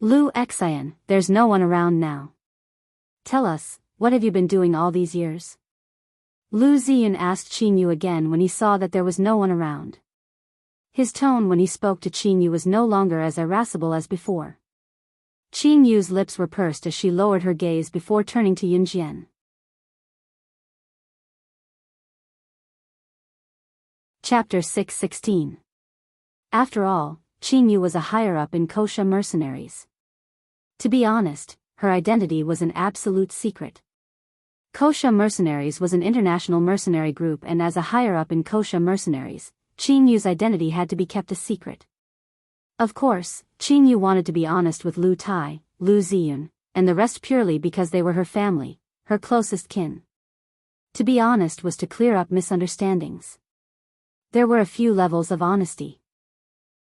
[SPEAKER 1] Lu Xan, there's no one around now. Tell us, what have you been doing all these years? Lu Ziyun asked Qing Yu again when he saw that there was no one around. His tone when he spoke to Qing Yu was no longer as irascible as before. Qing Yu's lips were pursed as she lowered her gaze before turning to Yun Jian. Chapter 6:16. After all, Qing Yu was a higher-up in Kosha mercenaries. To be honest, her identity was an absolute secret. Kosha Mercenaries was an international mercenary group, and as a higher-up in Kosha Mercenaries, Qing Yu's identity had to be kept a secret. Of course, Qing Yu wanted to be honest with Lu Tai, Lu Ziyun, and the rest purely because they were her family, her closest kin. To be honest was to clear up misunderstandings. There were a few levels of honesty.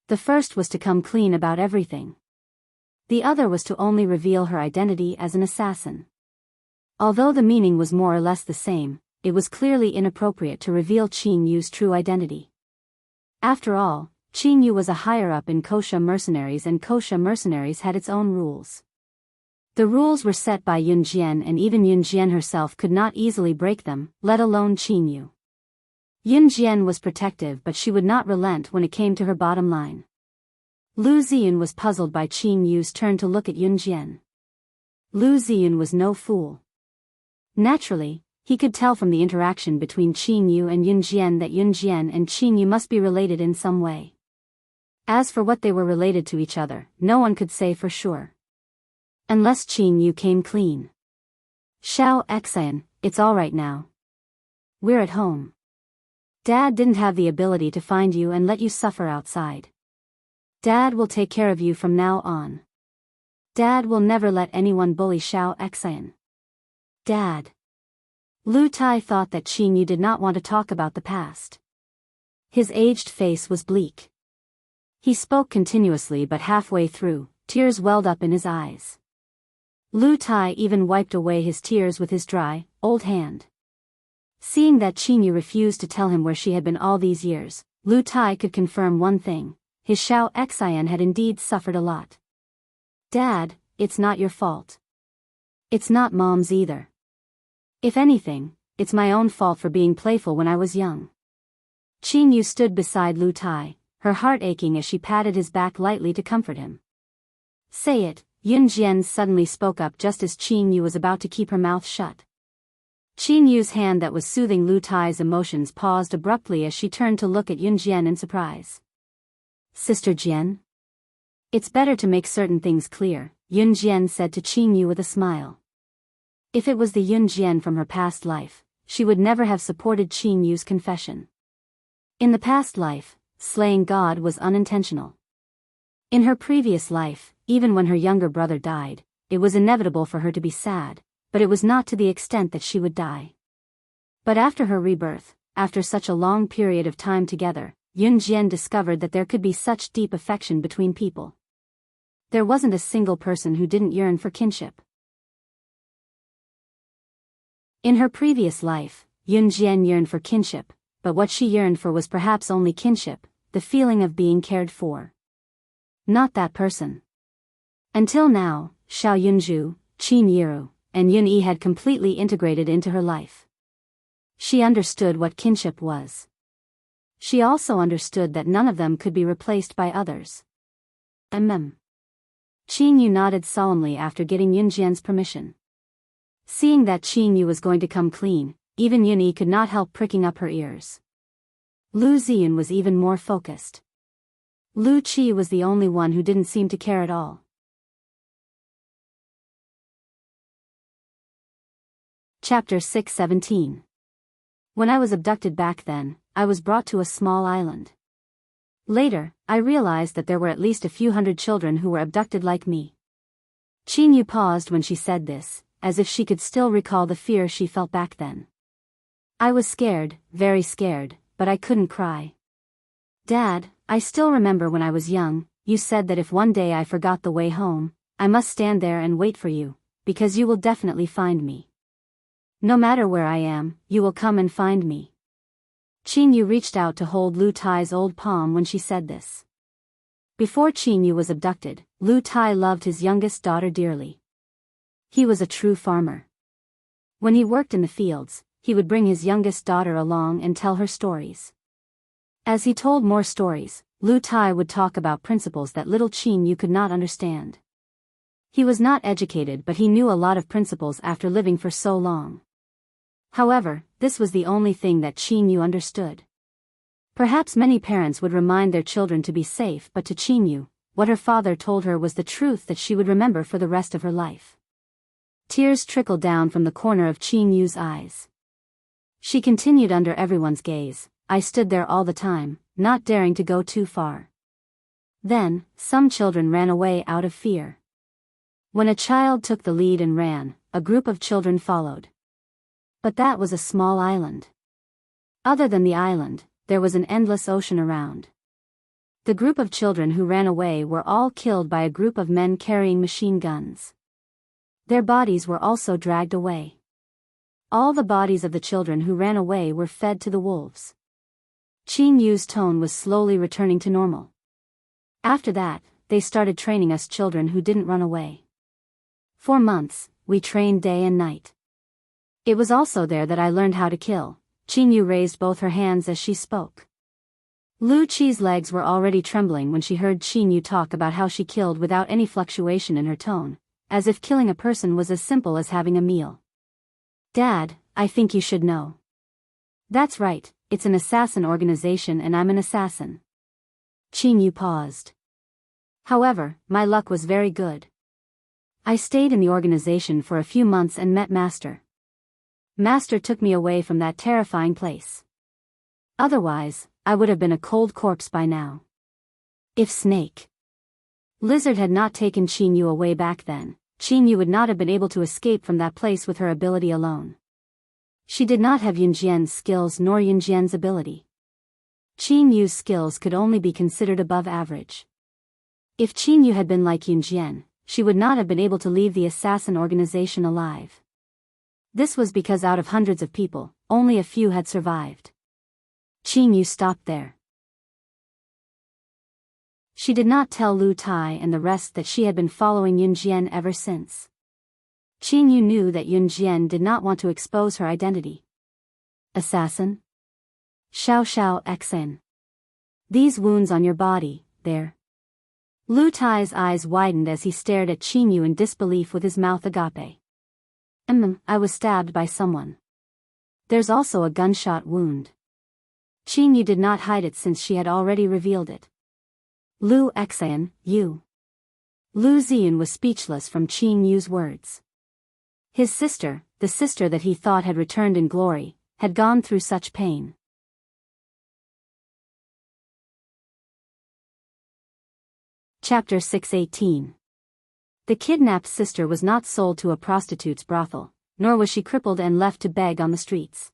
[SPEAKER 1] The first was to come clean about everything. The other was to only reveal her identity as an assassin. Although the meaning was more or less the same, it was clearly inappropriate to reveal Qing Yu's true identity. After all, Qing Yu was a higher-up in Kosha Mercenaries, and Kosha Mercenaries had its own rules. The rules were set by Yun Jian, and even Yun Jian herself could not easily break them, let alone Qing Yu. Yun Jian was protective, but she would not relent when it came to her bottom line. Lu Ziyun was puzzled by Qing Yu's turn to look at Yun Jian. Lu Ziyun was no fool. Naturally, he could tell from the interaction between Qing Yu and Yun Jian that Yun Jian and Qing Yu must be related in some way. As for what they were related to each other, no one could say for sure. Unless Qing Yu came clean. Xiao Xan, it's all right now. We're at home. Dad didn't have the ability to find you and let you suffer outside. Dad will take care of you from now on. Dad will never let anyone bully Xiao Xan. Dad. Lu Tai thought that Qing Yu did not want to talk about the past. His aged face was bleak. He spoke continuously, but halfway through, tears welled up in his eyes. Lu Tai even wiped away his tears with his dry, old hand. Seeing that Qing Yu refused to tell him where she had been all these years, Lu Tai could confirm one thing: his Xiao Xian had indeed suffered a lot. Dad, it's not your fault. It's not Mom's either. If anything, it's my own fault for being playful when I was young. Qing Yu stood beside Lu Tai, her heart aching as she patted his back lightly to comfort him. Say it, Yun Jian suddenly spoke up just as Qing Yu was about to keep her mouth shut. Qing Yu's hand that was soothing Lu Tai's emotions paused abruptly as she turned to look at Yun Jian in surprise. Sister Jian? It's better to make certain things clear, Yun Jian said to Qing Yu with a smile. If it was the Yun Jian from her past life, she would never have supported Qing Yu's confession. In the past life, slaying God was unintentional. In her previous life, even when her younger brother died, it was inevitable for her to be sad, but it was not to the extent that she would die. But after her rebirth, after such a long period of time together, Yun Jian discovered that there could be such deep affection between people. There wasn't a single person who didn't yearn for kinship. In her previous life, Yun Jian yearned for kinship, but what she yearned for was perhaps only kinship, the feeling of being cared for. Not that person. Until now, Xiao Yunju, Qin Yiru, and Yun Yi had completely integrated into her life. She understood what kinship was. She also understood that none of them could be replaced by others. Qin Yu nodded solemnly after getting Yunjian's permission. Seeing that Qin Yu was going to come clean, even Yunyi could not help pricking up her ears. Lu Ziyun was even more focused. Lu Qi was the only one who didn't seem to care at all. Chapter 6:17. When I was abducted back then, I was brought to a small island. Later, I realized that there were at least a few hundred children who were abducted like me. Qin Yu paused when she said this, as if she could still recall the fear she felt back then. I was scared, very scared, but I couldn't cry. Dad, I still remember when I was young, you said that if one day I forgot the way home, I must stand there and wait for you, because you will definitely find me. No matter where I am, you will come and find me. Qin Yu reached out to hold Lu Tai's old palm when she said this. Before Qin Yu was abducted, Lu Tai loved his youngest daughter dearly. He was a true farmer. When he worked in the fields, he would bring his youngest daughter along and tell her stories. As he told more stories, Lu Tai would talk about principles that little Qin Yu could not understand. He was not educated, but he knew a lot of principles after living for so long. However, this was the only thing that Qin Yu understood. Perhaps many parents would remind their children to be safe, but to Qin Yu, what her father told her was the truth that she would remember for the rest of her life. Tears trickled down from the corner of Qin Yu's eyes. She continued under everyone's gaze. I stood there all the time, not daring to go too far. Then, some children ran away out of fear. When a child took the lead and ran, a group of children followed. But that was a small island. Other than the island, there was an endless ocean around. The group of children who ran away were all killed by a group of men carrying machine guns. Their bodies were also dragged away. All the bodies of the children who ran away were fed to the wolves. Qin Yu's tone was slowly returning to normal. After that, they started training us children who didn't run away. For months, we trained day and night. It was also there that I learned how to kill. Qin Yu raised both her hands as she spoke. Lu Qi's legs were already trembling when she heard Qin Yu talk about how she killed without any fluctuation in her tone, as if killing a person was as simple as having a meal. Dad, I think you should know. That's right, it's an assassin organization and I'm an assassin. Qin Yu paused. However, my luck was very good. I stayed in the organization for a few months and met Master. Master took me away from that terrifying place. Otherwise, I would have been a cold corpse by now. If Snake Lizard had not taken Qin Yu away back then, Qin Yu would not have been able to escape from that place with her ability alone. She did not have Yunjian's skills nor Yunjian's ability. Qin Yu's skills could only be considered above average. If Qin Yu had been like Yunjian, she would not have been able to leave the assassin organization alive. This was because out of hundreds of people, only a few had survived. Qin Yu stopped there. She did not tell Lu Tai and the rest that she had been following Yunjian ever since. Qin Yu knew that Yunjian did not want to expose her identity. Assassin? Xiao Xiao Xen. These wounds on your body, there. Lu Tai's eyes widened as he stared at Qin Yu in disbelief with his mouth agape. I was stabbed by someone. There's also a gunshot wound. Qin Yu did not hide it since she had already revealed it. Lu Xan, you. Lu Ziyun was speechless from Qin Yu's words. His sister, the sister that he thought had returned in glory, had gone through such pain. Chapter 6:18. The kidnapped sister was not sold to a prostitute's brothel, nor was she crippled and left to beg on the streets.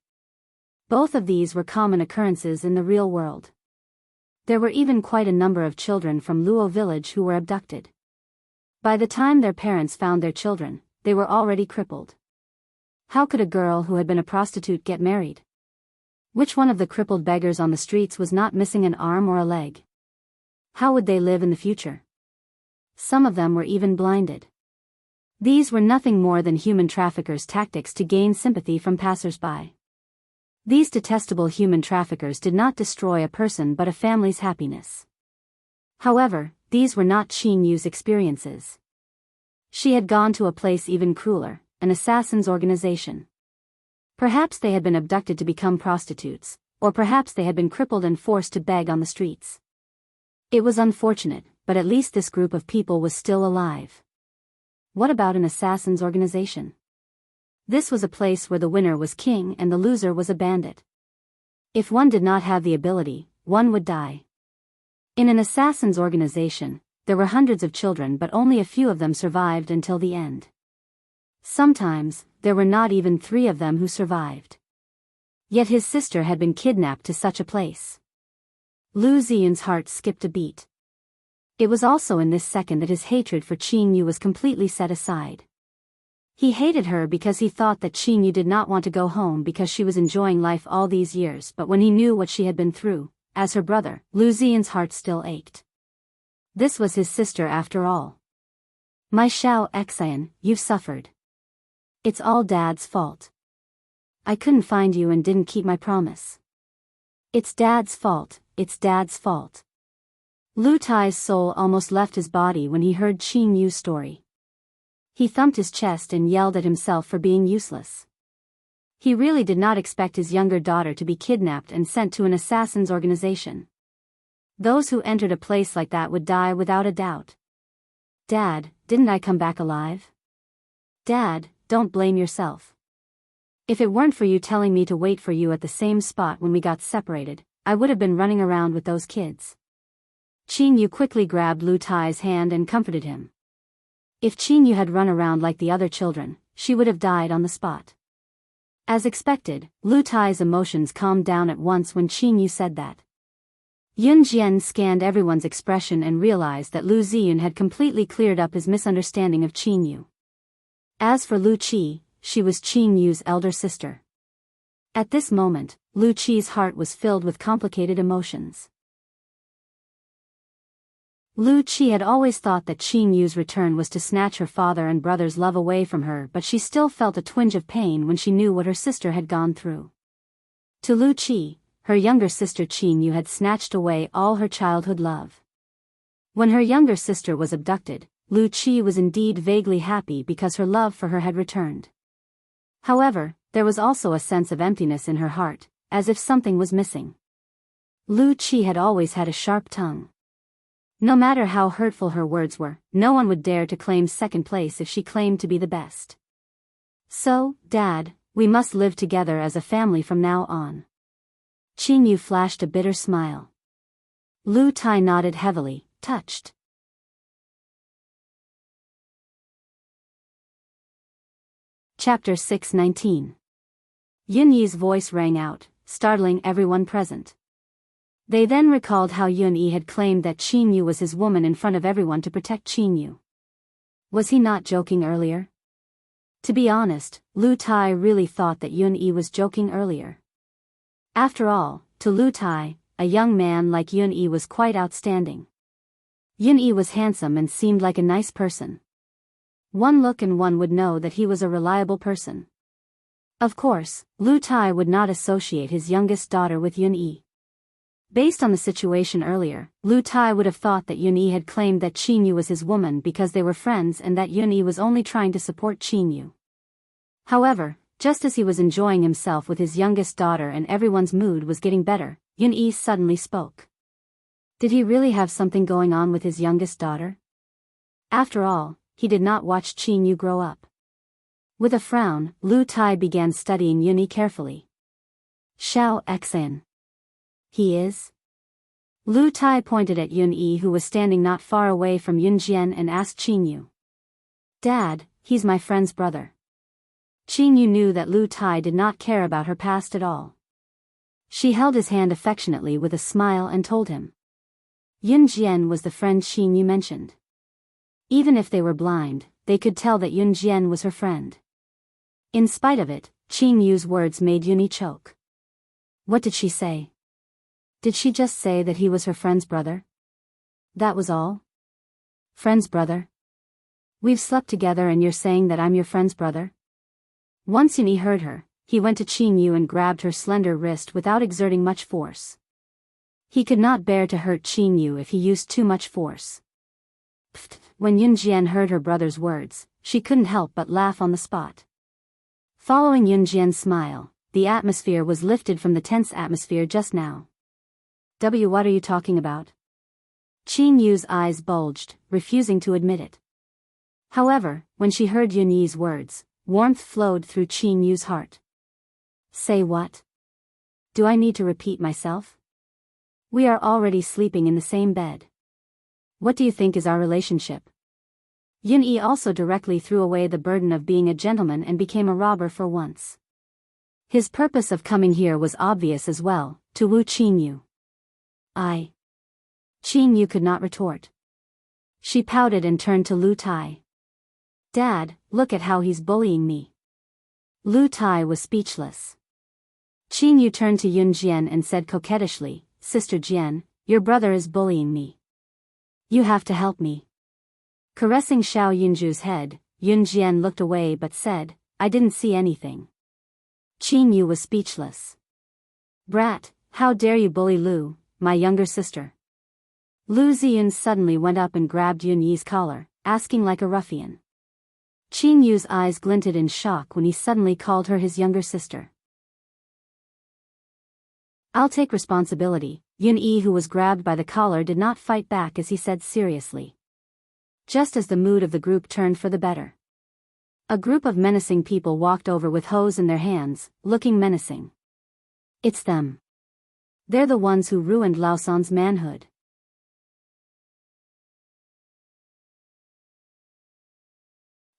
[SPEAKER 1] Both of these were common occurrences in the real world. There were even quite a number of children from Luo village who were abducted. By the time their parents found their children, they were already crippled. How could a girl who had been a prostitute get married? Which one of the crippled beggars on the streets was not missing an arm or a leg? How would they live in the future? Some of them were even blinded. These were nothing more than human traffickers' tactics to gain sympathy from passers-by. These detestable human traffickers did not destroy a person but a family's happiness. However, these were not Qin Yu's experiences. She had gone to a place even crueler, an assassin's organization. Perhaps they had been abducted to become prostitutes, or perhaps they had been crippled and forced to beg on the streets. It was unfortunate, but at least this group of people was still alive. What about an assassin's organization? This was a place where the winner was king and the loser was a bandit. If one did not have the ability, one would die. In an assassin's organization, there were hundreds of children, but only a few of them survived until the end. Sometimes, there were not even 3 of them who survived. Yet his sister had been kidnapped to such a place. Lu Ziyun's heart skipped a beat. It was also in this second that his hatred for Qin Yu was completely set aside. He hated her because he thought that Qin Yu did not want to go home because she was enjoying life all these years, but when he knew what she had been through, as her brother, Lu Ziyun's heart still ached. This was his sister after all. My Xiao Xian, you've suffered. It's all Dad's fault. I couldn't find you and didn't keep my promise. It's Dad's fault, it's Dad's fault. Lu Tai's soul almost left his body when he heard Qin Yu's story. He thumped his chest and yelled at himself for being useless. He really did not expect his younger daughter to be kidnapped and sent to an assassin's organization. Those who entered a place like that would die without a doubt. Dad, didn't I come back alive? Dad, don't blame yourself. If it weren't for you telling me to wait for you at the same spot when we got separated, I would have been running around with those kids. Qin Yu quickly grabbed Lu Tai's hand and comforted him. If Qin Yu had run around like the other children, she would have died on the spot. As expected, Lu Tai's emotions calmed down at once when Qin Yu said that. Yun Jian scanned everyone's expression and realized that Lu Ziyun had completely cleared up his misunderstanding of Qin Yu. As for Lu Qi, she was Qin Yu's elder sister. At this moment, Lu Qi's heart was filled with complicated emotions. Lu Qi had always thought that Qin Yu's return was to snatch her father and brother's love away from her, but she still felt a twinge of pain when she knew what her sister had gone through. To Lu Qi, her younger sister Qin Yu had snatched away all her childhood love. When her younger sister was abducted, Lu Qi was indeed vaguely happy because her love for her had returned. However, there was also a sense of emptiness in her heart, as if something was missing. Lu Qi had always had a sharp tongue. No matter how hurtful her words were, no one would dare to claim second place if she claimed to be the best. So, Dad, we must live together as a family from now on. Qin Yu flashed a bitter smile. Lu Tai nodded heavily, touched. Chapter 619. Yun Yi's voice rang out, startling everyone present. They then recalled how Yun Yi had claimed that Qin Yu was his woman in front of everyone to protect Qin Yu. Was he not joking earlier? To be honest, Lu Tai really thought that Yun Yi was joking earlier. After all, to Lu Tai, a young man like Yun Yi was quite outstanding. Yun Yi was handsome and seemed like a nice person. One look and one would know that he was a reliable person. Of course, Lu Tai would not associate his youngest daughter with Yun Yi. Based on the situation earlier, Lu Tai would have thought that Yun Yi had claimed that Qin Yu was his woman because they were friends and that Yun Yi was only trying to support Qin Yu. However, just as he was enjoying himself with his youngest daughter and everyone's mood was getting better, Yun Yi suddenly spoke. Did he really have something going on with his youngest daughter? After all, he did not watch Qin Yu grow up. With a frown, Lu Tai began studying Yun Yi carefully. Xiao Xian. He is? Lu Tai pointed at Yun Yi, who was standing not far away from Yun Jian, and asked Qin Yu. Dad, he's my friend's brother. Qin Yu knew that Lu Tai did not care about her past at all. She held his hand affectionately with a smile and told him. Yun Jian was the friend Qin Yu mentioned. Even if they were blind, they could tell that Yun Jian was her friend. In spite of it, Qin Yu's words made Yun Yi choke. What did she say? Did she just say that he was her friend's brother? That was all? Friend's brother? We've slept together and you're saying that I'm your friend's brother? Once Yun Yi heard her, he went to Qin Yu and grabbed her slender wrist without exerting much force. He could not bear to hurt Qin Yu if he used too much force. When Yun Jian heard her brother's words, she couldn't help but laugh on the spot. Following Yun Jian's smile, the atmosphere was lifted from the tense atmosphere just now. What are you talking about? Qin Yu's eyes bulged, refusing to admit it. However, when she heard Yun Yi's words, warmth flowed through Qin Yu's heart. Say what? Do I need to repeat myself? We are already sleeping in the same bed. What do you think is our relationship? Yun Yi also directly threw away the burden of being a gentleman and became a robber for once. His purpose of coming here was obvious as well, to woo Qin Yu. Qin Yu could not retort. She pouted and turned to Lu Tai. Dad, look at how he's bullying me. Lu Tai was speechless. Qin Yu turned to Yun Jian and said coquettishly, Sister Jian, your brother is bullying me. You have to help me. Caressing Xiao Yunju's head, Yun Jian looked away but said, I didn't see anything. Qin Yu was speechless. Brat, how dare you bully Lu, my younger sister? Lu Ziyun suddenly went up and grabbed Yun Yi's collar, asking like a ruffian. Qin Yu's eyes glinted in shock when he suddenly called her his younger sister. I'll take responsibility. Yun Yi, who was grabbed by the collar, did not fight back as he said seriously. Just as the mood of the group turned for the better. A group of menacing people walked over with hoes in their hands, looking menacing. It's them. They're the ones who ruined Laosan's manhood.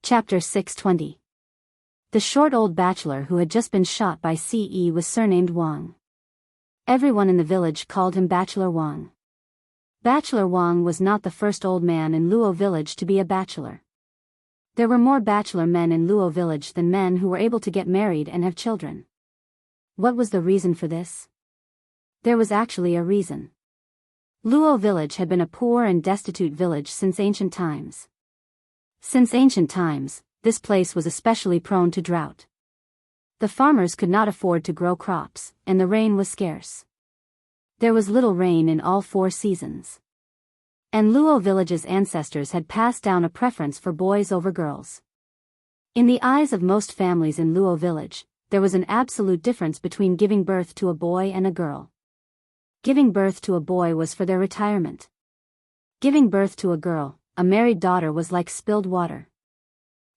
[SPEAKER 1] Chapter 620. The short old bachelor who had just been shot by CE was surnamed Wang. Everyone in the village called him Bachelor Wang. Bachelor Wang was not the first old man in Luo village to be a bachelor. There were more bachelor men in Luo village than men who were able to get married and have children. What was the reason for this? There was actually a reason. Luo village had been a poor and destitute village since ancient times. Since ancient times, this place was especially prone to drought. The farmers could not afford to grow crops, and the rain was scarce. There was little rain in all 4 seasons. And Luo village's ancestors had passed down a preference for boys over girls. In the eyes of most families in Luo village, there was an absolute difference between giving birth to a boy and a girl. Giving birth to a boy was for their retirement. Giving birth to a girl, a married daughter, was like spilled water.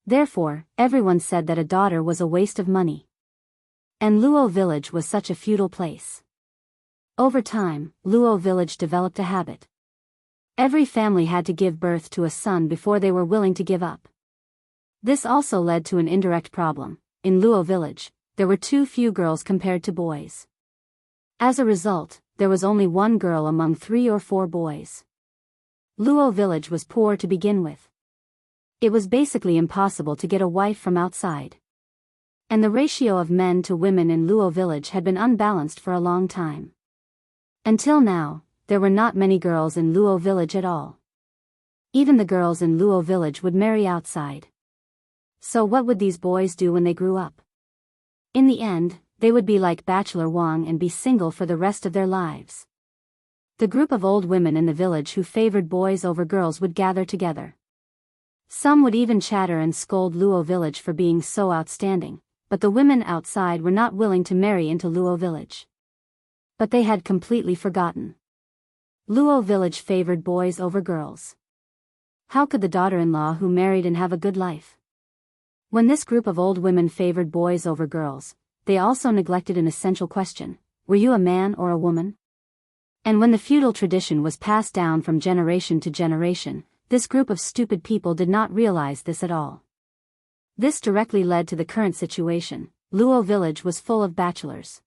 [SPEAKER 1] Therefore, everyone said that a daughter was a waste of money. And Luo village was such a feudal place. Over time, Luo village developed a habit. Every family had to give birth to a son before they were willing to give up. This also led to an indirect problem. In Luo village, there were too few girls compared to boys. As a result, there was only 1 girl among 3 or 4 boys. Luo village was poor to begin with. It was basically impossible to get a wife from outside. And the ratio of men to women in Luo village had been unbalanced for a long time. Until now, there were not many girls in Luo village at all. Even the girls in Luo village would marry outside. So what would these boys do when they grew up? In the end, they would be like Bachelor Wang and be single for the rest of their lives. The group of old women in the village who favored boys over girls would gather together. Some would even chatter and scold Luo village for being so outstanding, but the women outside were not willing to marry into Luo village. But they had completely forgotten. Luo village favored boys over girls. How could the daughter-in-law who married and have a good life? When this group of old women favored boys over girls, they also neglected an essential question: were you a man or a woman? And when the feudal tradition was passed down from generation to generation, this group of stupid people did not realize this at all. This directly led to the current situation. Luo village was full of bachelors.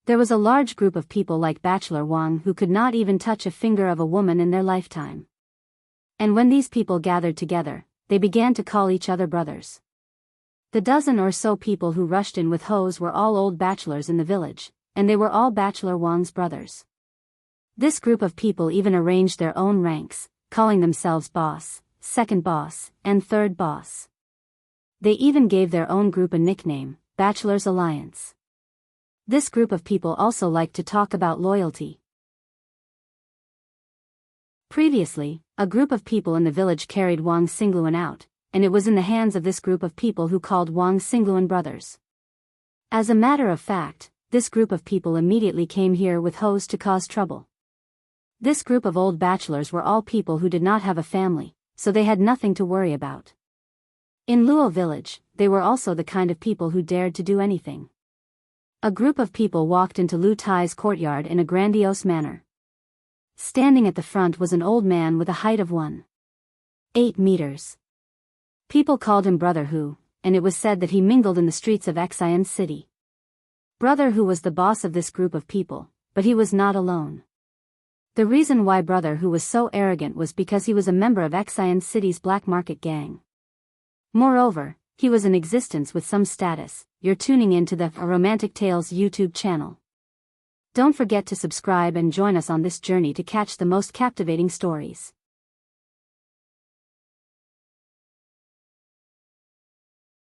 [SPEAKER 1] There was a large group of people like Bachelor Wang who could not even touch a finger of a woman in their lifetime. And when these people gathered together, they began to call each other brothers. The dozen or so people who rushed in with hoes were all old bachelors in the village, and they were all Bachelor Wang's brothers. This group of people even arranged their own ranks, calling themselves boss, second boss, and third boss. They even gave their own group a nickname, Bachelor's Alliance. This group of people also liked to talk about loyalty. Previously, a group of people in the village carried Wang Xingluan out, and it was in the hands of this group of people who called Wang Xingluan brothers. As a matter of fact, this group of people immediately came here with hoes to cause trouble. This group of old bachelors were all people who did not have a family, so they had nothing to worry about. In Luo village, they were also the kind of people who dared to do anything. A group of people walked into Lu Tai's courtyard in a grandiose manner. Standing at the front was an old man with a height of 1.8 meters. People called him Brother Hu, and it was said that he mingled in the streets of Xian City. Brother Hu was the boss of this group of people, but he was not alone. The reason why Brother Hu was so arrogant was because he was a member of Xian City's black market gang. Moreover, he was in existence with some status. You're tuning in to the Romantic Tales YouTube channel. Don't forget to subscribe and join us on this journey to catch the most captivating stories.